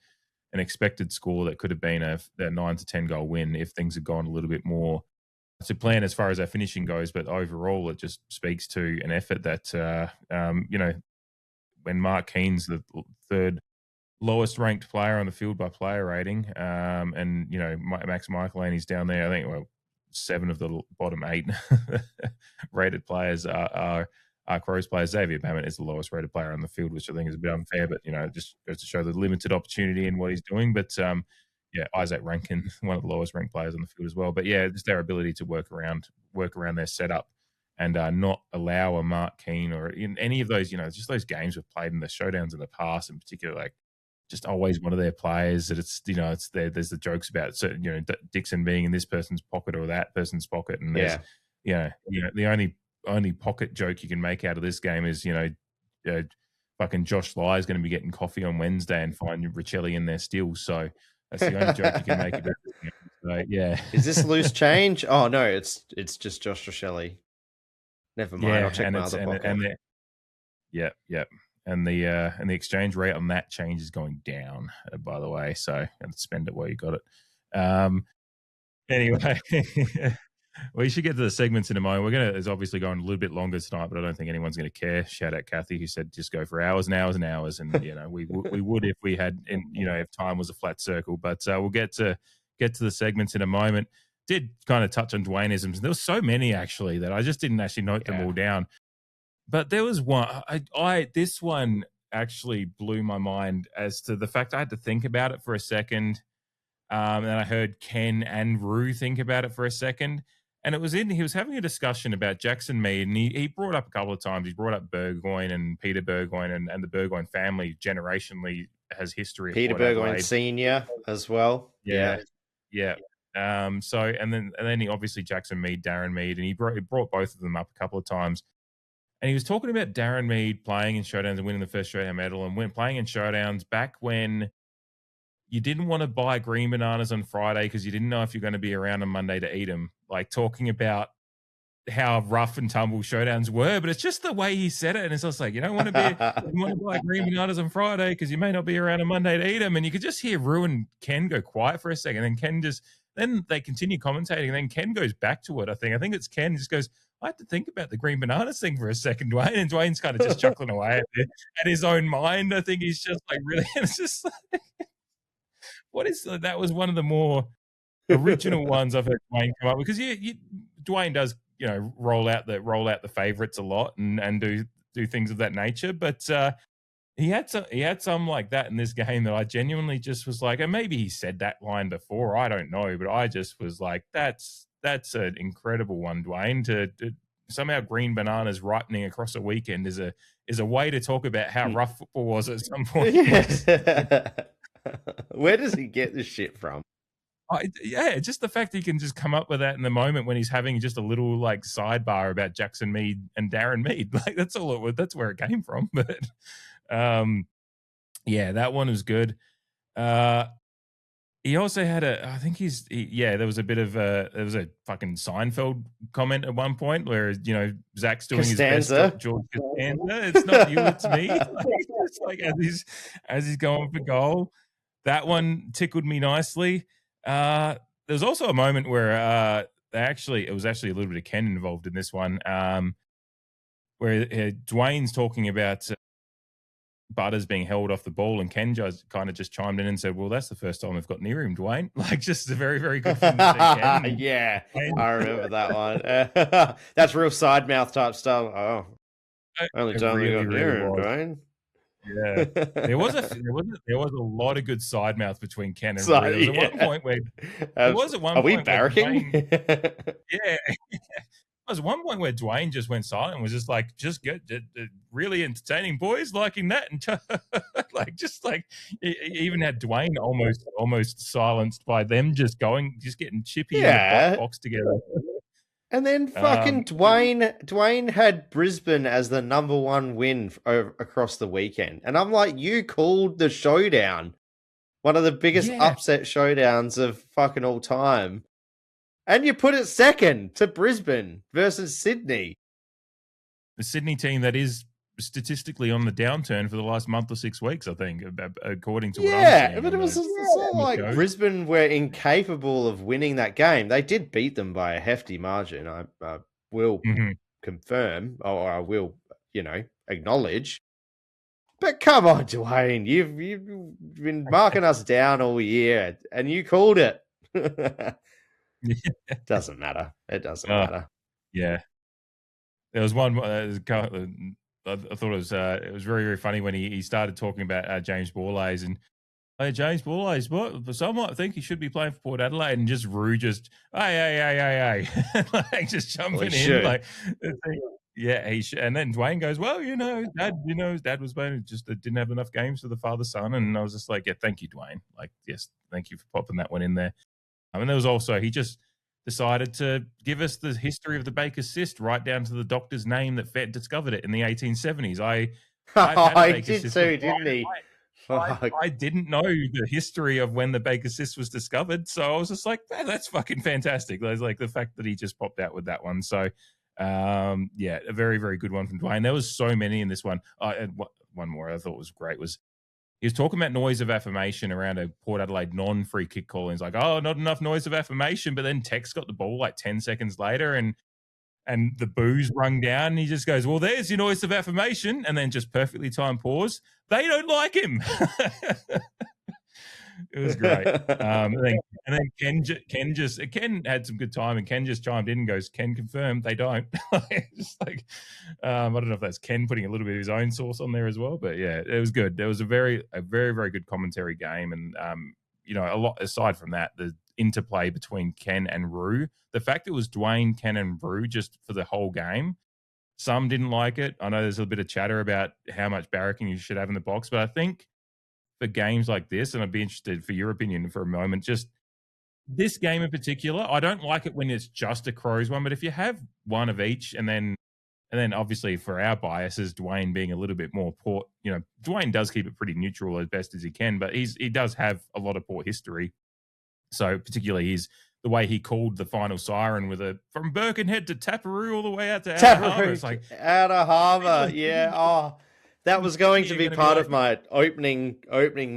an expected score that could have been a 9 to 10 goal win if things had gone a little bit more to plan as far as our finishing goes. But overall, it just speaks to an effort that when Mark Keane's the third lowest ranked player on the field by player rating, and Max Michaelinis down there, I think 7 of the bottom 8 rated players are Crows players. Xavier Bammett is the lowest rated player on the field, which I think is a bit unfair, but it just goes to show the limited opportunity in what he's doing. But Isaac Rankin, one of the lowest ranked players on the field as well. But just their ability to work around their setup and not allow a Mark Keane or in any of those, just those games we've played in the showdowns in the past, in particular, just always one of their players that it's there. There's the jokes about certain, Dixon being in this person's pocket or that person's pocket, and there's the only pocket joke you can make out of this game is fucking Josh Lai is going to be getting coffee on Wednesday and find Richelli in there still. So that's the only joke you can make about this game. So, yeah. Is this loose change? Oh no, it's just Josh Richelli. Never mind. I'll check my other pocket. Yep. And the exchange rate on that change is going down, by the way. So spend it while you got it. Anyway, we should get to the segments in a moment. It's obviously going a little bit longer tonight, but I don't think anyone's going to care. Shout out Kathy, who said just go for hours and hours and hours, and we would if we had, if time was a flat circle. But we'll get to the segments in a moment. Did kind of touch on Dwayneisms. There were so many actually that I just didn't actually note them all down. But there was one. This one actually blew my mind as to the fact I had to think about it for a second. And I heard Ken and Rue think about it for a second. And he was having a discussion about Jackson Mead, and he brought up a couple of times. He brought up Burgoyne and Peter Burgoyne, and the Burgoyne family generationally has history. Peter Burgoyne Senior as well. Yeah. So and then he obviously Jackson Mead, Darren Mead, and he brought both of them up a couple of times. And he was talking about Darren Mead playing in showdowns and winning the first showdown medal, and playing in showdowns back when you didn't want to buy green bananas on Friday because you didn't know if you're going to be around on Monday to eat them. Talking about how rough and tumble showdowns were, but it's just the way he said it. And it's just you don't want to buy green bananas on Friday because you may not be around on Monday to eat them. And you could just hear Rue and Ken go quiet for a second. And then they continue commentating, and then Ken goes back to it. I think it's Ken just goes, I had to think about the green bananas thing for a second, Dwayne. And Dwayne's kind of just chuckling away at his own mind. I think he's just really, it's just that was one of the more original ones I've heard Dwayne come up with, because Dwayne does, roll out the favorites a lot and do things of that nature. But he had some like that in this game that I genuinely just was and maybe he said that line before, I don't know, but I just was that's an incredible one, Dwayne. To somehow green bananas ripening across a weekend is a way to talk about how rough football was at some point. Yes. Where does he get this shit from? Just the fact he can just come up with that in the moment when he's having just a little sidebar about Jackson Mead and Darren Mead. That's all that's where it came from. But that one was good. He also had there was a bit of there was a fucking Seinfeld comment at one point where, Zach's doing Costanza. his best, George Costanza. It's not you, it's me. As he's going for goal. that one tickled me nicely. There was also a moment where it was actually a little bit of Ken involved in this one, where Dwayne's talking about Butters being held off the ball, and Ken just kind of just chimed in and said, "Well, that's the first time we've got near him, Dwayne." Like, just a very, very good thing to say, Ken. Yeah, I remember that one. That's real side mouth type stuff. Oh, only time we got near him, Dwayne. Yeah, there was a lot of good side mouth between Ken and Rhea. There was at one point where are we barracking? Yeah. There was one point where Dwayne just went silent and was just like, just good, really entertaining, boys, liking that. And he even had Dwayne almost silenced by them just getting chippy in the box together. And then fucking Dwayne had Brisbane as the number one win across the weekend. And I'm like, you called the Showdown one of the biggest upset showdowns of fucking all time. And you put it second to Brisbane versus Sydney. The Sydney team that is statistically on the downturn for the last month or 6 weeks, I think, according to what I'm seeing. Yeah, but it's not like Brisbane were incapable of winning that game. They did beat them by a hefty margin. I will confirm, or I will, acknowledge. But come on, Dwayne, you've been marking us down all year, and you called it. Doesn't matter. It doesn't matter. Yeah, there was one. I thought it was very, very funny when he started talking about James Borlase and James Borlase, but some might think he should be playing for Port Adelaide, and just Rue just hey, like just jumping in like. Yeah, he should. And then Dwayne goes, well, his dad was playing, just didn't have enough games for the father-son. And I was just like, yeah, thank you, Dwayne. Like, yes, thank you for popping that one in there. I mean, there was also, he just decided to give us the history of the Baker's cyst right down to the doctor's name that discovered it in the 1870s. I did too, didn't he? I didn't know the history of when the Baker's cyst was discovered. So I was just like, that's fucking fantastic. There's like the fact that he just popped out with that one. So, a very, very good one from Dwayne. There was so many in this one. And one more I thought was great was he was talking about noise of affirmation around a Port Adelaide non-free kick call. And he's like, oh, not enough noise of affirmation. But then Tex got the ball like 10 seconds later and the boos rung down. And he just goes, well, there's your noise of affirmation. And then just perfectly timed pause. They don't like him. It was great. And then Ken had some good time, and Ken just chimed in and goes, Ken confirmed they don't. Just like, I don't know if that's Ken putting a little bit of his own sauce on there as well, but yeah, it was good. There was a very, very good commentary game, and a lot aside from that, the interplay between Ken and Rue, the fact it was Dwayne, Ken, and Rue just for the whole game. Some didn't like it. I know there's a bit of chatter about how much barracking you should have in the box, but I think for games like this, and I'd be interested for your opinion for a moment, just this game in particular, I don't like it when it's just a Crows one, but if you have one of each, and then obviously for our biases, Dwayne being a little bit more Port, Dwayne does keep it pretty neutral as best as he can, but he does have a lot of Port history. So particularly the way he called the final siren with from Birkenhead to Taparoo all the way out to Outer Harbour. It's like Outer Harbour, yeah. Oh, that was going to be part of my opening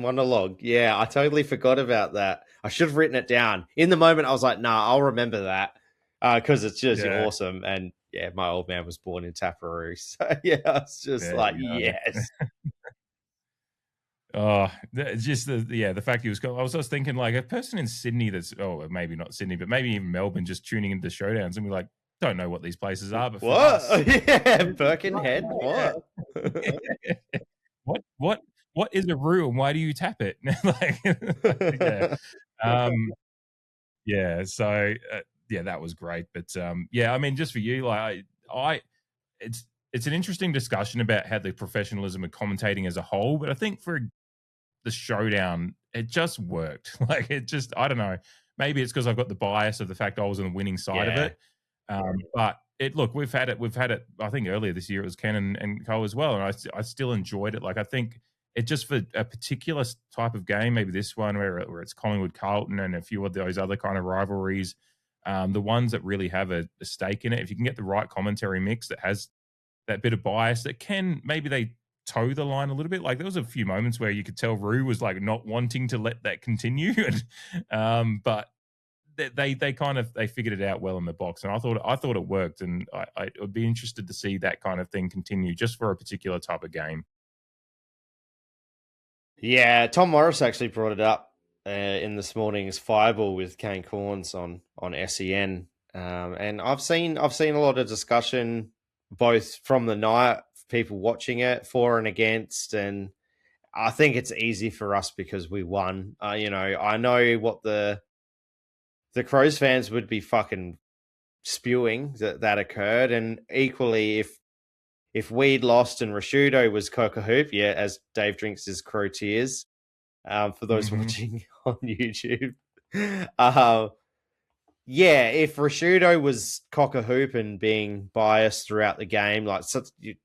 monologue. Yeah, I totally forgot about that. I should have written it down. In the moment, I was like, nah, I'll remember that because it's just awesome. And yeah, my old man was born in Taparoo. So yeah, I was just yes. Oh, just the fact he was. I was just thinking like a person in Sydney that's maybe not Sydney, but maybe even Melbourne, just tuning into Showdowns and be like, don't know what these places are, but what? Yeah, Birkenhead. What? What is a Rue and why do you tap it? So that was great. But I mean, just for you, like it's an interesting discussion about how the professionalism of commentating as a whole. But I think for the Showdown, it just worked. Like it just, I don't know. Maybe it's because I've got the bias of the fact I was on the winning side of it. But we've had it. I think earlier this year it was Ken and Cole as well, and I still enjoyed it. Like I think it just for a particular type of game, maybe this one where it's Collingwood Carlton and a few of those other kind of rivalries, the ones that really have a stake in it. If you can get the right commentary mix that has that bit of bias, that maybe they toe the line a little bit. Like there was a few moments where you could tell Rue was like not wanting to let that continue, but they figured it out well in the box, and I thought it worked, and I would be interested to see that kind of thing continue just for a particular type of game. Yeah, Tom Morris actually brought it up in this morning's Fireball with Kane Corns on SEN, and I've seen a lot of discussion both from the night, people watching it for and against, and I think it's easy for us because we won. I know what the Crows fans would be fucking spewing that occurred, and equally if we'd lost and Rashudo was cock-a-hoop, yeah, as Dave drinks his crow tears, for those watching on YouTube. Yeah, if Rashudo was cock-a-hoop and being biased throughout the game, like,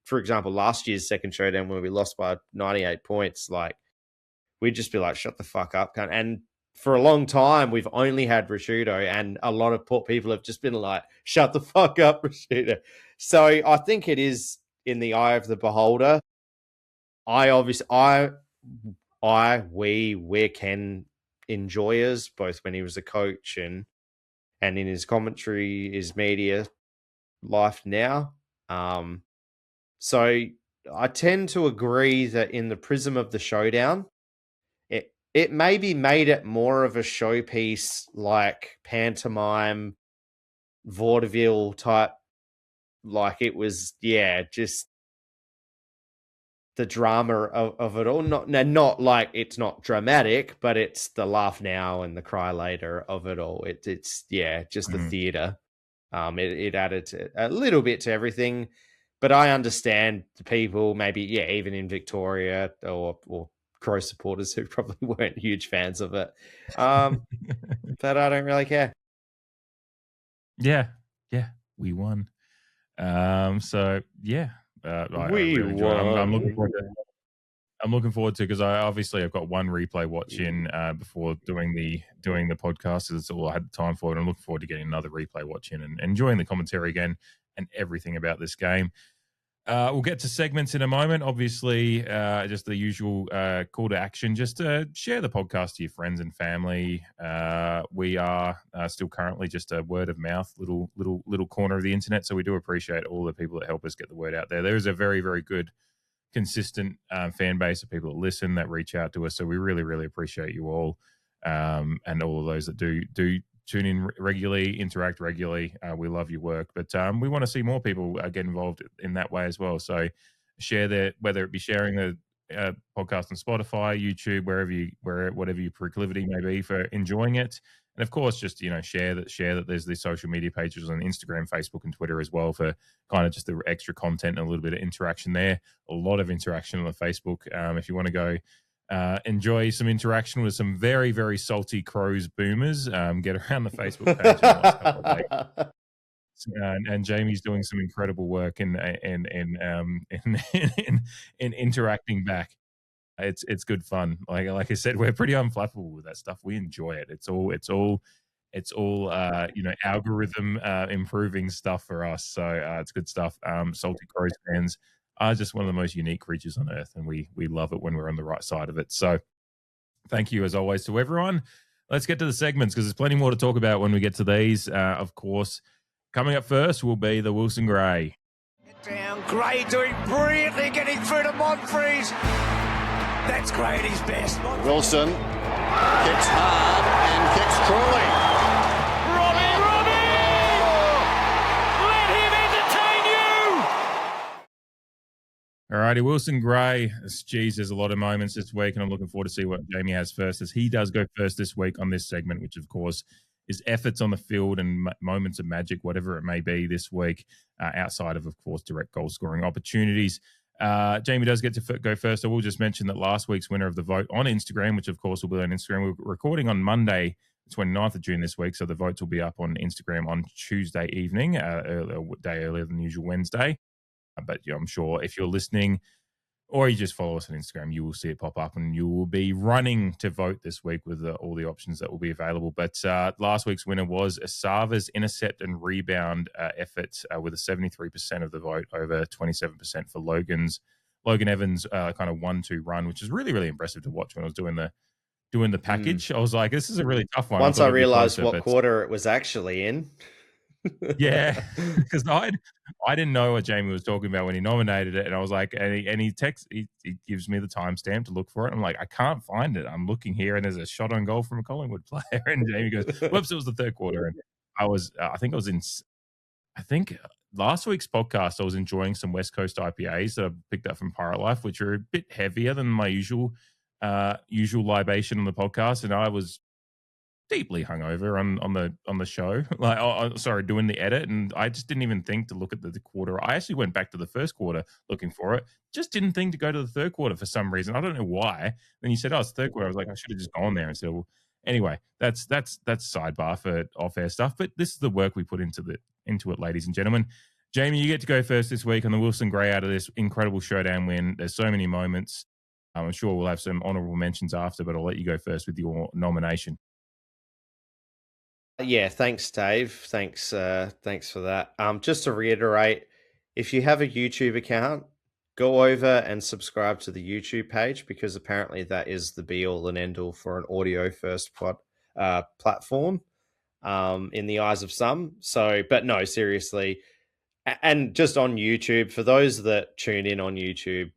for example, last year's second showdown where we lost by 98 points, like, we'd just be like, shut the fuck up, cunt. And for a long time, we've only had Rashudo, and a lot of Port people have just been like, shut the fuck up, Rashudo. So I think it is in the eye of the beholder. We're Ken enjoyers, both when he was a coach and in his commentary, his media life now. So I tend to agree that in the prism of the showdown, it maybe made it more of a showpiece, like pantomime, vaudeville type. Like it was, just the drama of it all. Not like it's not dramatic, but it's the laugh now and the cry later of it all. It's just the theater. It added a little bit to everything, but I understand the people maybe, even in Victoria or Crow supporters who probably weren't huge fans of it. But I don't really care. Yeah, we won. So yeah, We won. I'm looking forward to. I'm looking forward to, because I've got one replay watch in before doing the podcast. It's all I had time for it. I'm looking forward to getting another replay watch in and enjoying the commentary again and everything about this game. We'll get to segments in a moment. Obviously, just the usual call to action. Just share the podcast to your friends and family. We are still currently just a word of mouth, little corner of the internet. So we do appreciate all the people that help us get the word out there. There is a very, very good, consistent fan base of people that listen, that reach out to us. So we really, really appreciate you all, and all of those that do tune in regularly, interact regularly. We love your work, but we want to see more people get involved in that way as well. So share whether it be sharing the podcast on Spotify, YouTube, whatever your proclivity may be for enjoying it. And of course, just, share that there's these social media pages on Instagram, Facebook, and Twitter as well for kind of just the extra content and a little bit of interaction there. A lot of interaction on the Facebook. If you want to go enjoy some interaction with some very, very salty Crows boomers, get around the Facebook page in the last couple of days. And Jamie's doing some incredible work in interacting back. It's good fun. Like I said, we're pretty unflappable with that stuff. We enjoy it. It's all algorithm improving stuff for us. So it's good stuff. Salty Crows fans are just one of the most unique creatures on earth, and we love it when we're on the right side of it. So thank you as always to everyone. Let's get to the segments, because there's plenty more to talk about when we get to these. Of course, coming up first will be the Wilson Gray. Down, Gray doing brilliantly, getting through to Monfries. That's Gray at his best. Wilson kicks hard and kicks truly. Robbie! Let him entertain you! Alrighty, Wilson Gray. Geez, there's a lot of moments this week, and I'm looking forward to see what Jamie has first, as he does go first this week on this segment, which of course is efforts on the field and moments of magic, whatever it may be this week, outside of course, direct goal scoring opportunities. Jamie does get to go first. I will just mention that last week's winner of the vote on Instagram, which of course will be on Instagram, we're recording on Monday, the 29th of June this week, so the votes will be up on Instagram on Tuesday evening, a day earlier than usual Wednesday. But I'm sure if you're listening or you just follow us on Instagram, you will see it pop up, and you will be running to vote this week with all the options that will be available. But last week's winner was Asava's intercept and rebound effort with a 73% of the vote over 27% for Logan's Logan Evans kind of 1-2 run, which is really, really impressive to watch when I was doing the package. I was like, this is a really tough one. Once I thought it'd be realized closer, what but quarter it was actually in. yeah, because I didn't know what Jamie was talking about when he nominated it, and I was like, and he gives me the timestamp to look for it. I'm like, I can't find it. I'm looking here, and there's a shot on goal from a Collingwood player, and Jamie goes, "Whoops, it was the third quarter." And I think last week's podcast, I was enjoying some West Coast IPAs that I picked up from Pirate Life, which are a bit heavier than my usual libation on the podcast, and I was deeply hungover on the show, doing the edit, and I just didn't even think to look at the quarter. I actually went back to the first quarter looking for it, just didn't think to go to the third quarter for some reason. I don't know why. Then you said, "Oh, it's third quarter." I was like, I should have just gone there and said, well, anyway, that's sidebar for off-air stuff. But this is the work we put into it, ladies and gentlemen. Jamie, you get to go first this week on the Wilson Gray out of this incredible Showdown win. There's so many moments. I'm sure we'll have some honourable mentions after, but I'll let you go first with your nomination. Yeah, thanks, Dave. Thanks for that. Just to reiterate, if you have a YouTube account, go over and subscribe to the YouTube page, because apparently that is the be all and end all for an audio first platform in the eyes of some. So, but no, seriously. And just on YouTube, for those that tune in on YouTube,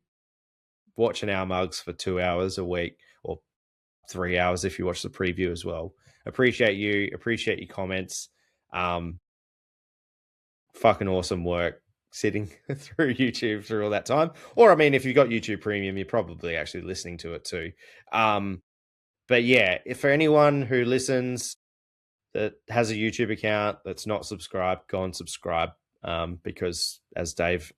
watching our mugs for 2 hours a week, or 3 hours if you watch the preview as well. Appreciate your comments. Fucking awesome work sitting through YouTube through all that time. Or, I mean, if you've got YouTube Premium, you're probably actually listening to it too. But yeah, if for anyone who listens that has a YouTube account that's not subscribed, go and subscribe, because as Dave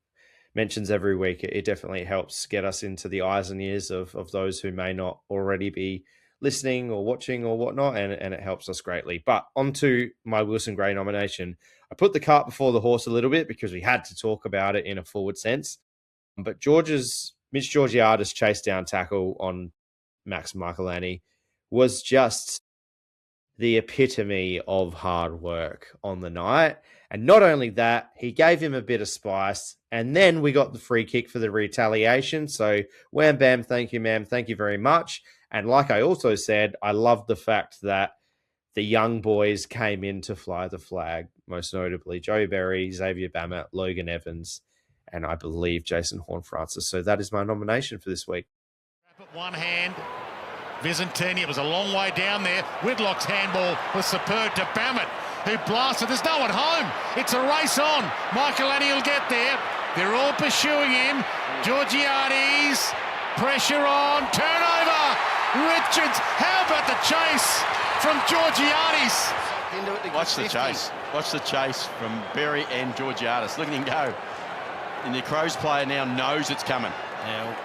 mentions every week, it definitely helps get us into the eyes and ears of those who may not already be listening or watching or whatnot, and it helps us greatly. But onto my Wilson Gray nomination. I put the cart before the horse a little bit because we had to talk about it in a forward sense. But Mitch Georgiades' chase down tackle on Max Michelani was just the epitome of hard work on the night. And not only that, he gave him a bit of spice. And then we got the free kick for the retaliation. So wham, bam, thank you, ma'am. Thank you very much. And like I also said, I love the fact that the young boys came in to fly the flag, most notably Joe Berry, Xavier Bammett, Logan Evans, and I believe Jason Horne-Francis. So that is my nomination for this week. One hand, Vizentini, it was a long way down there. Whitlock's handball was superb to Bammett, who blasted. There's no one home. It's a race on. Michelani will get there. They're all pursuing him. Georgiades, pressure on, turnover. Richards, how about the chase from Georgiades? Watch the chase. Watch the chase from Berry and Georgiades. Look at him go. And the Crows player now knows it's coming. Now,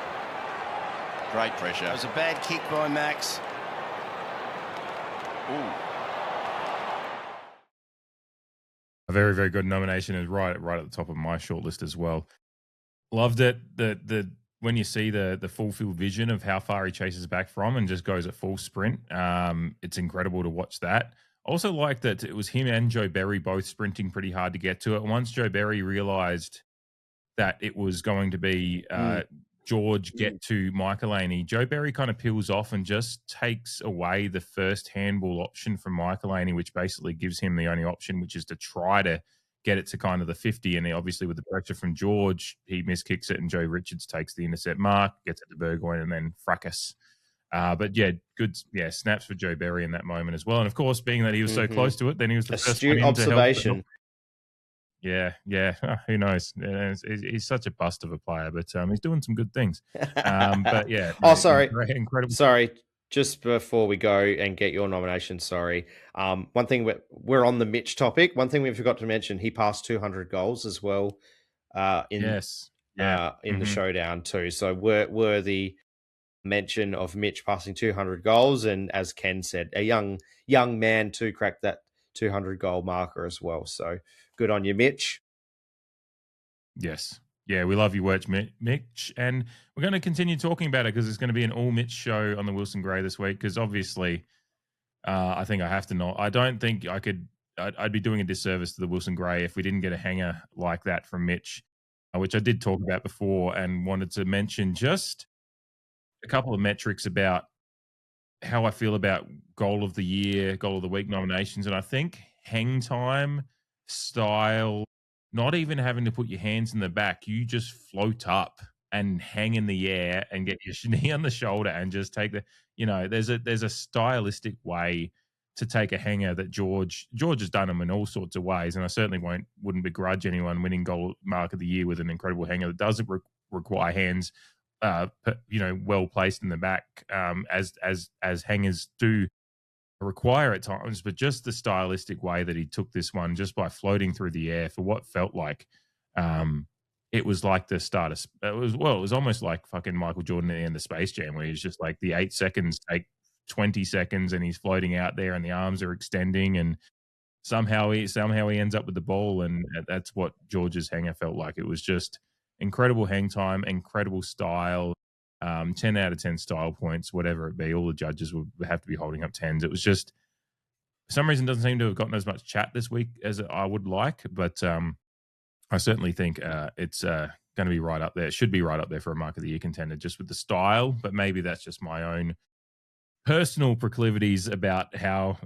great pressure. it was a bad kick by Max. Ooh. A very, very good nomination, is right at the top of my shortlist as well. Loved it. The when you see the full field vision of how far he chases back from and just goes at full sprint, it's incredible to watch that. Also like that it was him and Joe Berry both sprinting pretty hard to get to it. Once Joe Berry realised that it was going to be George get to Michelani, Joe Berry kind of peels off and just takes away the first handball option from Michelani, which basically gives him the only option, which is to try to get it to kind of the 50. And obviously with the pressure from George, he miskicks it and Joe Richards takes the intercept mark, gets it to Burgoyne, and then fracas. But yeah, good snaps for Joe Berry in that moment as well. And of course, being that he was so close to it, then he was the first one in observation. Yeah. Who knows? He's such a bust of a player, but he's doing some good things. But yeah. Sorry. Incredible. Sorry. Just before we go and get your nomination, sorry. One thing, we're on the Mitch topic. One thing we forgot to mention, he passed 200 goals as well in the Showdown too. So worthy mention of Mitch passing 200 goals. And as Ken said, a young man to crack that 200 goal marker as well. So good on you, Mitch. Yes. Yeah, we love your work, Mitch. And we're going to continue talking about it because it's going to be an all Mitch show on the Wilson Gray this week. Because obviously, I think I have to not. I don't think I could. I'd be doing a disservice to the Wilson Gray if we didn't get a hanger like that from Mitch. which I did talk about before, and wanted to mention just a couple of metrics about how I feel about goal of the year, goal of the week nominations. And I think hang time, style, not even having to put your hands in the back, you just float up and hang in the air and get your knee on the shoulder and just take there's a stylistic way to take a hanger that George has done them in all sorts of ways. And I certainly wouldn't begrudge anyone winning goal mark of the year with an incredible hanger that doesn't require hands well placed in the back, as hangers do require at times, but just the stylistic way that he took this one, just by floating through the air for what felt like, it was like the start of, it was almost like fucking Michael Jordan at the end of Space Jam, where he's just like the 8 seconds take 20 seconds and he's floating out there and the arms are extending, and somehow he ends up with the ball, and that's what George's hanger felt like. It was just incredible hang time, incredible style, 10 out of 10 style points, whatever it be. All the judges would have to be holding up 10s. It was just, for some reason, doesn't seem to have gotten as much chat this week as I would like, but I certainly think it's going to be right up there. It should be right up there for a Mark of the Year contender, just with the style, but maybe that's just my own personal proclivities about how,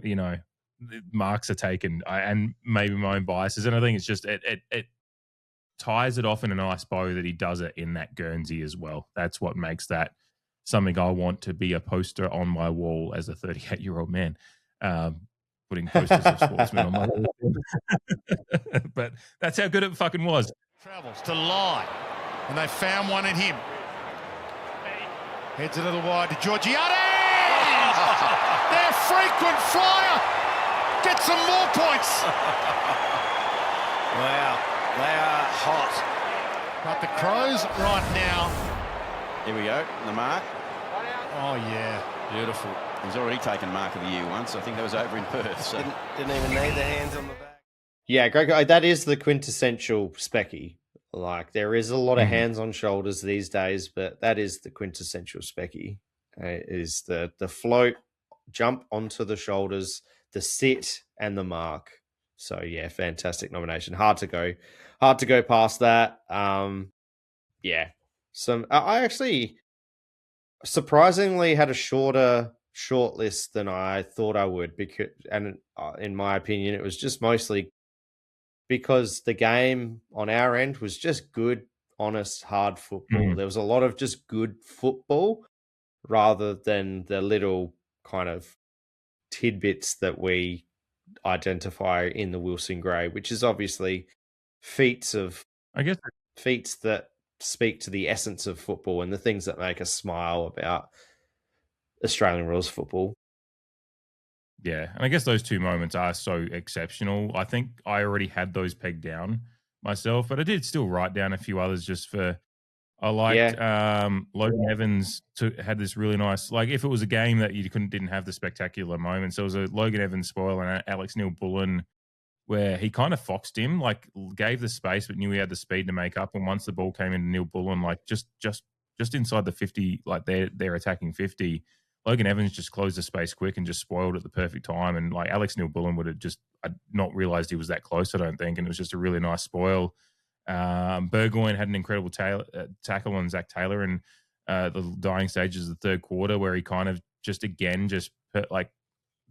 marks are taken, and maybe my own biases. And I think it's just, it ties it off in a nice bow that he does it in that Guernsey as well. That's what makes that something I want to be a poster on my wall as a 38-year-old man, putting posters of sportsmen on my wall. But that's how good it fucking was. Travels to line, and they found one in him. Heads a little wide to Georgiades. Their frequent flyer gets some more points. Wow. They are hot. But the Crows right now. Here we go, the mark. Oh, yeah. Beautiful. He's already taken Mark of the Year once. I think that was over in Perth. So. Didn't even need the hands on the back. Yeah, Greg, that is the quintessential Specky. Like, there is a lot of hands on shoulders these days, but that is the quintessential Specky. Is the float, jump onto the shoulders, the sit, and the mark. So yeah, fantastic nomination. Hard to go past that. Yeah. I actually surprisingly had a short list than I thought I would, because, and in my opinion, it was just mostly because the game on our end was just good, honest, hard football. There was a lot of just good football rather than the little kind of tidbits that we identify in the Wilson Grey, which is obviously feats that speak to the essence of football and the things that make us smile about Australian rules football. Yeah, and I guess those two moments are so exceptional. I think I already had those pegged down myself, but I did still write down a few others just for. I liked Logan Evans had this really nice, like, if it was a game that you didn't have the spectacular moments, there was a Logan Evans spoil and Alex Neil-Bullen where he kind of foxed him, like gave the space but knew he had the speed to make up. And once the ball came into Neil-Bullen, like just inside the 50, like they're attacking 50, Logan Evans just closed the space quick and just spoiled at the perfect time. And like Alex Neil-Bullen would have just not realized he was that close, I don't think. And it was just a really nice spoil. Burgoyne had an incredible tackle on Zach Taylor in the dying stages of the third quarter, where he kind of just put, like,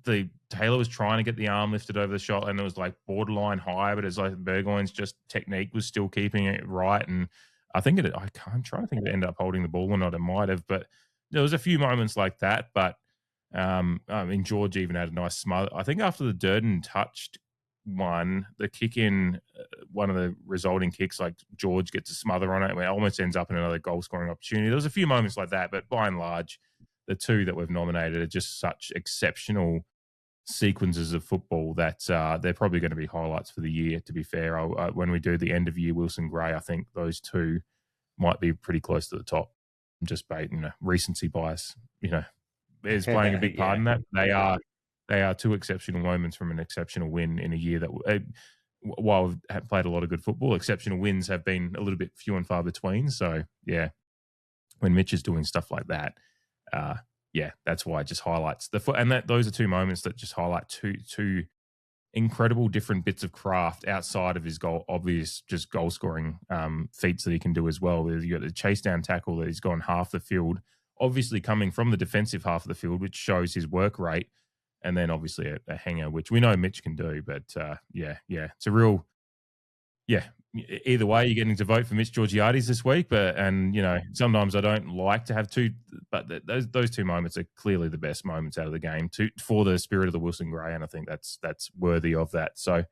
the Taylor was trying to get the arm lifted over the shot and it was like borderline high, but it's like Burgoyne's just technique was still keeping it right. And I think I'm trying to think if it ended up holding the ball or not. It might have, but there was a few moments like that. But I mean, George even had a nice smother. I think after the Durden touched one, the kick in, one of the resulting kicks, like George gets a smother on it, and it almost ends up in another goal scoring opportunity. There was a few moments like that, but by and large, the two that we've nominated are just such exceptional sequences of football that they're probably going to be highlights for the year, to be fair. When we do the end of year Wilson Grey, I think those two might be pretty close to the top. I'm just recency bias, is playing a big part in that. They are two exceptional moments from an exceptional win in a year that, while we've played a lot of good football, exceptional wins have been a little bit few and far between. So, yeah, when Mitch is doing stuff like that, that's why it just highlights those are two moments that just highlight two incredible different bits of craft outside of his obvious goal scoring feats that he can do as well. You got the chase down tackle that he's gone half the field, obviously coming from the defensive half of the field, which shows his work rate. And then obviously a hanger, which we know Mitch can do. But it's a real, either way, you're getting to vote for Mitch Georgiades this week. And sometimes I don't like to have two, but those two moments are clearly the best moments out of the game for the spirit of the Wilson Grey. And I think that's worthy of that. So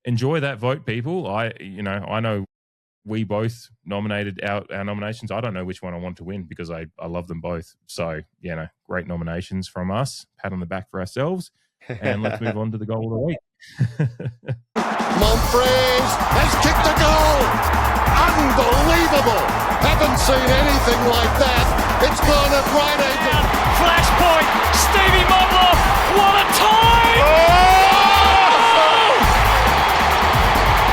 enjoy that vote, people. I know we both nominated our nominations. I don't know which one I want to win because I love them both. So, great nominations from us. Pat on the back for ourselves. And let's move on to the goal of the week. Monfries has kicked a goal. Unbelievable. Haven't seen anything like that. It's gone at right angle. Flashpoint. Stevie Motlop. What a time.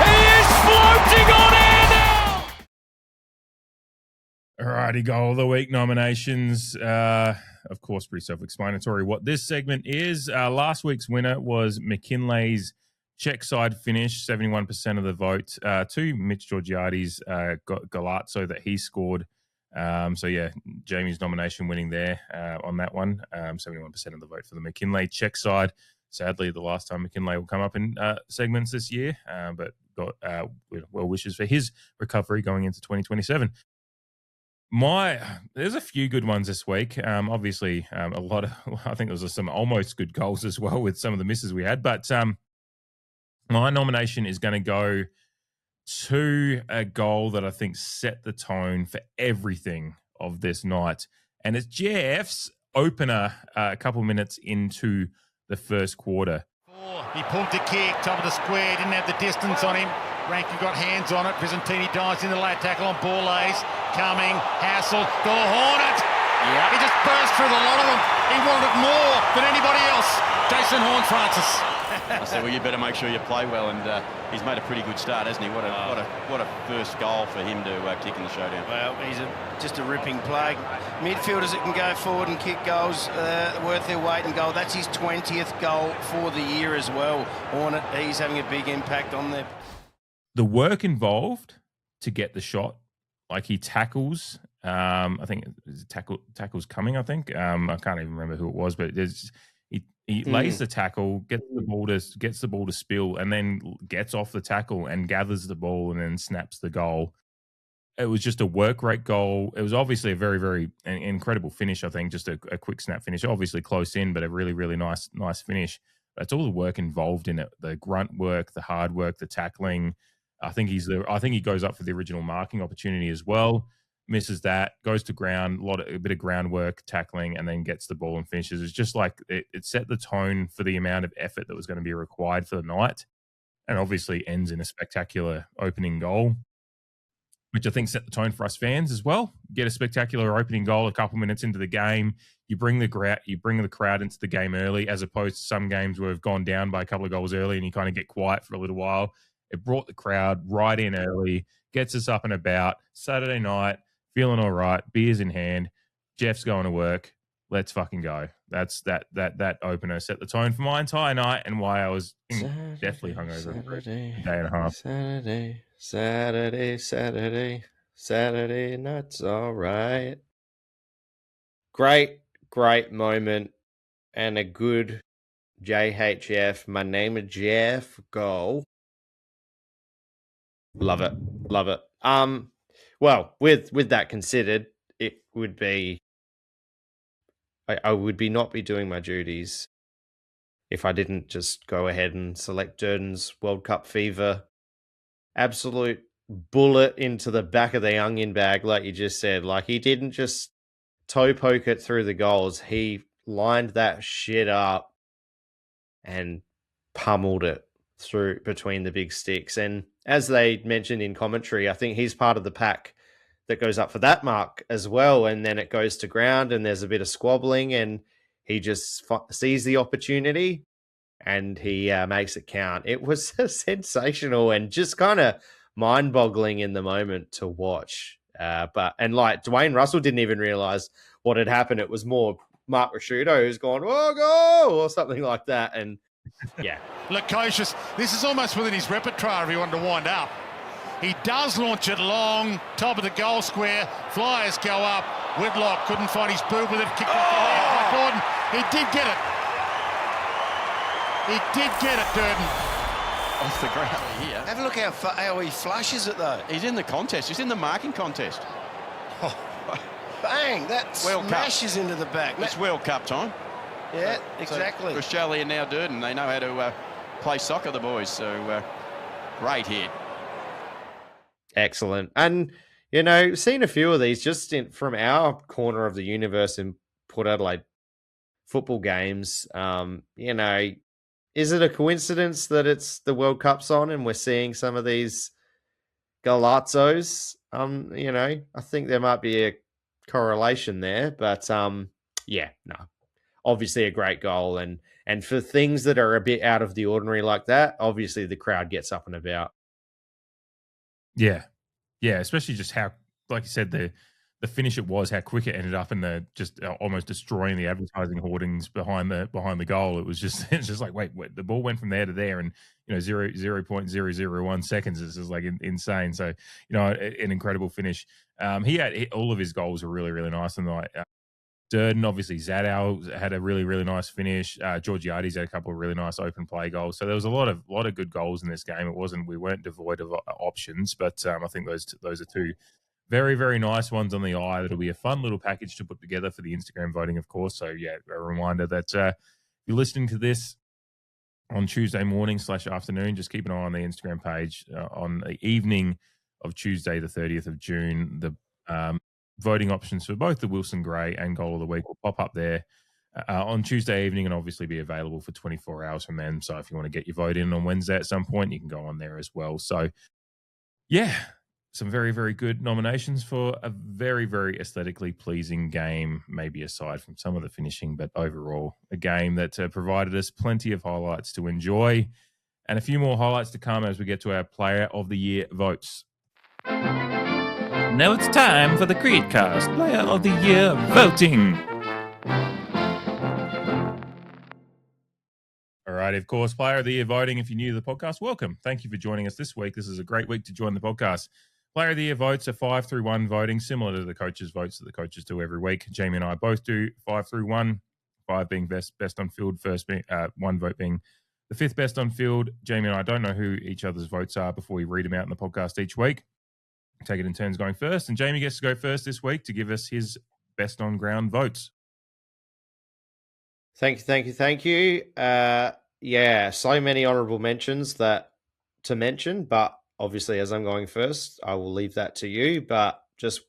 He is floating on air now. Alrighty, goal of the week nominations. Of course, pretty self-explanatory what this segment is. Last week's winner was McKinlay's check side finish, 71% of the vote, to Mitch Georgiades, Galazzo that he scored. Jamie's nomination winning there on that one. 71% of the vote for the McKinlay check side. Sadly, the last time McKinlay will come up in segments this year, but got well wishes for his recovery going into 2027. There's a few good ones this week. Obviously, a lot of, I think there was some almost good goals as well with some of the misses we had. But my nomination is going to go to a goal that I think set the tone for everything of this night. And it's Jeff's opener a couple minutes into the first quarter. He pulled the kick, top of the square, didn't have the distance on him. Rankin got hands on it. Visentini dives in the late tackle on Borlays. Coming, Hassel, the Hornet. He just burst through the lot of them. He wanted more than anybody else. Jason Horne-Francis. I said, well, you better make sure you play well, and he's made a pretty good start, hasn't he? What a first goal for him to kick in the showdown. Well, he's just a ripping play. Midfielders that can go forward and kick goals worth their weight in goal. That's his 20th goal for the year as well. Hornet, he's having a big impact on there. The work involved to get the shot, like he tackles. I think tackles coming. I think I can't even remember who it was, but he lays the tackle, gets the ball to spill, and then gets off the tackle and gathers the ball and then snaps the goal. It was just a work rate goal. It was obviously a very, very incredible finish. I think just a quick snap finish, obviously close in, but a really, really nice finish. That's all the work involved in it: the grunt work, the hard work, the tackling. I think he goes up for the original marking opportunity as well. Misses that, goes to ground, a bit of groundwork, tackling, and then gets the ball and finishes. It's just like it set the tone for the amount of effort that was going to be required for the night, and obviously ends in a spectacular opening goal, which I think set the tone for us fans as well. Get a spectacular opening goal a couple minutes into the game. You bring the crowd into the game early, as opposed to some games where we've gone down by a couple of goals early and you kind of get quiet for a little while. It brought the crowd right in early, gets us up and about. Saturday night, feeling all right, beers in hand. Jeff's going to work. Let's fucking go. That's that opener set the tone for my entire night and why I was definitely hungover for a day and a half. Saturday night's all right. Great moment and a good JHF. My name is Jeff goal. Love it. Well, with that considered, it would be I would not be doing my duties if I didn't just go ahead and select Durden's World Cup fever. Absolute bullet into the back of the onion bag, like you just said. Like, he didn't just toe poke it through the goals. He lined that shit up and pummeled it through between the big sticks. And as they mentioned in commentary, I think he's part of the pack that goes up for that mark as well. And then it goes to ground and there's a bit of squabbling and he just sees the opportunity and he makes it count. It was sensational and just kind of mind-boggling in the moment to watch. And like Dwayne Russell didn't even realize what had happened. It was more Mark Rashudo who's gone, "Oh, go!" or something like that. And Yeah. Lukosius, this is almost within his repertoire if he wanted to wind up. He does launch it long, top of the goal square. Flyers go up. Whitlock couldn't find his boot with it. Kicked off Gordon. He did get it. He did get it, Durden. Off the ground here. Have a look how he flushes it, though. He's in the contest. He's in the marking contest. Bang! That World Cup. smashes into the back. It's World Cup time. Yeah, So exactly. for Australia now, Durden, they know how to play soccer, the boys. So great hit. Excellent. And, seen a few of these just from our corner of the universe in Port Adelaide football games. Is it a coincidence that it's the World Cup's on and we're seeing some of these Golazzos? I think there might be a correlation there, but no. Obviously a great goal, and for things that are a bit out of the ordinary like that, obviously the crowd gets up and about. Yeah, especially just how, like you said, the finish it was, how quick it ended up in the just almost destroying the advertising hoardings behind the goal. It was just it's just like wait, the ball went from there to there, and 0.001 seconds. This is like insane. So an incredible finish. All of his goals were really, really nice, and like Durden, obviously Zadal had a really, really nice finish. Georgiades had a couple of really nice open play goals. So there was a lot of good goals in this game. We weren't devoid of options, but I think those are two very, very nice ones on the eye. That'll be a fun little package to put together for the Instagram voting, of course. So yeah, a reminder that if you're listening to this on Tuesday morning / afternoon, just keep an eye on the Instagram page on the evening of Tuesday, the 30th of June. The voting options for both the Wilson Gray and Goal of the Week will pop up there on Tuesday evening and obviously be available for 24 hours from then. So if you want to get your vote in on Wednesday at some point, you can go on there as well. So yeah, some very, very good nominations for a very, very aesthetically pleasing game, maybe aside from some of the finishing, but overall a game that provided us plenty of highlights to enjoy and a few more highlights to come as we get to our Player of the Year votes. Now it's time for the CREEDCAST Player of the Year voting. All right, of course, Player of the Year voting. If you're new to the podcast, welcome. Thank you for joining us this week. This is a great week to join the podcast. Player of the Year votes are 5 through 1 voting, similar to the coaches' votes that the coaches do every week. Jamie and I both do 5 through 1, 5 being best on field, first being 1 vote being the 5th best on field. Jamie and I don't know who each other's votes are before we read them out in the podcast each week. Take it in turns going first, and Jamie gets to go first this week to give us his best on ground votes. Thank you. So many honourable mentions to mention, but obviously as I'm going first, I will leave that to you. But just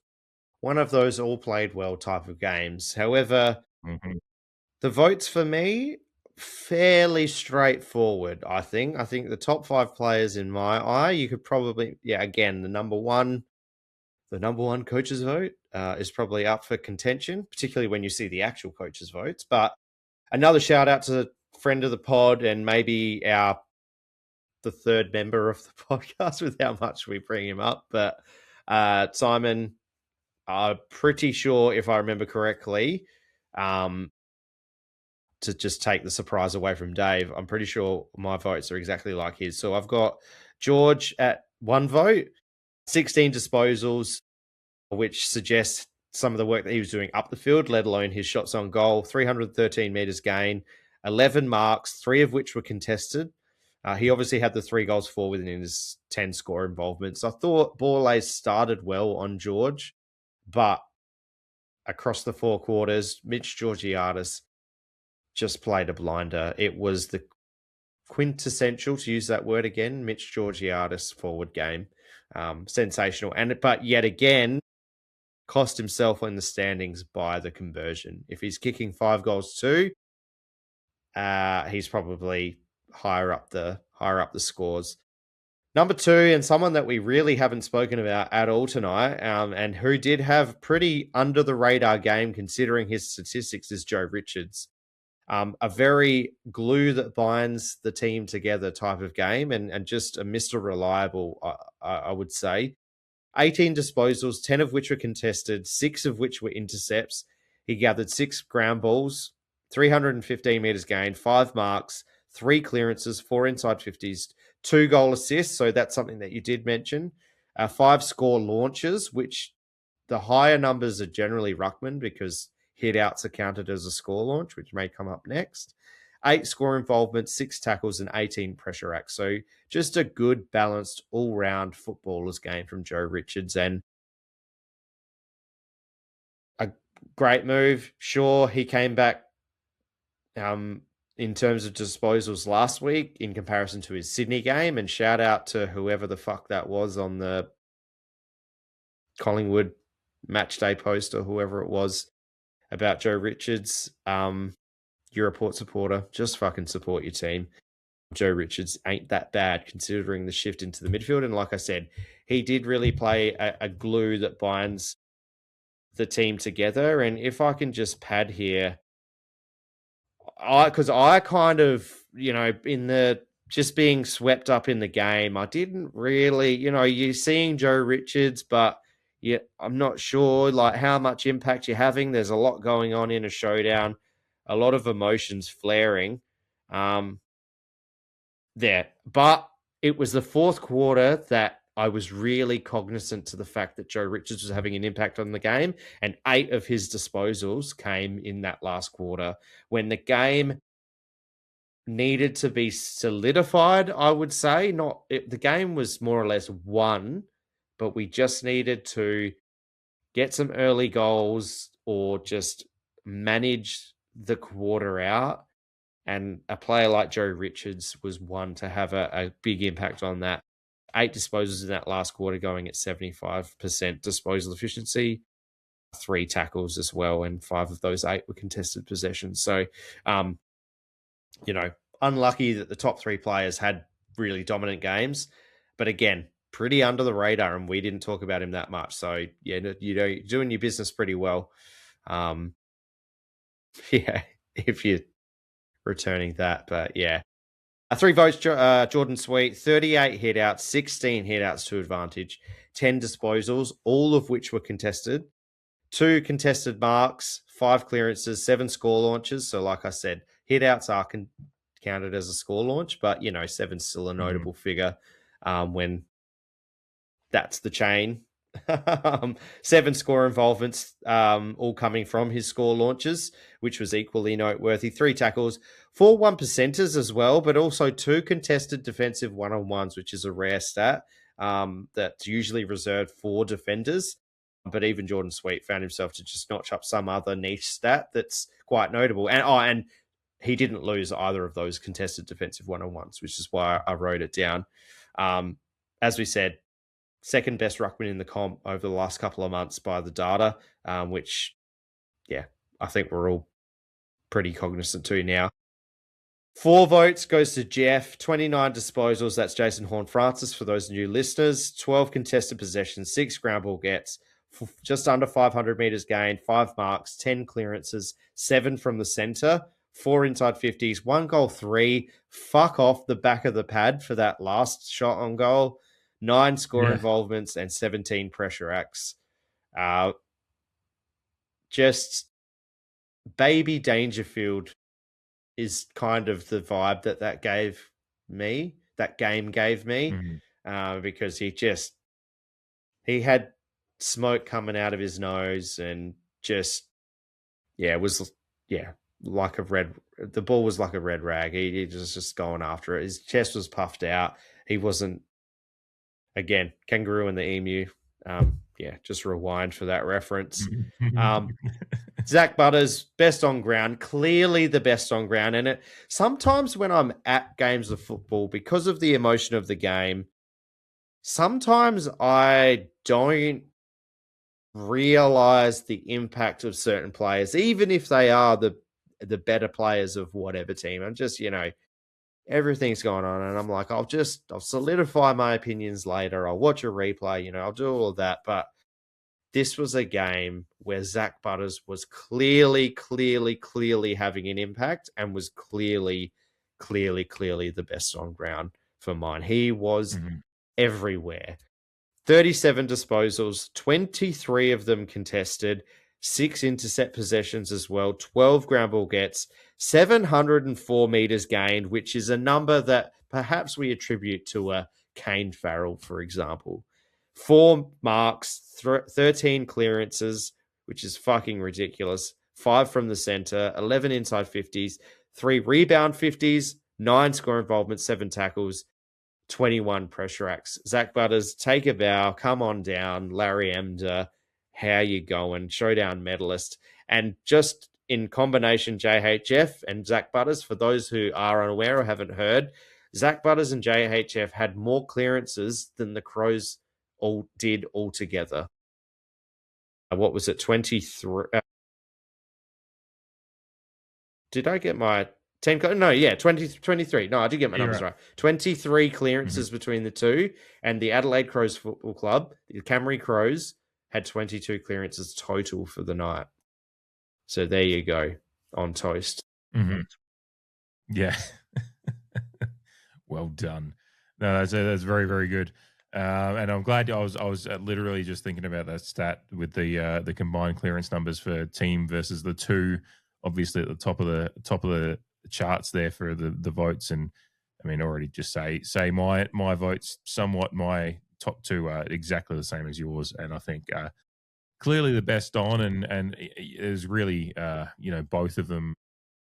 one of those all played well type of games. However, the votes for me, fairly straightforward, I think. I think the top 5 players in my eye, you could probably, again, the number one coach's vote is probably up for contention, particularly when you see the actual coach's votes. But another shout out to friend of the pod and maybe the third member of the podcast with how much we bring him up. But Simon, I'm pretty sure, if I remember correctly, to just take the surprise away from Dave, I'm pretty sure my votes are exactly like his. So I've got George at 1 vote, 16 disposals, which suggests some of the work that he was doing up the field, let alone his shots on goal, 313 metres gain, 11 marks, 3 of which were contested. He obviously had the 3 goals for within his 10 score involvements. I thought Borlase started well on George, but across the 4 quarters, Mitch Georgiades just played a blinder. It was the quintessential, to use that word again, Mitch Georgiades forward game. Sensational. But yet again, cost himself in the standings by the conversion. If he's kicking 5 goals too, he's probably higher up the scores. Number 2, and someone that we really haven't spoken about at all tonight, and who did have pretty under the radar game considering his statistics, is Joe Richards. A very glue that binds the team together type of game, and just a Mr. Reliable, I would say. 18 disposals, 10 of which were contested, 6 of which were intercepts. He gathered 6 ground balls, 315 metres gained, 5 marks, 3 clearances, 4 inside 50s, 2 goal assists. So that's something that you did mention. 5 score launches, which the higher numbers are generally ruckman because hit outs are counted as a score launch, which may come up next. 8 score involvement, 6 tackles, and 18 pressure acts. So just a good, balanced, all-round footballer's game from Joe Richards. And a great move. Sure, he came back in terms of disposals last week in comparison to his Sydney game. And shout out to whoever the fuck that was on the Collingwood match day post or whoever it was about Joe Richards. You're a Port supporter. Just fucking support your team. Joe Richards ain't that bad considering the shift into the midfield. And like I said, he did really play a glue that binds the team together. And if I can just pad here, because I kind of, in the just being swept up in the game, I didn't really, you're seeing Joe Richards, but yeah, I'm not sure like how much impact you're having. There's a lot going on in a showdown, a lot of emotions flaring there. But it was the fourth quarter that I was really cognizant to the fact that Joe Richards was having an impact on the game, and 8 of his disposals came in that last quarter when the game needed to be solidified, I would say. The game was more or less won, but we just needed to get some early goals or just manage the quarter out. And a player like Joe Richards was one to have a big impact on that. 8 disposals in that last quarter, going at 75% disposal efficiency, 3 tackles as well, and 5 of those 8 were contested possessions. So, unlucky that the top 3 players had really dominant games, but again, pretty under the radar, and we didn't talk about him that much. So, yeah, you're doing your business pretty well. If you're returning that, but yeah. 3 votes, Jordan Sweet, 38 hit-outs, 16 hit-outs to advantage, 10 disposals, all of which were contested, 2 contested marks, 5 clearances, 7 score launches. So like I said, hit-outs are counted as a score launch, but, 7's still a notable figure when that's the chain. 7 score involvements, all coming from his score launches, which was equally noteworthy. 3 tackles, 4 1%ers as well, but also 2 contested defensive one-on-ones, which is a rare stat that's usually reserved for defenders. But even Jordan Sweet found himself to just notch up some other niche stat that's quite notable. And he didn't lose either of those contested defensive one-on-ones, which is why I wrote it down. As we said, second best ruckman in the comp over the last couple of months by the data, which, yeah, I think we're all pretty cognizant to now. 4 votes goes to Jeff, 29 disposals. That's Jason Horne-Francis for those new listeners. 12 contested possessions, 6 ground ball gets, just under 500 metres gained, 5 marks, 10 clearances, 7 from the centre, 4 inside 50s, 1 goal, 3. Fuck off the back of the pad for that last shot on goal. 9 score involvements and 17 pressure acts. Just baby Dangerfield is kind of the vibe that game gave me, because he had smoke coming out of his nose and just, like the ball was like a red rag. He was just going after it. His chest was puffed out. He wasn't, again, kangaroo and the emu. Just rewind for that reference. Zach Butters, best on ground, clearly the best on ground. And sometimes when I'm at games of football, because of the emotion of the game, sometimes I don't realize the impact of certain players, even if they are the better players of whatever team. I'm just, everything's going on, and I'm like, I'll solidify my opinions later. I'll watch a replay, I'll do all of that. But this was a game where Zach Butters was clearly having an impact and was clearly the best on ground for mine. He was everywhere. 37 disposals, 23 of them contested, 6 intercept possessions as well, 12 ground ball gets, 704 meters gained, which is a number that perhaps we attribute to a Kane Farrell, for example. 4 marks, 13 clearances, which is fucking ridiculous. 5 from the center, 11 inside 50s, 3 rebound 50s, 9 score involvement, 7 tackles, 21 pressure acts. Zach Butters, take a bow, come on down. Larry Emder, how you going? Showdown medalist. And just in combination, JHF and Zach Butters, for those who are unaware or haven't heard, Zach Butters and JHF had more clearances than the Crows all did altogether. What was it, 23? Did I get my 10? No, yeah, 23. No, I did get my numbers right. 23 clearances between the two, and the Adelaide Crows Football Club, the Camry Crows, had 22 clearances total for the night. So there you go, on toast. Mm-hmm. Yeah. Well done. No, that's very, very good. And I'm glad I was literally just thinking about that stat with the combined clearance numbers for team versus the two, obviously at the top of the charts there for the votes. And I mean, already just say my votes somewhat, my top two are exactly the same as yours, and I think clearly the best on, and is really both of them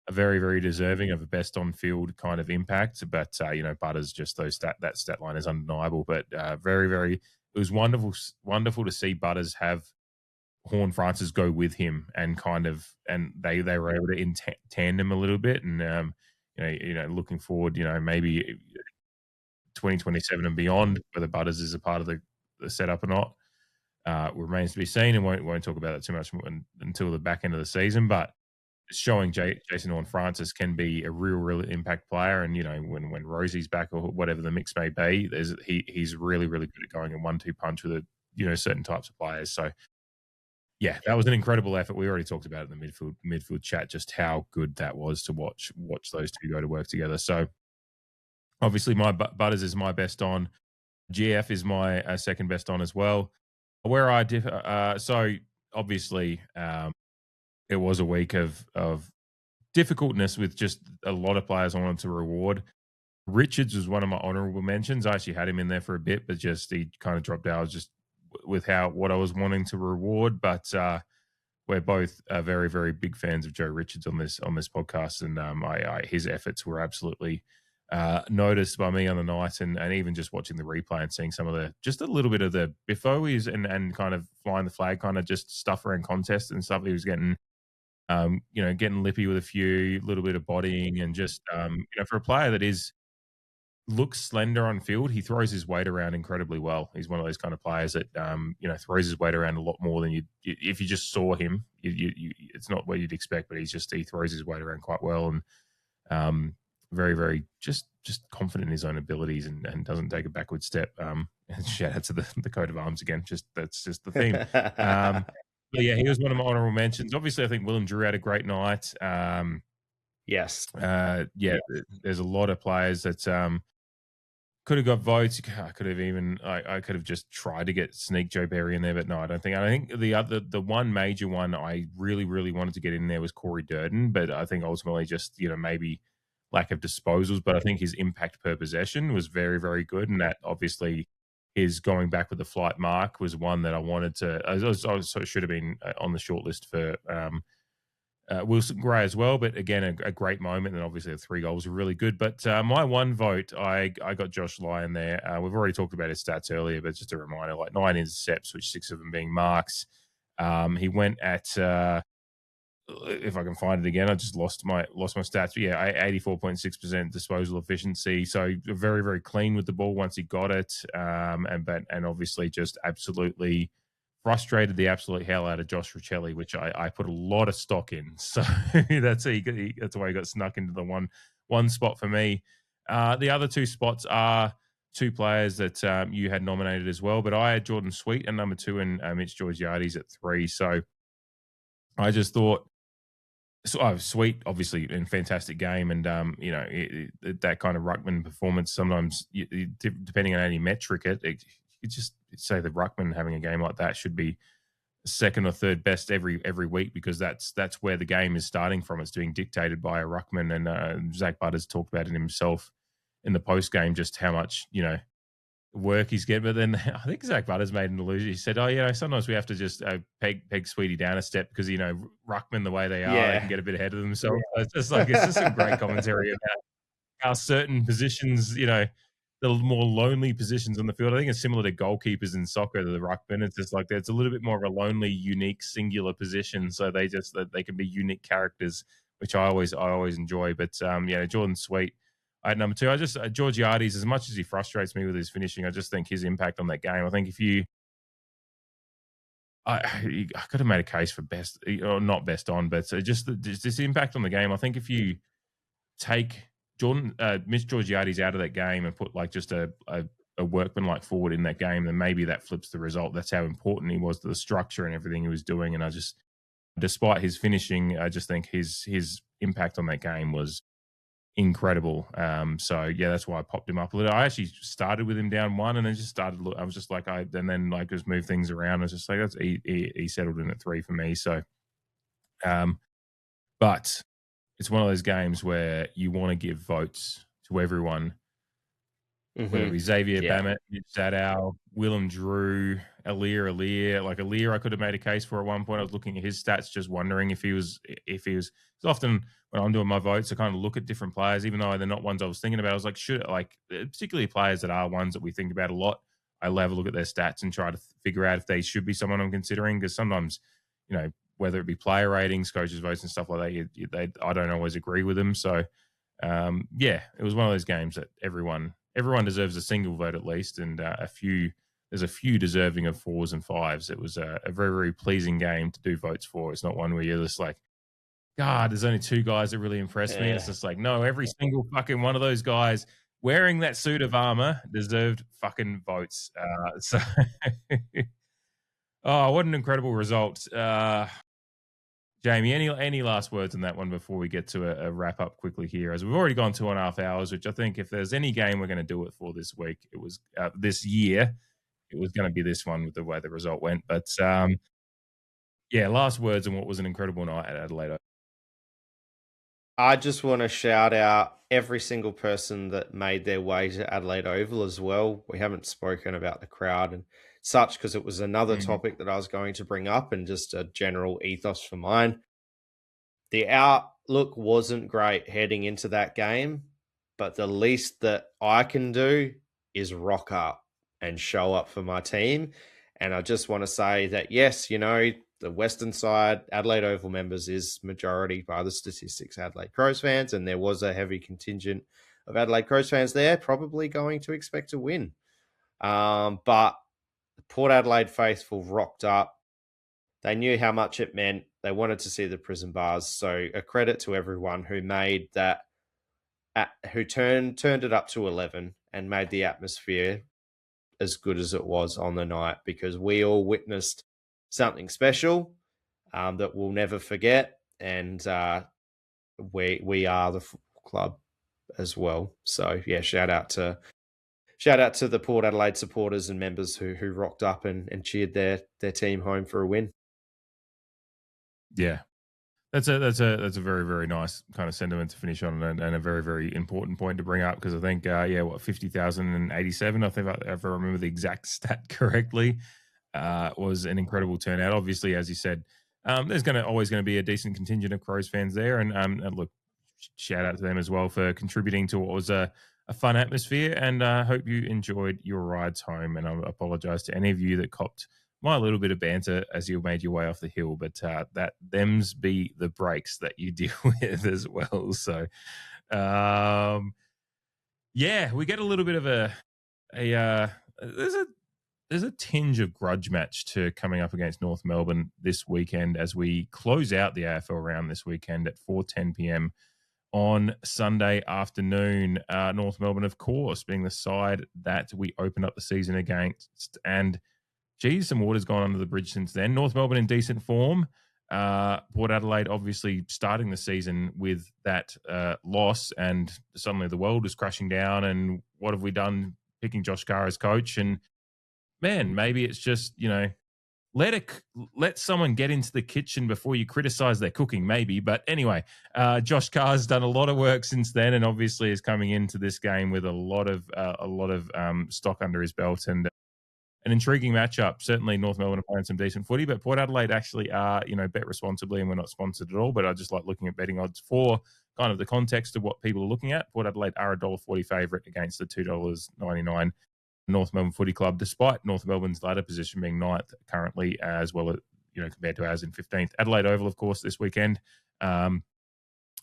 are very, very deserving of a best on field kind of impact. But Butters, just that stat line is undeniable. But very, very, it was wonderful to see Butters have Horn Francis go with him, and they were able to in tandem a little bit, and looking forward, maybe 2027 and beyond, whether Butters is a part of the setup or not, remains to be seen, and won't talk about that too much until the back end of the season. But it's showing Jason Horn-Francis can be a real impact player, and when Rosie's back or whatever the mix may be, he's really, really good at going a 1-2 punch with certain types of players. So yeah, that was an incredible effort. We already talked about it in the midfield chat, just how good that was to watch those two go to work together. So obviously my Butters is my best on. GF is my second best on as well. Where I differ, so obviously it was a week of difficultness with just a lot of players I wanted to reward. Richards was one of my honourable mentions. I actually had him in there for a bit, but just he kind of dropped out just with what I was wanting to reward. But we're both very, very big fans of Joe Richards on this podcast, and his efforts were absolutely noticed by me on the night, and even just watching the replay and seeing some of just a little bit of the biffo and kind of flying the flag kind of just stuff around contests and stuff. He was getting getting lippy with a little bit of bodying, and just for a player that looks slender on field, he throws his weight around incredibly well. He's one of those kind of players that throws his weight around a lot more than if you just saw him. It's not what you'd expect, but he throws his weight around quite well, and very, very just confident in his own abilities, and doesn't take a backward step. Shout out to the coat of arms again. That's just the theme. But yeah, he was one of my honourable mentions. Obviously, I think Willem Drew had a great night. Yes. There's a lot of players that could have got votes. I could have just tried to get sneak Joe Berry in there, but no, I don't think. I think the one major one I really, really wanted to get in there was Corey Durden, but I think ultimately just maybe lack of disposals. But I think his impact per possession was very, very good, and that obviously his going back with the flight mark was one that I wanted to. I should have been on the shortlist for Wilson Gray as well, but again, a great moment, and obviously the 3 goals were really good. But my one vote, I got Josh Lyon there. We've already talked about his stats earlier, but just a reminder, 9 intercepts, which 6 of them being marks. He went at if I can find it again, I just lost my stats. But yeah, 84.6% disposal efficiency. So very, very clean with the ball once he got it, and obviously just absolutely frustrated the absolute hell out of Josh Riccelli, which I put a lot of stock in. So that's why he got snuck into the one spot for me. The other 2 spots are 2 players that you had nominated as well, but I had Jordan Sweet at number 2 and Mitch Georgiades at 3. So I just thought, Sweet, obviously, in fantastic game, and that kind of ruckman performance. Sometimes, depending on any metric, you just say the ruckman having a game like that should be second or third best every week, because that's where the game is starting from. It's being dictated by a ruckman, and Zach Butters talked about it himself in the post game, just how much work he's getting. But then I think Zach Butters made an allusion. He said, sometimes we have to just peg Sweetie down a step because ruckman the way they are, they can get a bit ahead of themselves. So it's just some great commentary about how certain positions, the more lonely positions on the field. I think it's similar to goalkeepers in soccer, the ruckman. It's just like it's a little bit more of a lonely, unique, singular position. So they can be unique characters, which I always enjoy. But Jordan Sweet at number 2. Georgiades, as much as he frustrates me with his finishing, I just think his impact on that game. I think I could have made a case for best, or not best on, but just this impact on the game. I think if you take Mitch Georgiades out of that game and put like just a workman-like forward in that game, then maybe that flips the result. That's how important he was to the structure and everything he was doing. And despite his finishing, I just think his impact on that game was incredible. That's why I popped him up a little. I actually started with him down 1, and then just started. I was just like, just move things around. I was just like, he settled in at 3 for me. So, but it's one of those games where you want to give votes to everyone, whether it be Xavier Bammett, Mitch Sadow, Willem Drew, Aliir. Like Aliir, I could have made a case for at one point. I was looking at his stats, just wondering if he was. It's often when I'm doing my votes, I kind of look at different players, even though they're not ones I was thinking about. I was like, particularly players that are ones that we think about a lot, I'll have a look at their stats and try to figure out if they should be someone I'm considering, because sometimes, whether it be player ratings, coaches' votes, and stuff like that, I don't always agree with them. So, it was one of those games that everyone deserves a single vote at least, and there's a few deserving of 4s and 5s. It was a very, very pleasing game to do votes for. It's not one where you're just like, God, there's only 2 guys that really impressed me. It's just like, no, every single fucking one of those guys wearing that suit of armor deserved fucking votes. What an incredible result. Jamie, any last words on that one before we get to a wrap up quickly here? As we've already gone 2.5 hours, which I think if there's any game we're going to do it for this week, it was this year, it was going to be this one with the way the result went. But last words on what was an incredible night at Adelaide Oval. I just want to shout out every single person that made their way to Adelaide Oval as well. We haven't spoken about the crowd and such because it was another topic that I was going to bring up, and just a general ethos for mine. The outlook wasn't great heading into that game, but the least that I can do is rock up and show up for my team. And I just want to say that, yes, the Western side, Adelaide Oval members, is majority by the statistics Adelaide Crows fans, and there was a heavy contingent of Adelaide Crows fans there, probably going to expect to win. But the Port Adelaide faithful rocked up. They knew how much it meant. They wanted to see the prison bars. So a credit to everyone who made that, who turned it up to 11 and made the atmosphere as good as it was on the night, because we all witnessed something special that we'll never forget, and we are the football club as well. So shout out to the Port Adelaide supporters and members who rocked up and cheered their team home for a win. Yeah, that's a very, very nice kind of sentiment to finish on, and a very, very important point to bring up, because I think 50,087, I think, if I remember the exact stat correctly, was an incredible turnout. Obviously, as you said, there's always going to be a decent contingent of Crows fans there, and look, shout out to them as well for contributing to what was a fun atmosphere, and I hope you enjoyed your rides home. And I apologise to any of you that copped my little bit of banter as you made your way off the hill, but that them's be the breaks that you deal with as well. So, we get a little bit of there's a tinge of grudge match to coming up against North Melbourne this weekend as we close out the AFL round this weekend at 4:10 p.m. on Sunday afternoon. North Melbourne, of course, being the side that we opened up the season against. And, geez, some water's gone under the bridge since then. North Melbourne in decent form. Port Adelaide obviously starting the season with that loss, and suddenly the world is crashing down. And what have we done picking Josh Carr as coach? And, man, maybe it's just, let someone get into the kitchen before you criticize their cooking, maybe. But anyway, Josh Carr's done a lot of work since then, and obviously is coming into this game with a lot of stock under his belt and an intriguing matchup. Certainly, North Melbourne are playing some decent footy, but Port Adelaide actually are, bet responsibly, and we're not sponsored at all. But I just like looking at betting odds for kind of the context of what people are looking at. Port Adelaide are $1.40 favourite against the $2.99 North Melbourne Footy Club, despite North Melbourne's ladder position being 9th currently, as well as, compared to ours in 15th. Adelaide Oval, of course, this weekend. I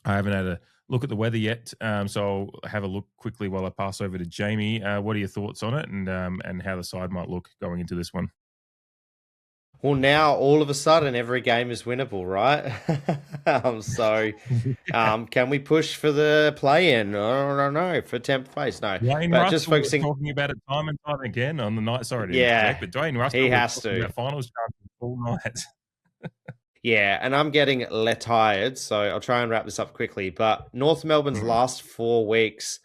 haven't had a look at the weather yet, so I'll have a look quickly while I pass over to Jamie. What are your thoughts on it and how the side might look going into this one? Well, now all of a sudden every game is winnable, right? Can we push for the play-in? I don't know, for 10th place. No, Dwayne but Russell just focusing. was talking about it time and time again on the night. Sorry to Yeah, interject, but Dwayne Russell he was has talking to. about finals chances all night. Yeah, and I'm getting tired, so I'll try and wrap this up quickly. But North Melbourne's last 4 weeks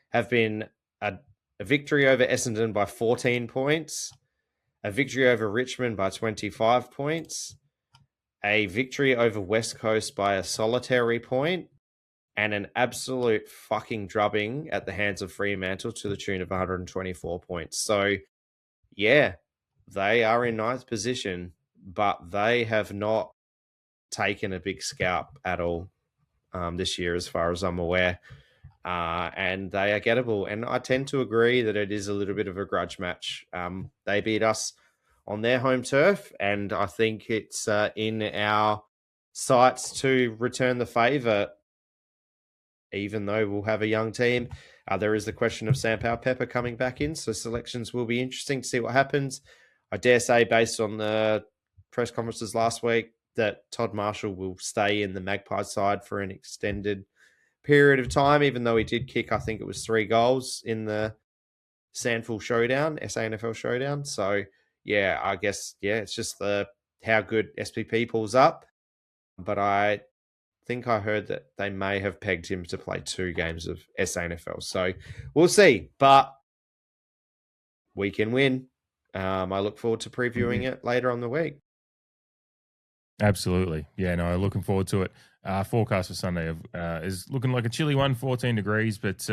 have been a victory over Essendon by 14 points, a victory over Richmond by 25 points, a victory over West Coast by a solitary point, and an absolute fucking drubbing at the hands of Fremantle to the tune of 124 points. So, yeah, they are in 9th position, but they have not taken a big scalp at all this year, as far as I'm aware. And they are gettable. And I tend to agree that it is a little bit of a grudge match. They beat us on their home turf, and I think it's in our sights to return the favour, even though we'll have a young team. There is the question of Sam Powell-Pepper coming back in, so selections will be interesting to see what happens. I dare say, based on the press conferences last week, that Todd Marshall will stay in the Magpies side for an extended period of time, even though he did kick, I think it was 3 goals in the SANFL Showdown, SANFL Showdown. So, yeah, I guess, it's just how good SPP pulls up. But I think I heard that they may have pegged him to play 2 games of SANFL. So, we'll see. But we can win. I look forward to previewing it later on the week. Absolutely. Yeah, no, looking forward to it. Forecast for Sunday is looking like a chilly one, 14 degrees, but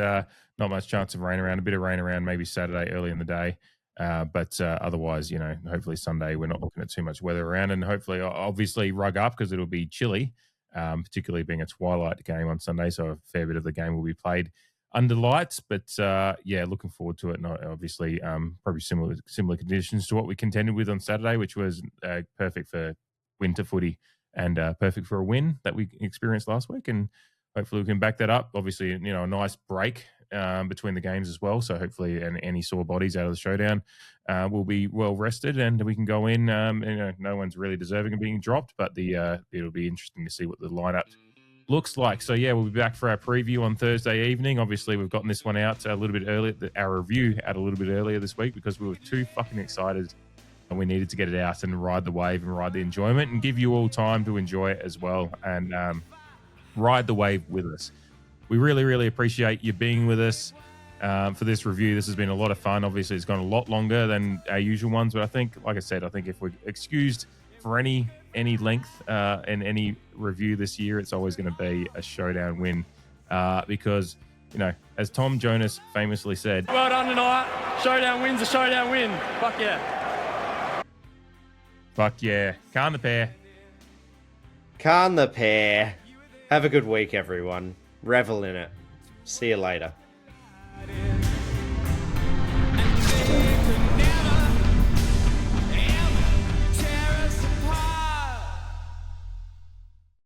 not much chance of rain around. A bit of rain around maybe Saturday early in the day. But otherwise, hopefully Sunday we're not looking at too much weather around, and hopefully, obviously, rug up because it'll be chilly, particularly being a twilight game on Sunday. So a fair bit of the game will be played under lights. But looking forward to it. And obviously, probably similar conditions to what we contended with on Saturday, which was perfect for winter footy and perfect for a win that we experienced last week, and hopefully we can back that up. Obviously, a nice break between the games as well, so hopefully any sore bodies out of the showdown will be well rested, and we can go in. No one's really deserving of being dropped, but it'll be interesting to see what the lineup looks like. So we'll be back for our preview on Thursday evening. Obviously, we've gotten this one out a little bit earlier, our review out a little bit earlier this week, because we were too fucking excited and we needed to get it out and ride the wave and ride the enjoyment and give you all time to enjoy it as well, and ride the wave with us. We really, really appreciate you being with us for this review. This has been a lot of fun. Obviously, it's gone a lot longer than our usual ones, but I think, like I said, if we're excused for any length in any review this year, it's always going to be a showdown win because, as Tom Jonas famously said, Well done tonight. Showdown win's a showdown win. Fuck yeah. Fuck yeah. Can the pair. Can the pair. Have a good week, everyone. Revel in it. See you later.